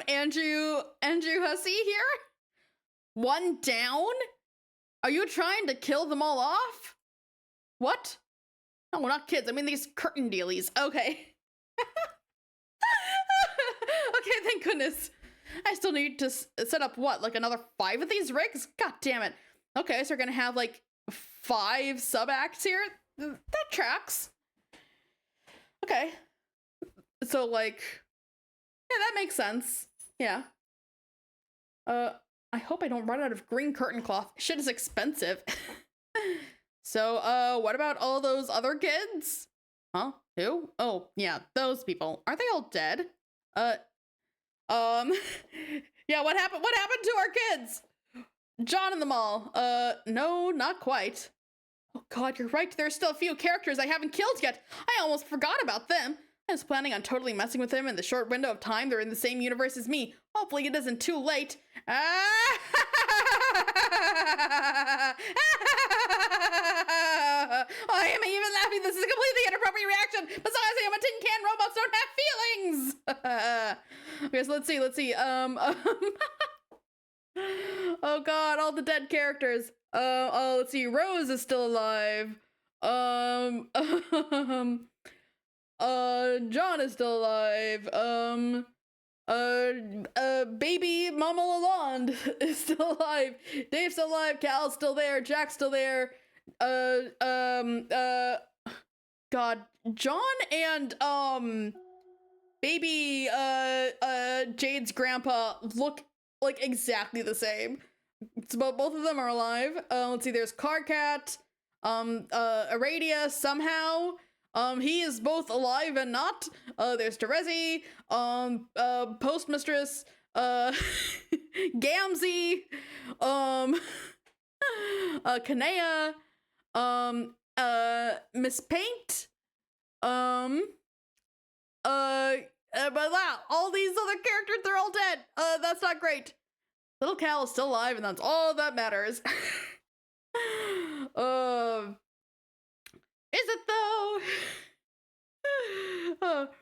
Andrew Hussey here? One down? Are you trying to kill them all off? What? No, we're not kids. I mean these curtain dealies. Okay. Okay, thank goodness. I still need to set up what, like another 5 of these rigs? God damn it. Okay, so we're gonna have like 5 sub-acts here? That tracks. Okay. So like, yeah, that makes sense. Yeah. I hope I don't run out of green curtain cloth. Shit is expensive. So, what about all those other kids? Huh? Who? Oh, yeah, those people. Are they all dead? Yeah, what happened to our kids? John and them all. No, not quite. Oh god, you're right. There's still a few characters I haven't killed yet. I almost forgot about them. I was planning on totally messing with them in the short window of time they're in the same universe as me. Hopefully it isn't too late. I am even laughing. This is a completely inappropriate reaction. Besides, I am a tin can. Robots don't have feelings. Okay, so let's see. Oh god, all the dead characters. Let's see. Rose is still alive. John is still alive.
Baby Mama Lalonde is still alive. Dave's still alive. Cal's still there. Jack's still there. God, John and, baby, Jade's grandpa look like exactly the same. It's about both of them are alive. Let's see, there's Carcat, Aradia somehow. He is both alive and not. There's Terezi, Postmistress, Gamzee, Kanea, Miss Paint, but wow, all these other characters, they're all dead. That's not great. Little Cal is still alive, and that's all that matters. Is it though?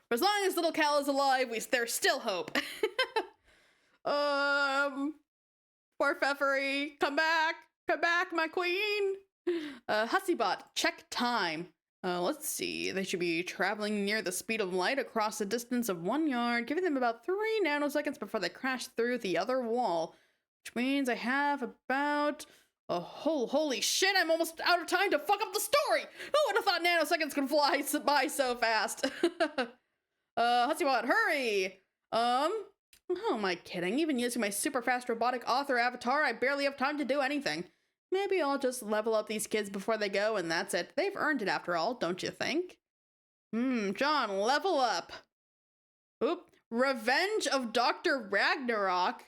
For as long as little Cal is alive, there's still hope. Poor Pfeffery, come back, my queen. Hussybot, check time. Let's see, they should be traveling near the speed of light across a distance of 1 yard, giving them about 3 nanoseconds before they crash through the other wall, which means I have about holy shit, I'm almost out of time to fuck up the story! Who would have thought nanoseconds could fly by so fast? Hussybot, hurry! Who am I kidding? Even using my super fast robotic author avatar, I barely have time to do anything. Maybe I'll just level up these kids before they go and that's it. They've earned it after all, don't you think? John, level up. Oop. Revenge of Dr. Ragnarok.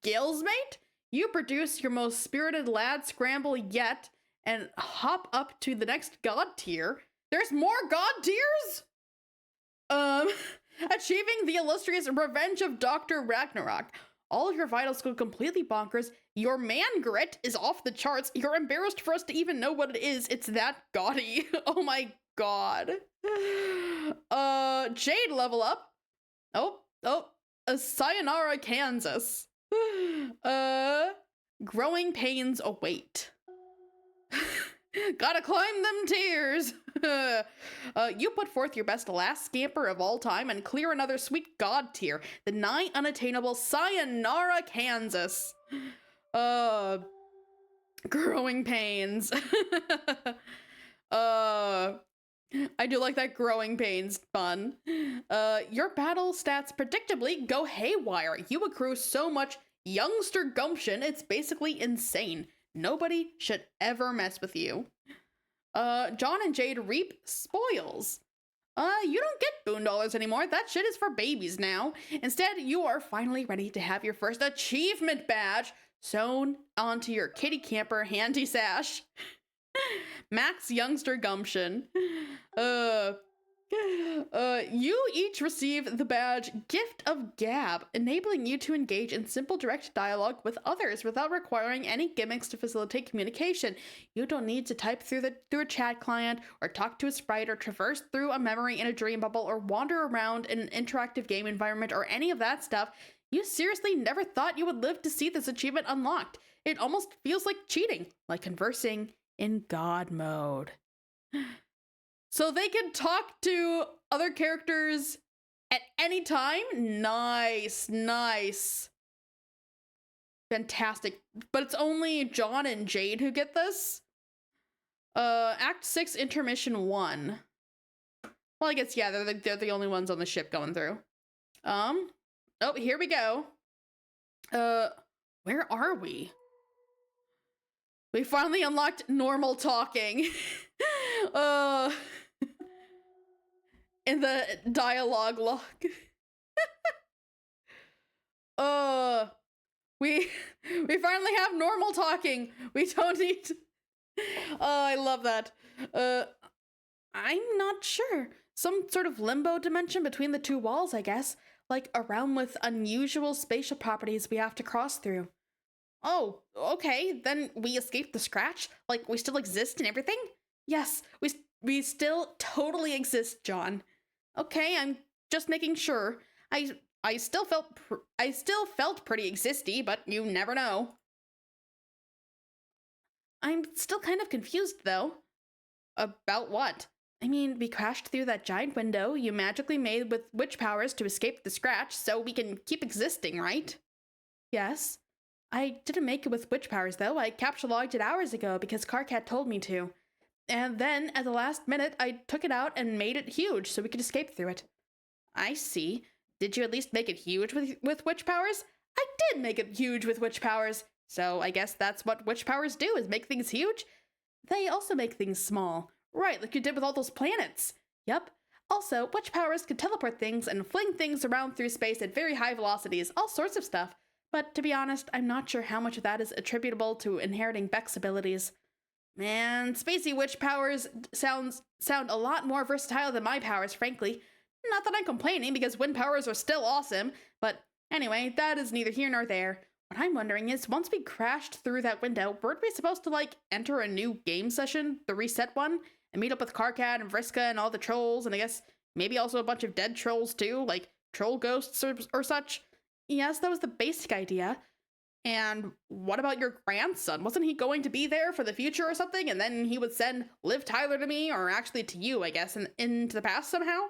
Gale's mate? You produce your most spirited lad scramble yet and hop up to the next god tier. There's more god tiers? Achieving the illustrious Revenge of Dr. Ragnarok. All of your vitals go completely bonkers. Your man grit is off the charts. You're embarrassed for us to even know what it is. It's that gaudy. Oh my god. Jade level up. Sayonara, Kansas. Growing pains await. Gotta climb them tiers. You put forth your best last scamper of all time and clear another sweet god tier, the nigh unattainable Sayonara, Kansas. Growing pains. I do like that growing pains pun. Your battle stats predictably go haywire. You accrue so much youngster gumption, it's basically insane. Nobody should ever mess with you. John and Jade reap spoils. You don't get boondollars anymore. That shit is for babies now. Instead, you are finally ready to have your first achievement badge sewn onto your kitty camper handy sash. Max youngster gumption. You each receive the badge Gift of Gab, enabling you to engage in simple direct dialogue with others without requiring any gimmicks to facilitate communication. You don't need to type through a chat client, or talk to a sprite, or traverse through a memory in a dream bubble, or wander around in an interactive game environment, or any of that stuff. You seriously never thought you would live to see this achievement unlocked. It almost feels like cheating, like conversing in God mode. So they can talk to other characters at any time? Nice, nice. Fantastic. But it's only John and Jade who get this? Act 6, Intermission 1. Well, I guess, yeah, they're the only ones on the ship going through. Oh, here we go. Where are we? We finally unlocked normal talking. In the dialogue log. We finally have normal talking. We don't need I love that. I'm not sure. Some sort of limbo dimension between the two walls, I guess. Like a realm with unusual spatial properties we have to cross through. Oh, okay, then we escaped the scratch? Like, we still exist and everything? Yes, we still totally exist, John. Okay, I'm just making sure. I still felt pretty existy, but you never know. I'm still kind of confused, though. About what?
I mean, we crashed through that giant window you magically made with witch powers to escape the scratch so we can keep existing, right? Yes. I didn't make it with witch powers, though. I capture logged it hours ago because Carcat told me to. And then, at the last minute, I took it out and made it huge so we could escape through it. I see. Did you at least make it huge with witch powers? I did make it huge with witch powers. So I guess that's what witch powers do, is make things huge. They also make things small. Right, like you did with all those planets. Yep. Also, witch powers could teleport things and fling things around through space at very high velocities, all sorts of stuff. But to be honest, I'm not sure how much of that is attributable to inheriting Beck's abilities. Man, spacey witch powers sound a lot more versatile than my powers, frankly. Not that I'm complaining, because wind powers are still awesome, but anyway, that is neither here nor there. What I'm wondering is, once we crashed through that window, weren't we supposed to, enter a new game session, the reset one, and meet up with Carcat and Vriska and all the trolls, and I guess maybe also a bunch of dead trolls too, like troll ghosts or such? Yes, that was the basic idea. And what about your grandson? Wasn't he going to be there for the future or something, and then he would send Liv Tyler to me, or actually to you, I guess, into the past somehow?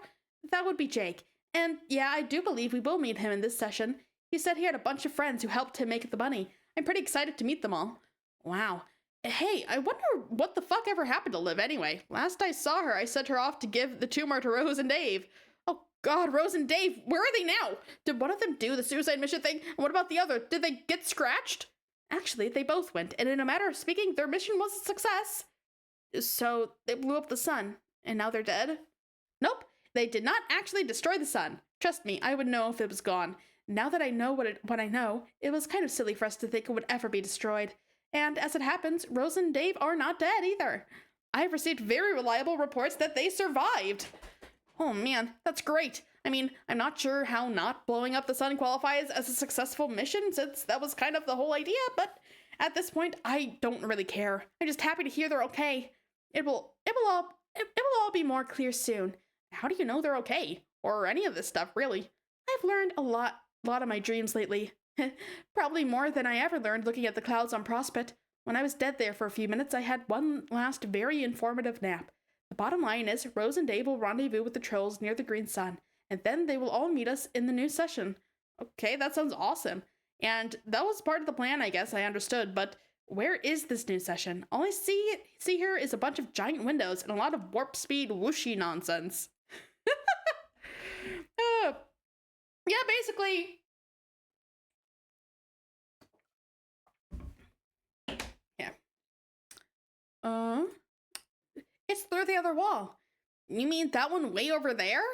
That would be Jake. And yeah, I do believe we will meet him in this session. He said he had a bunch of friends who helped him make the money. I'm pretty excited to meet them all. Wow. Hey, I wonder what the fuck ever happened to Liv anyway. Last I saw her, I sent her off to give the tumor to Rose and Dave. Oh god, Rose and Dave, where are they now? Did one of them do the suicide mission thing? And what about the other? Did they get scratched? Actually, they both went, and in a matter of speaking, their mission was a success. So, they blew up the sun, and now they're dead? Nope, they did not actually destroy the sun. Trust me, I would know if it was gone. Now that I know what I know, it was kind of silly for us to think it would ever be destroyed. And as it happens, Rose and Dave are not dead either. I have received very reliable reports that they survived. Oh man, that's great. I mean, I'm not sure how not blowing up the sun qualifies as a successful mission, since that was kind of the whole idea, but at this point, I don't really care. I'm just happy to hear they're okay. It will all be more clear soon. How do you know they're okay? Or any of this stuff, really? I've learned a lot of my dreams lately. Probably more than I ever learned looking at the clouds on Prospect. When I was dead there for a few minutes, I had one last very informative nap. The bottom line is, Rose and Dave will rendezvous with the trolls near the green sun, and then they will all meet us in the new session. Okay, that sounds awesome. And that was part of the plan, I guess, I understood, but where is this new session? All I see here is a bunch of giant windows and a lot of warp speed whooshy nonsense. Yeah, basically. Yeah. It's through the other wall. You mean that one way over there?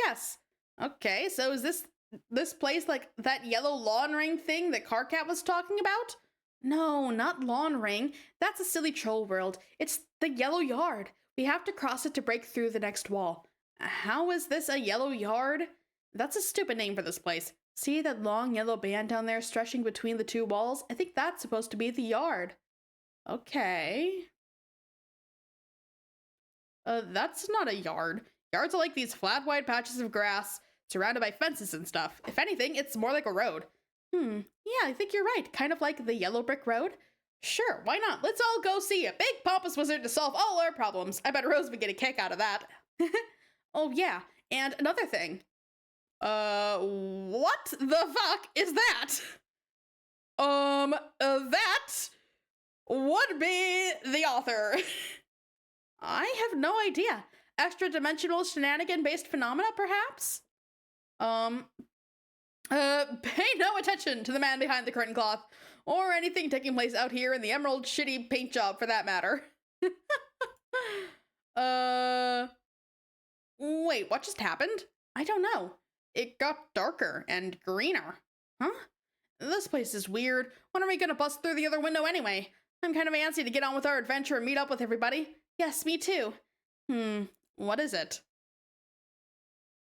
Yes. Okay, so is this place like that yellow lawn ring thing that Carcat was talking about? No, not lawn ring. That's a silly troll world. It's the yellow yard. We have to cross it to break through the next wall. How is this a yellow yard? That's a stupid name for this place. See that long yellow band down there stretching between the two walls? I think that's supposed to be the yard. Okay. That's not a yard. Yards are like these flat, wide patches of grass surrounded by fences and stuff. If anything, it's more like a road. Yeah, I think you're right. Kind of like the yellow brick road. Sure, why not? Let's all go see a big pompous wizard to solve all our problems. I bet Rose would get a kick out of that. Oh yeah, and another thing. What the fuck is that? That would be the author. I have no idea. Extra-dimensional shenanigan-based phenomena, perhaps? Pay no attention to the man behind the curtain cloth, or anything taking place out here in the emerald shitty paint job, for that matter. Wait, what just happened? I don't know. It got darker and greener. Huh? This place is weird. When are we gonna bust through the other window anyway? I'm kind of antsy to get on with our adventure and meet up with everybody. Yes, me too. What is it?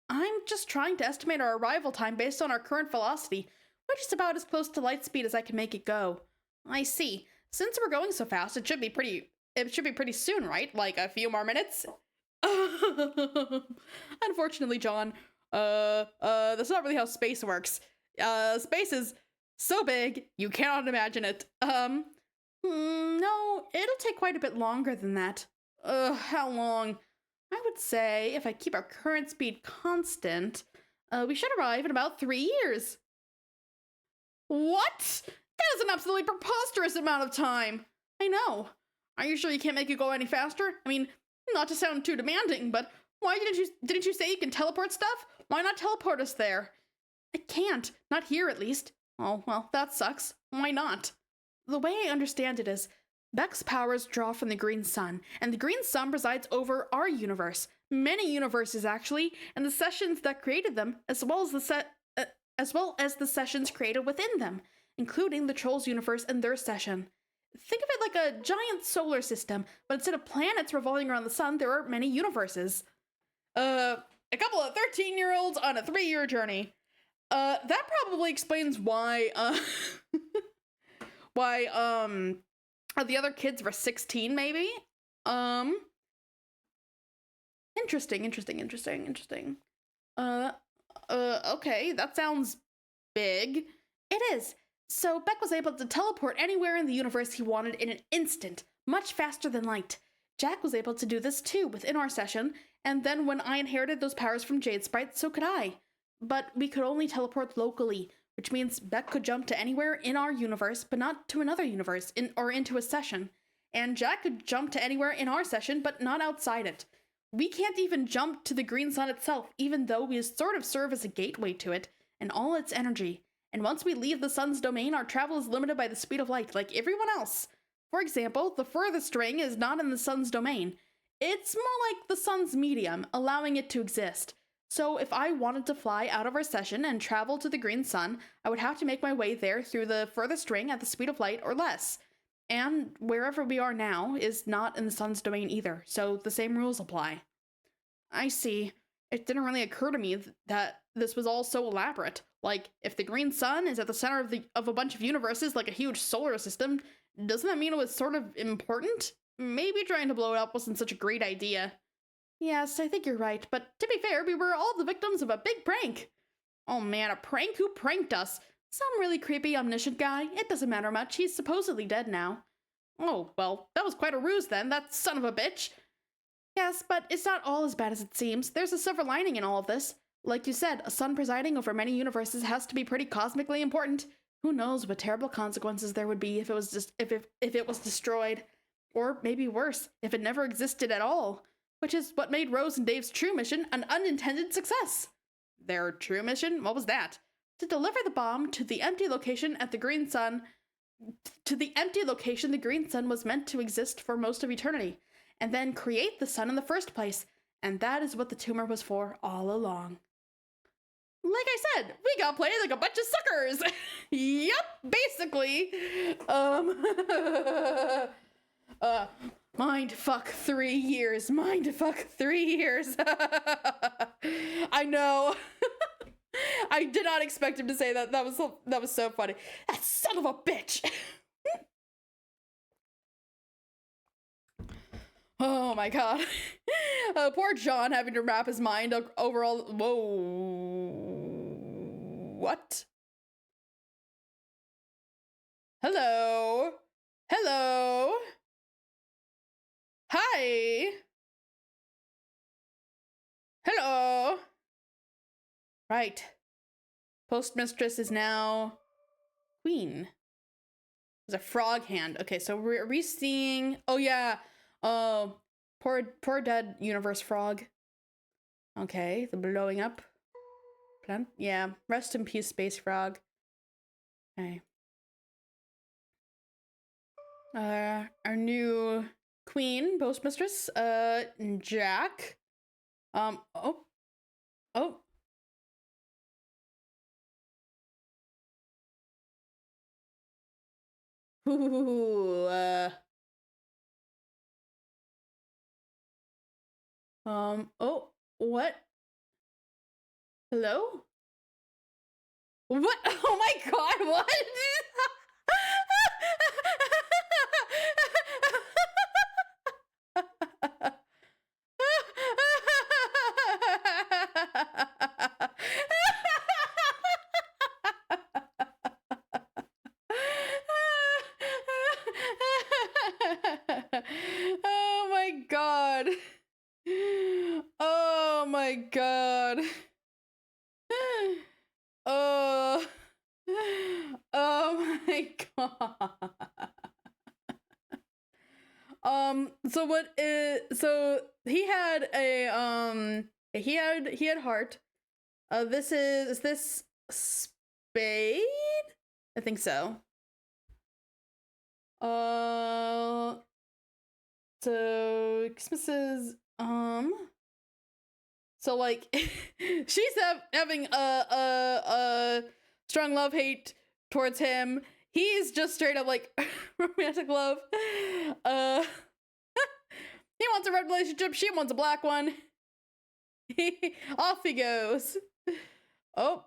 I'm just trying to estimate our arrival time based on our current velocity, which is about as close to light speed as I can make it go. I see. Since we're going so fast, it should be pretty soon, right? Like a few more minutes? Unfortunately, John, that's not really how space works. Space is so big, you cannot imagine it. No, it'll take quite a bit longer than that. How long? I would say if I keep our current speed constant, we should arrive in about 3 years. What? That is an absolutely preposterous amount of time. I know. Are you sure you can't make it go any faster? I mean, not to sound too demanding, but why didn't you say you can teleport stuff? Why not teleport us there? I can't. Not here, at least. Oh, well, that sucks. Why not? The way I understand it is, Beck's powers draw from the green sun, and the green sun presides over our universe. Many universes, actually, and the sessions that created them, as well as the sessions created within them, including the Trolls universe and their session. Think of it like a giant solar system, but instead of planets revolving around the sun, there are many universes. A couple of 13-year-olds on a 3-year journey. That probably explains why, the other kids were 16, maybe? Interesting. Okay, that sounds big. It is. So Beck was able to teleport anywhere in the universe he wanted in an instant, much faster than light. Jack was able to do this too within our session, and then when I inherited those powers from Jade Sprite, so could I. But we could only teleport locally, which means Beck could jump to anywhere in our universe, but not to another universe, or into a session. And Jack could jump to anywhere in our session, but not outside it. We can't even jump to the green sun itself, even though we sort of serve as a gateway to it, and all its energy. And once we leave the sun's domain, our travel is limited by the speed of light, like everyone else. For example, the furthest ring is not in the sun's domain. It's more like the sun's medium, allowing it to exist. So if I wanted to fly out of our session and travel to the green sun, I would have to make my way there through the furthest ring at the speed of light or less. And wherever we are now is not in the sun's domain either, so the same rules apply. I see. It didn't really occur to me that this was all so elaborate. Like, if the green sun is at the center of a bunch of universes like a huge solar system, doesn't that mean it was sort of important? Maybe trying to blow it up wasn't such a great idea. Yes, I think you're right, but to be fair, we were all the victims of a big prank. Oh man, a prank? Who pranked us? Some really creepy omniscient guy. It doesn't matter much, he's supposedly dead now. Oh, well, that was quite a ruse then, that son of a bitch. Yes, but it's not all as bad as it seems. There's a silver lining in all of this. Like you said, a sun presiding over many universes has to be pretty cosmically important. Who knows what terrible consequences there would be if it was if it was destroyed. Or maybe worse, if it never existed at all. Which is what made Rose and Dave's true mission an unintended success. Their true mission? What was that? To deliver the bomb to the empty location at the green sun. To the empty location the green sun was meant to exist for most of eternity. And then create the sun in the first place. And that is what the tumor was for all along. Like I said, we got played like a bunch of suckers. Yep, basically. Mindfuck 3 years. Mindfuck 3 years. I know. I did not expect him to say that. That was so funny. That son of a bitch. Oh my god. Poor John having to wrap his mind over all. Whoa. What? Hello? Hello? Hi? Hello? Right. Postmistress is now queen. There's a frog hand. Okay, so are we seeing... Oh, yeah. Oh, poor dead universe frog. Okay, the blowing up plant. Yeah, rest in peace, space frog. Okay. Our new queen, postmistress, Jack. Oh. Ooh, oh, what? Hello? What? Oh my god, what? Oh my god.
my god. Oh. Oh my god. So he had a he had heart. Is this spade? I think so. So Christmas is so like she's having a strong love-hate towards him. He's just straight up like romantic love. He wants a red relationship, she wants a black one. Off he goes. Oh.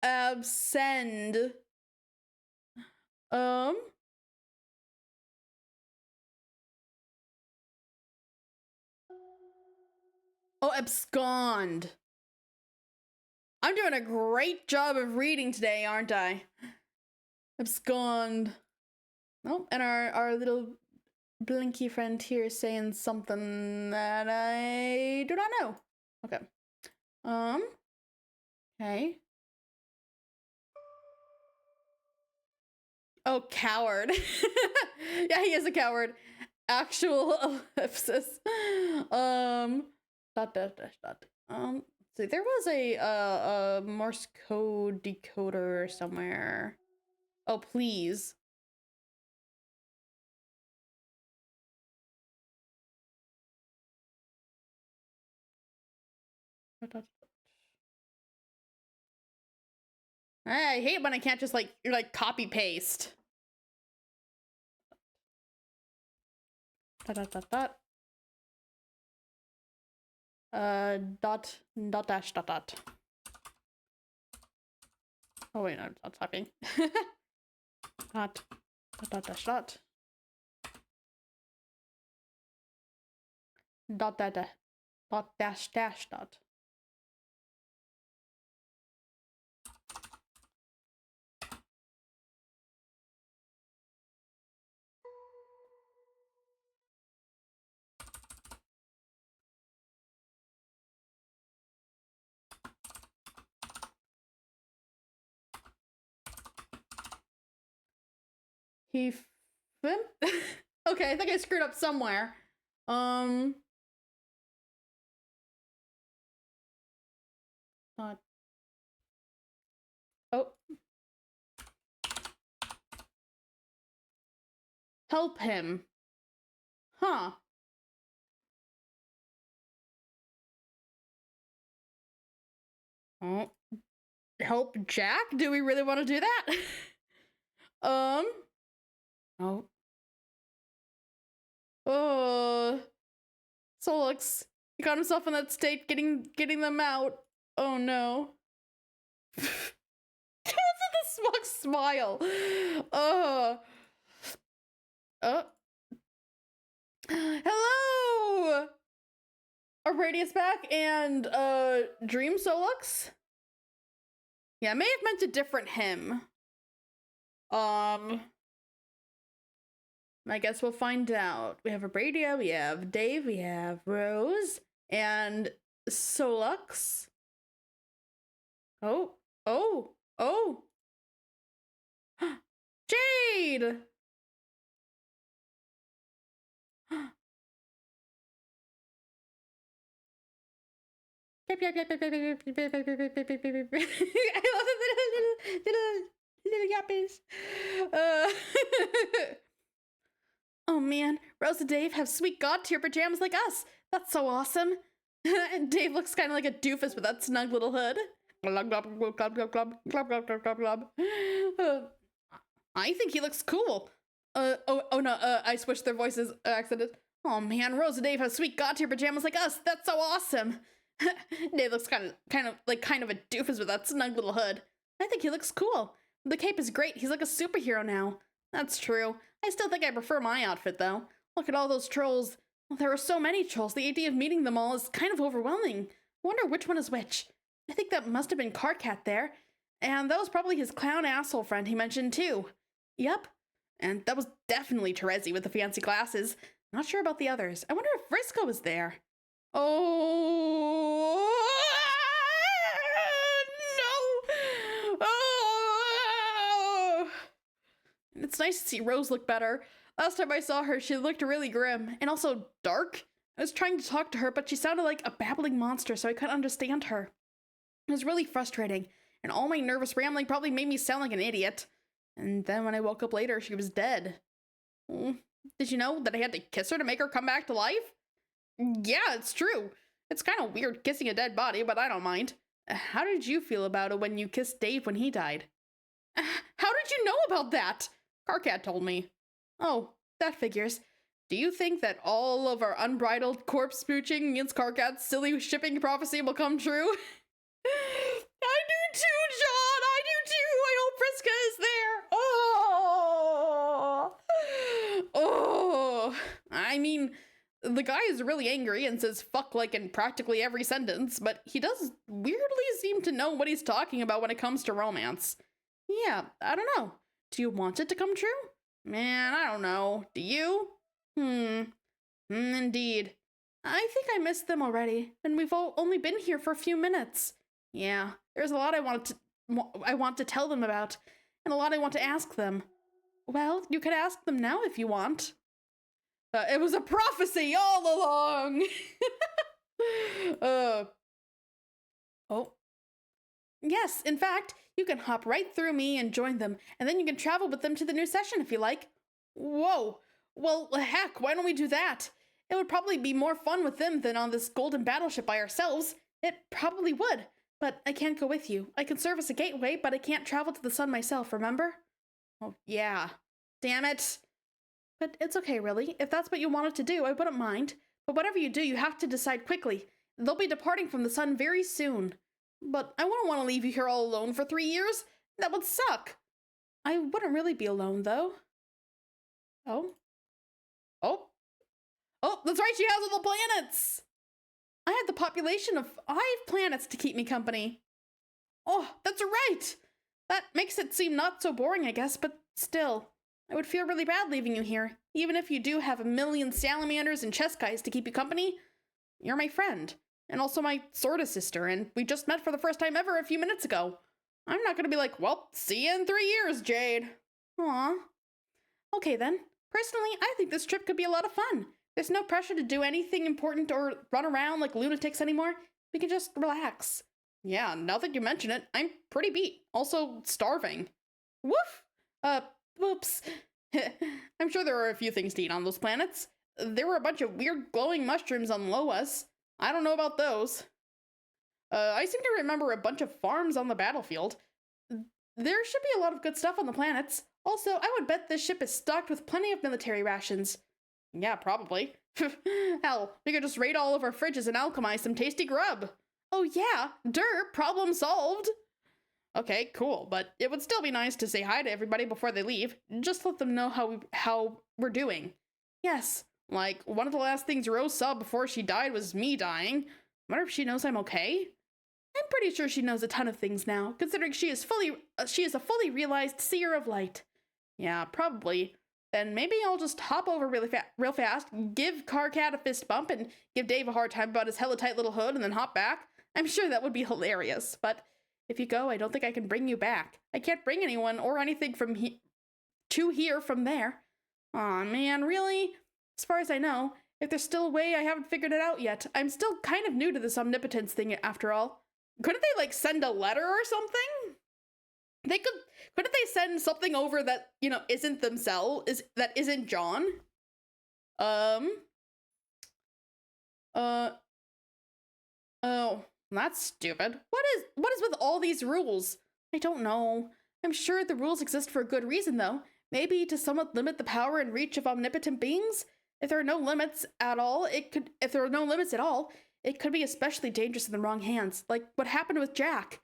Absend. Oh, abscond. I'm doing a great job of reading today, aren't I? Abscond. Oh, and our little blinky friend here is saying something that I do not know. Okay. Okay. Oh, coward. Yeah, he is a coward. Actual ellipsis. Dot. See, there was a Morse code decoder somewhere. Oh, please. I hate when I can't just like copy paste. Dot. Dot. Oh wait, no, I'm not typing. Dot. Dot. Okay, I think I screwed up somewhere. Oh. Help him. Huh. Oh. Help Jack? Do we really want to do that? Oh. Solix, he got himself in that state getting them out. Oh no. That's a smug smile. Hello! Radius back and Dream Solux? Yeah, I may have meant a different him. I guess we'll find out. We have Abradia, we have Dave, we have Rose, and Solux. Oh. Jade! I love the little yappies. Oh man, Rose and Dave have sweet god tier pajamas like us. That's so awesome. And Dave looks kind of like a doofus with that snug little hood. I think he looks cool. Oh no, I switched their voices accident. Oh man, Rose and Dave have sweet god tier pajamas like us. That's so awesome. Dave looks kind of a doofus with that snug little hood. I think he looks cool. The cape is great. He's like a superhero now. That's true. I still think I prefer my outfit though. Look at all those trolls. Well, there are so many trolls. The idea of meeting them all is kind of overwhelming. I wonder which one is which. I think that must have been Carcat there. And that was probably his clown asshole friend he mentioned too. Yep. And that was definitely Terezi with the fancy glasses. Not sure about the others. I wonder if Frisco was there.
Oh, no. Oh. It's nice to see Rose look better. Last time I saw her, she looked really grim and also dark. I was trying to talk to her, but she sounded like a babbling monster, so I couldn't understand her. It was really frustrating, and all my nervous rambling probably made me sound like an idiot. And then when I woke up later, she was dead. Did you know that I had to kiss her to make her come back to life? Yeah, it's true. It's kind of weird kissing a dead body, but I don't mind. How did you feel about it when you kissed Dave when he died? How did you know about that? Carcat told me. Oh, that figures. Do you think that all of our unbridled corpse smooching against Carcat's silly shipping prophecy will come true? I do too, John! I do too! I hope Priska is there! Oh! Oh! I mean, the guy is really angry and says fuck like in practically every sentence, but he does weirdly seem to know what he's talking about when it comes to romance. Yeah, I don't know. Do you want it to come true? Man, I don't know. Do you? Indeed. I think I missed them already, and we've only been here for a few minutes. Yeah, there's a lot I want to tell them about, and a lot I want to ask them. Well, you could ask them now if you want. It was a prophecy all along! Oh. Yes, in fact, you can hop right through me and join them, and then you can travel with them to the new session if you like. Whoa! Well, heck, why don't we do that? It would probably be more fun with them than on this golden battleship by ourselves. It probably would, but I can't go with you. I can serve as a gateway, but I can't travel to the sun myself, remember? Oh, yeah. Damn it. But it's okay, really. If that's what you wanted to do, I wouldn't mind. But whatever you do, you have to decide quickly. They'll be departing from the sun very soon. But I wouldn't want to leave you here all alone for 3 years. That would suck. I wouldn't really be alone, though. Oh? Oh, that's right, she has all the planets! I had the population of 5 planets to keep me company. Oh, that's right! That makes it seem not so boring, I guess, but still. I would feel really bad leaving you here, even if you do have a million salamanders and chess guys to keep you company. You're my friend, and also my sorta sister, and we just met for the first time ever a few minutes ago. I'm not gonna be like, well, see you in 3 years, Jade. Aw. Okay then. Personally, I think this trip could be a lot of fun. There's no pressure to do anything important or run around like lunatics anymore. We can just relax. Yeah, now that you mention it, I'm pretty beat. Also starving. Woof! Whoops. I'm sure there are a few things to eat on those planets. There were a bunch of weird glowing mushrooms on Loas. I don't know about those. I seem to remember a bunch of farms on the battlefield. There should be a lot of good stuff on the planets. Also, I would bet this ship is stocked with plenty of military rations. Yeah, probably. Hell, we could just raid all of our fridges and alchemize some tasty grub. Oh yeah, problem solved. Okay, cool, but it would still be nice to say hi to everybody before they leave. Just let them know how we're doing. Yes, like, one of the last things Rose saw before she died was me dying. Wonder if she knows I'm okay? I'm pretty sure she knows a ton of things now, considering she is a fully realized seer of light. Yeah, probably. Then maybe I'll just hop over real fast, give Carcat a fist bump, and give Dave a hard time about his hella tight little hood, and then hop back. I'm sure that would be hilarious, but if you go, I don't think I can bring you back. I can't bring anyone or anything from here from there. Aw, man, really? As far as I know, if there's still a way, I haven't figured it out yet. I'm still kind of new to this omnipotence thing, after all. Couldn't they, like, send a letter or something? Couldn't they send something over that, you know, isn't themselves, that isn't John? Oh, that's stupid. What is with all these rules? I don't know. I'm sure the rules exist for a good reason, though. Maybe to somewhat limit the power and reach of omnipotent beings? If there are no limits at all, it could be especially dangerous in the wrong hands, like what happened with Jack.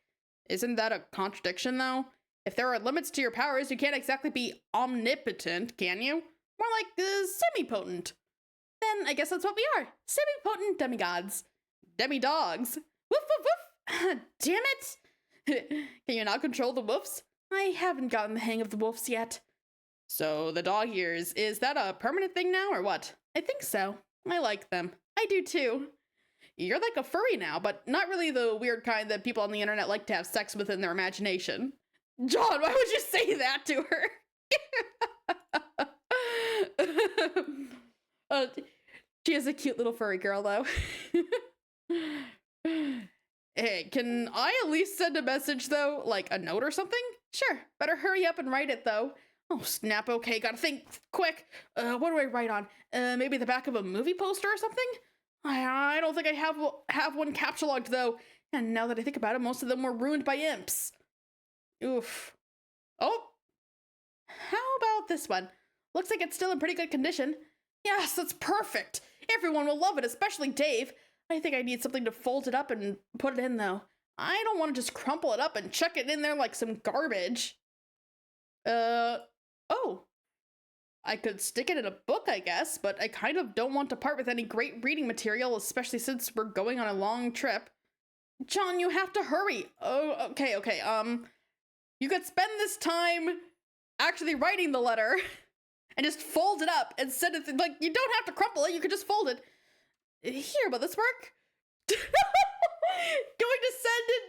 Isn't that a contradiction, though? If there are limits to your powers, you can't exactly be omnipotent, can you? More like semi-potent. Then I guess that's what we are. Semi-potent demigods. Demi-dogs. Woof, woof, woof. Damn it. Can you not control the woofs? I haven't gotten the hang of the woofs yet. So the dog ears, is that a permanent thing now or what? I think so. I like them. I do too. You're like a furry now, but not really the weird kind that people on the internet like to have sex with in their imagination. John, why would you say that to her? She is a cute little furry girl, though. Hey, can I at least send a message, though? Like a note or something? Sure, better hurry up and write it, though. Oh, snap, okay, gotta think quick. What do I write on? Maybe the back of a movie poster or something? I don't think I have one captchalogued, though. And now that I think about it, most of them were ruined by imps. Oof. Oh! How about this one? Looks like it's still in pretty good condition. Yes, that's perfect! Everyone will love it, especially Dave. I think I need something to fold it up and put it in, though. I don't want to just crumple it up and chuck it in there like some garbage. Oh. I could stick it in a book, I guess, but I kind of don't want to part with any great reading material, especially since we're going on a long trip. John, you have to hurry. Oh, okay. You could spend this time actually writing the letter and just fold it up and send it, like, you don't have to crumple it, you could just fold it. Here, will this work? Going to send in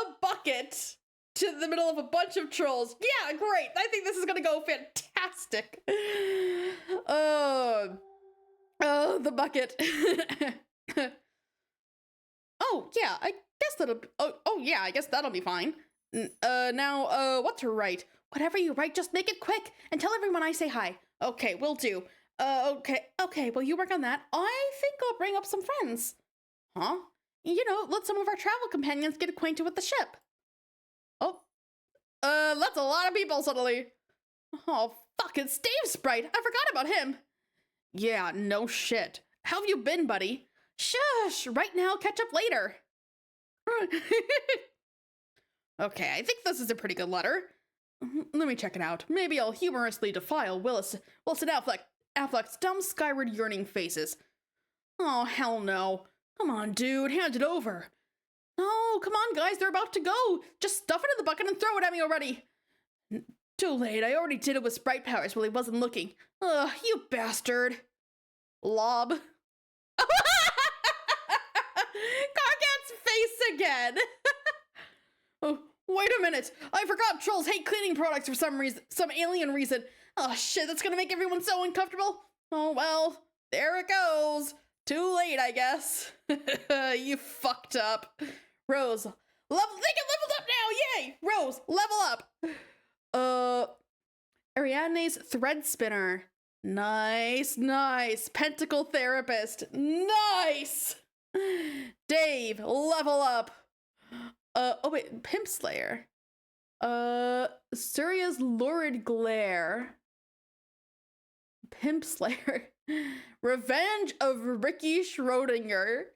a bucket to the middle of a bunch of trolls. Yeah, great. I think this is gonna go fantastic. Oh, the bucket. Oh, yeah, I guess that'll, yeah, I guess that'll be fine. Now, what to write? Whatever you write, just make it quick and tell everyone I say hi. Okay, will do. Okay, well, you work on that. I think I'll bring up some friends. Huh? You know, let some of our travel companions get acquainted with the ship. Oh, that's a lot of people suddenly. Oh, fuck, it's Dave Sprite. I forgot about him. Yeah, no shit. How have you been, buddy? Shush, right now, catch up later. Okay, I think this is a pretty good letter. Let me check it out. Maybe I'll humorously defile Wilson Affleck's dumb skyward yearning faces. Oh, hell no. Come on, dude, hand it over. No, come on, guys, they're about to go. Just stuff it in the bucket and throw it at me already. Too late, I already did it with sprite powers while he wasn't looking. Ugh, you bastard. Lob. Carcat's face again. Oh, wait a minute. I forgot trolls hate cleaning products for some reason, some alien reason. Oh shit, that's gonna make everyone so uncomfortable. Oh well, there it goes. Too late, I guess. You fucked up. Rose, they get leveled up now, yay! Rose, level up. Ariadne's thread spinner. Nice. Pentacle therapist. Nice! Dave, level up. Oh wait, Pimp Slayer. Surya's lurid glare. Pimp Slayer. Revenge of Ricky Schrodinger.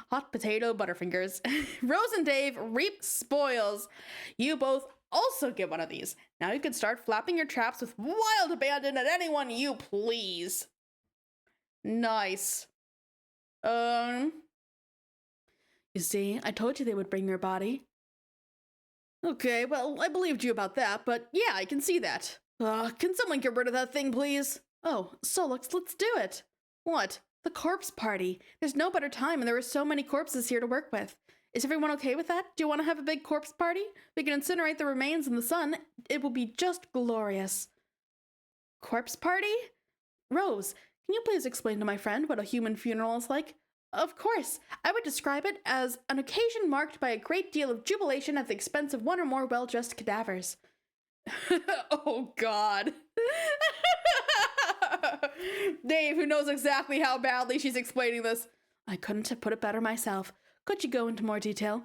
Hot potato butterfingers. Rose and Dave reap spoils. You both also get one of these. Now you can start flapping your traps with wild abandon at anyone you please. Nice. You see, I told you they would bring your body. Okay, well, I believed you about that, but yeah, I can see that. Can someone get rid of that thing, please? Oh, Solux, let's do it. What? The corpse party. There's no better time, and there are so many corpses here to work with. Is everyone okay with that? Do you want to have a big corpse party? We can incinerate the remains in the sun. It will be just glorious. Corpse party? Rose, can you please explain to my friend what a human funeral is like? Of course. I would describe it as an occasion marked by a great deal of jubilation at the expense of one or more well-dressed cadavers. Oh, God. Dave, who knows exactly how badly she's explaining this. I couldn't have put it better myself. Could you go into more detail?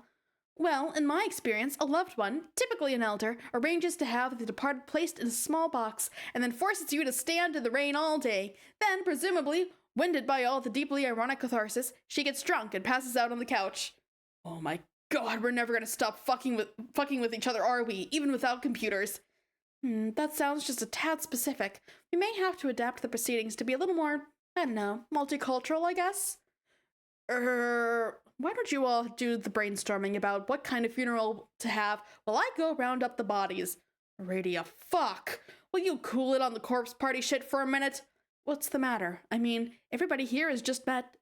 Well, in my experience, a loved one, typically an elder, arranges to have the departed placed in a small box and then forces you to stand in the rain all day. Then, presumably, winded by all the deeply ironic catharsis, she gets drunk and passes out on the couch. Oh my God, we're never gonna stop fucking with each other, are we? Even without computers. That sounds just a tad specific. We may have to adapt the proceedings to be a little more, I don't know, multicultural, I guess? Why don't you all do the brainstorming about what kind of funeral to have while I go round up the bodies? Radia, fuck! Will you cool it on the corpse party shit for a minute? what's the matter? I mean, everybody here has just met.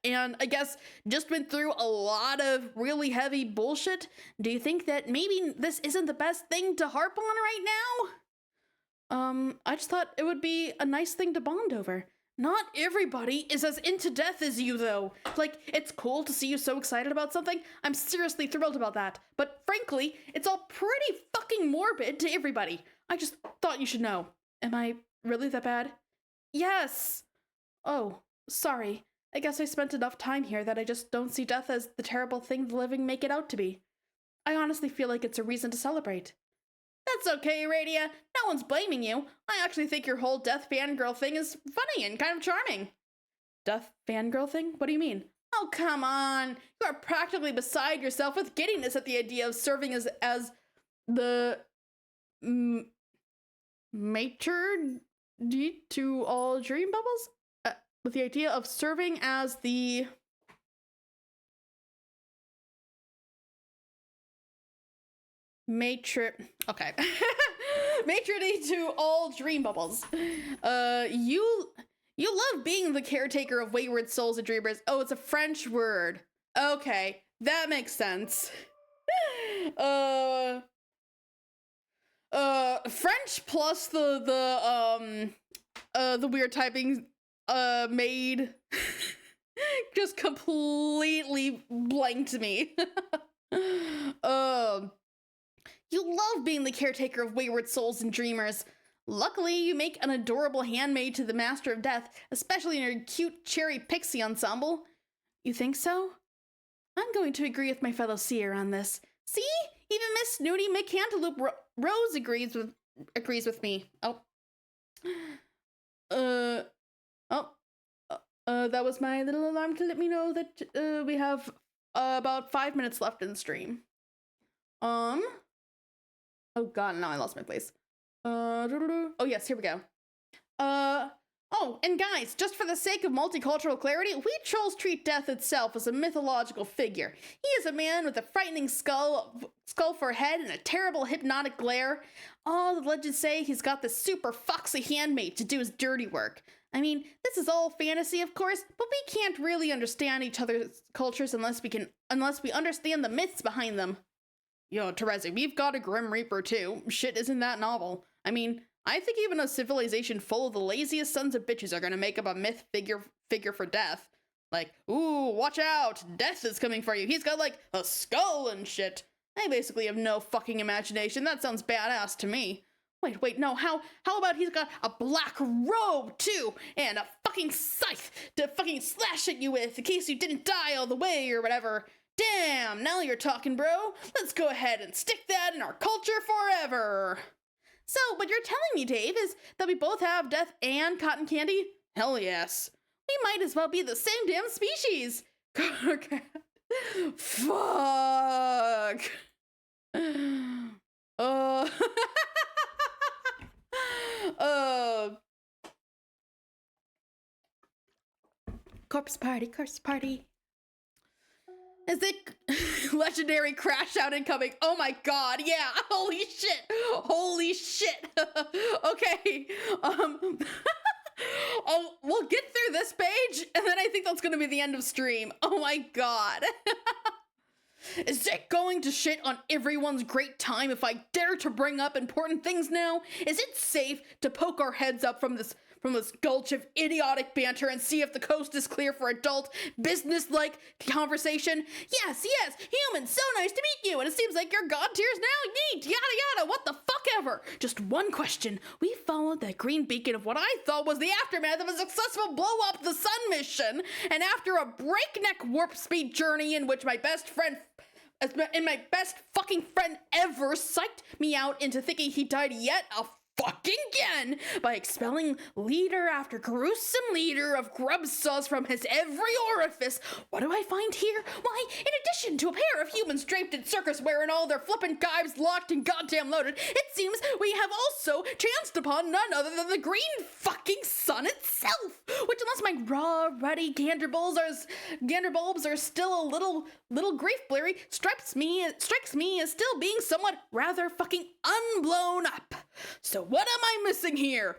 And I guess just went through a lot of really heavy bullshit. Do you think that maybe this isn't the best thing to harp on right now? I just thought it would be a nice thing to bond over. Not everybody is as into death as you, though. Like, it's cool to see you so excited about something. I'm seriously thrilled about that. But frankly, it's all pretty fucking morbid to everybody. I just thought you should know. Am I really that bad? Yes. Oh, sorry. I guess I spent enough time here that I just don't see death as the terrible thing the living make it out to be. I honestly feel like it's a reason to celebrate. That's okay, Radia. No one's blaming you. I actually think your whole death fangirl thing is funny and kind of charming. Death fangirl thing? What do you mean? Oh, come on. You are practically beside yourself with giddiness at the idea of serving as the maitre d' to all dream bubbles? With the idea of serving as the okay. Maitre d' to all dream bubbles. You love being the caretaker of wayward souls and dreamers. Oh, it's a French word. Okay, that makes sense. French plus the weird typing made just completely blanked me. You love being the caretaker of wayward souls and dreamers. Luckily, you make an adorable handmaid to the Master of Death, especially in your cute cherry pixie ensemble. You think so? I'm going to agree with my fellow seer on this. See? Even Miss Snooty McCantaloupe Rose agrees with me. That was my little alarm to let me know that we have about 5 minutes left in the stream. Oh god, now I lost my place. Oh yes, here we go. Oh, and guys, just for the sake of multicultural clarity, we trolls treat death itself as a mythological figure. He is a man with a frightening skull for a head and a terrible hypnotic glare. All the legends say he's got this super foxy handmaid to do his dirty work. I mean, this is all fantasy, of course, but we can't really understand each other's cultures unless we understand the myths behind them. Yo, Terezi, we've got a Grim Reaper too. Shit, isn't that novel? I mean, I think even a civilization full of the laziest sons of bitches are gonna make up a myth figure for death. Like, ooh, watch out, death is coming for you. He's got like a skull and shit. I basically have no fucking imagination. That sounds badass to me. Wait, no, how about he's got a black robe too, and a fucking scythe to fucking slash at you with in case you didn't die all the way or whatever. Damn, now you're talking, bro. Let's go ahead and stick that in our culture forever. So, what you're telling me, Dave, is that we both have death and cotton candy? Hell yes. We might as well be the same damn species. Fuck. Corpse party. Is it legendary crash out incoming? Oh my god, yeah, holy shit. Okay, oh, we'll get through this page, and then I think that's gonna be the end of stream. Oh my god. Is it going to shit on everyone's great time if I dare to bring up important things now? Is it safe to poke our heads up from this gulch of idiotic banter and see if the coast is clear for adult, business-like conversation? Yes, human, so nice to meet you, and it seems like you're god tiers now, neat, yada yada, what the fuck ever. Just one question. We followed that green beacon of what I thought was the aftermath of a successful blow-up the sun mission, and after a breakneck warp speed journey in which my best fucking friend ever psyched me out into thinking he died yet fucking again by expelling leader after gruesome leader of grub sauce from his every orifice. What do I find here? Why, in addition to a pair of humans draped in circus wear and all their flippin' gibes locked and goddamn loaded, it seems we have also chanced upon none other than the green fucking sun itself, which unless my raw, ruddy gander bulbs are still a little grief blurry, strikes me as still being somewhat rather fucking unblown up. So what am I missing here?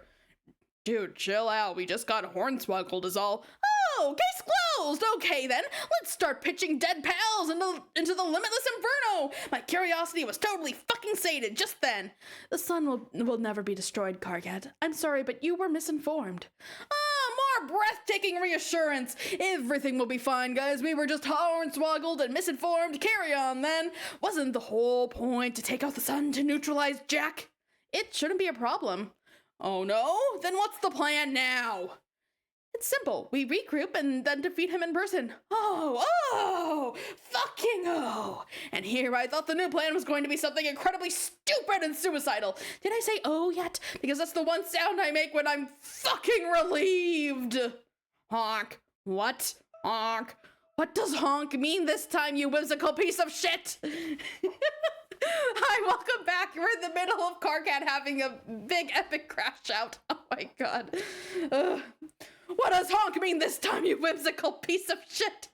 Dude, chill out. We just got hornswoggled is all. Oh, case closed. Okay then, let's start pitching dead pals into the limitless inferno. My curiosity was totally fucking sated just then. The sun will never be destroyed, Kargat. I'm sorry, but you were misinformed. More breathtaking reassurance. Everything will be fine, guys. We were just hornswoggled and misinformed. Carry on then. Wasn't the whole point to take out the sun to neutralize Jack? It shouldn't be a problem. Oh no? Then what's the plan now? It's simple. We regroup and then defeat him in person. Fucking oh. And here I thought the new plan was going to be something incredibly stupid and suicidal. Did I say oh yet? Because that's the one sound I make when I'm fucking relieved. Honk. What? Honk. What does honk mean this time, you whimsical piece of shit? Hi, welcome back. We're in the middle of Kargat having a big epic crash out. Oh my god. What does honk mean this time, you whimsical piece of shit?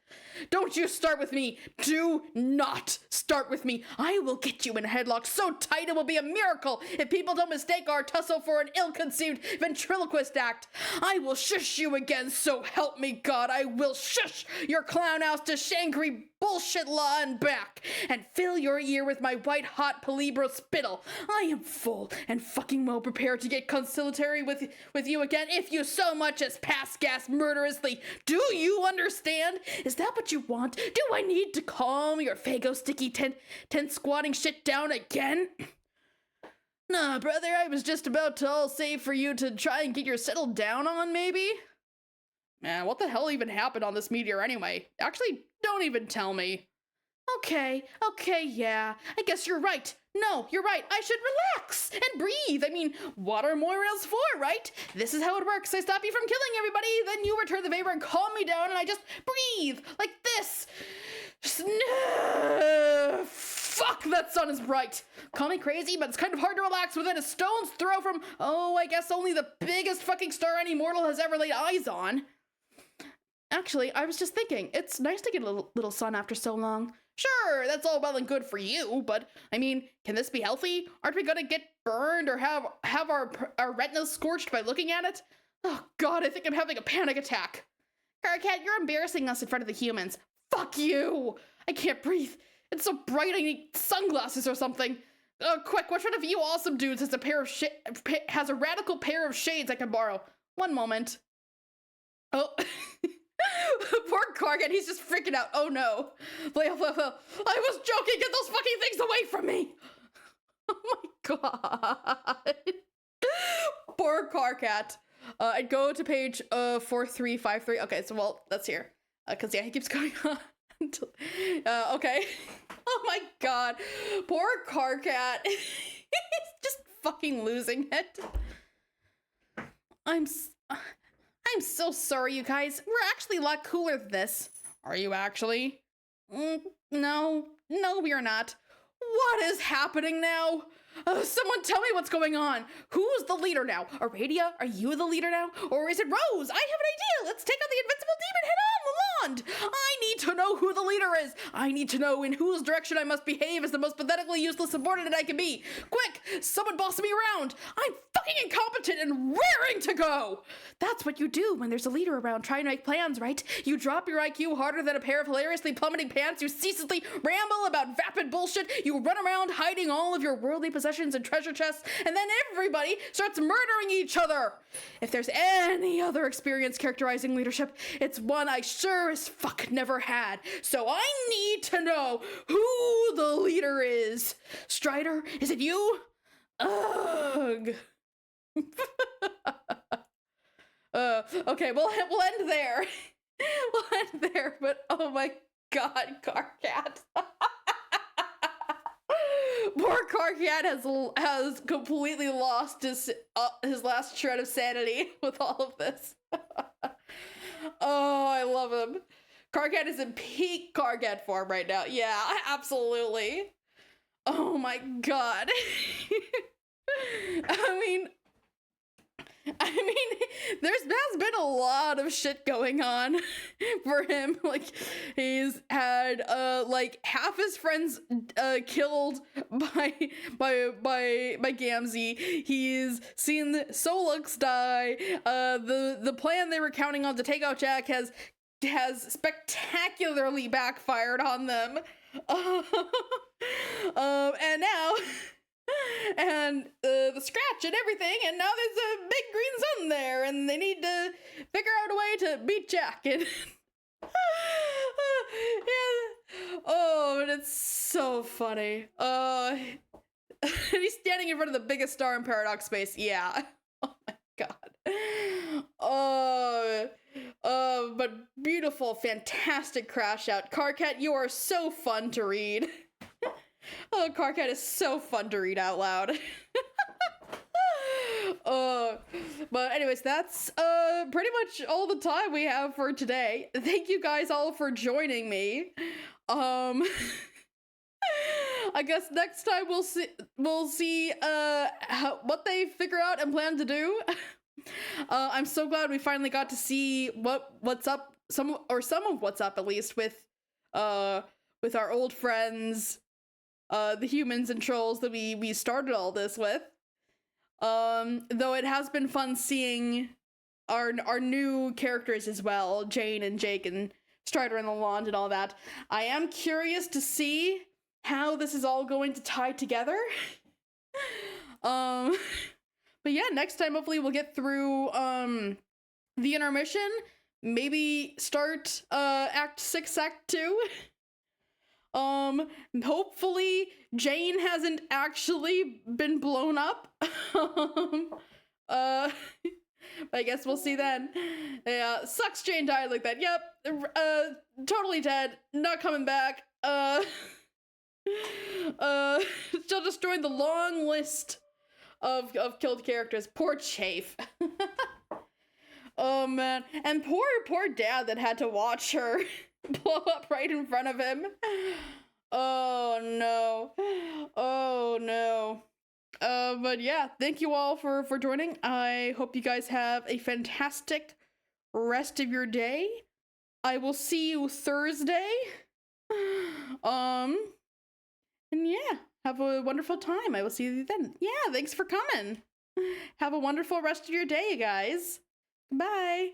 Don't you start with me. Do not start with me. I will get you in a headlock so tight it will be a miracle if people don't mistake our tussle for an ill-conceived ventriloquist act. I will shush you again, so help me God. I will shush your clown house to Shangri bullshit law and back, and fill your ear with my white-hot Palibro spittle. I am full and fucking well prepared to get conciliatory with you again if you so much as pass gas murderously. Do you understand? Is that what you want? Do I need to calm your Fago sticky tent squatting shit down again? Nah, brother, I was just about to all say for you to try and get your settled down on, maybe? Man, what the hell even happened on this meteor anyway? Actually, don't even tell me. Okay, yeah, I guess you're right. No, you're right, I should relax and breathe. I mean, what are Moirails for, right? This is how it works. I stop you from killing everybody, then you return the favor and calm me down, and I just breathe, like this. Fuck, that sun is bright. Call me crazy, but it's kind of hard to relax within a stone's throw from, I guess only the biggest fucking star any mortal has ever laid eyes on. Actually, I was just thinking, it's nice to get a little sun after so long. Sure, that's all well and good for you, but, I mean, can this be healthy? Aren't we gonna get burned or have our retinas scorched by looking at it? Oh god, I think I'm having a panic attack. Kargat, you're embarrassing us in front of the humans. Fuck you! I can't breathe. It's so bright I need sunglasses or something. Quick, which one of you awesome dudes has a radical pair of shades I can borrow? One moment. Oh. Poor Kargat, he's just freaking out. Oh no. I was joking, get those fucking things away from me! Oh my god. Poor Kargat. I'd go to page 4353. Okay, so well, that's here. Cause yeah, he keeps going on. Okay. Oh my god. Poor Kargat. He's just fucking losing it. I'm so sorry, you guys. We're actually a lot cooler than this. Are you actually? No, we are not. What is happening now? Someone tell me what's going on. Who's the leader now? Aradia, are you the leader now? Or is it Rose? I have an idea. Let's take on the invincible demon head on, Lalonde. I need to know who the leader is. I need to know in whose direction I must behave as the most pathetically useless subordinate I can be. Quick, someone boss me around. I'm fucking incompetent and raring to go. That's what you do when there's a leader around trying to make plans, right? You drop your IQ harder than a pair of hilariously plummeting pants. You ceaselessly ramble about vapid bullshit. You run around hiding all of your worldly possessions and treasure chests, and then everybody starts murdering each other. If there's any other experience characterizing leadership, it's one I sure as fuck never had. So I need to know who the leader is. Strider, is it you? Ugh. Okay, we'll end there. We'll end there, but oh my god, Kargat. Poor Kargat has completely lost his last shred of sanity with all of this. Oh, I love him. Kargat is in peak Kargat form right now. Yeah, absolutely. Oh my god. I mean, I mean, has been a lot of shit going on for him. Like, he's had like half his friends killed by Gamzee. He's seen Solux die. The plan they were counting on to take out Jack has spectacularly backfired on them. And now and the scratch and everything, and now there's a big green sun there, and they need to figure out a way to beat Jack. And yeah. Oh, and it's so funny. He's standing in front of the biggest star in Paradox Space. Yeah. Oh my god. But beautiful, fantastic crash out. Carcat, you are so fun to read. Oh, Carcat is so fun to read out loud. But anyways, that's pretty much all the time we have for today. Thank you guys all for joining me. I guess next time we'll see what they figure out and plan to do. I'm so glad we finally got to see what's up, some of what's up, at least with our old friends, the humans and trolls that we started all this with. Though it has been fun seeing our new characters as well, Jane and Jake and Strider and the Launch and all that. I am curious to see how this is all going to tie together. But yeah, next time hopefully we'll get through the intermission, maybe start Act 6, Act 2. Hopefully Jane hasn't actually been blown up. But I guess we'll see then. Yeah, sucks Jane died like that. Yep, totally dead, not coming back. Still just joined the long list of killed characters. Poor Chafe. Oh man, and poor dad that had to watch her blow up right in front of him. Oh no. But yeah, thank you all for joining. I hope you guys have a fantastic rest of your day. I will see you Thursday. And yeah, have a wonderful time. I will see you then. Yeah, thanks for coming. Have a wonderful rest of your day, guys. Bye.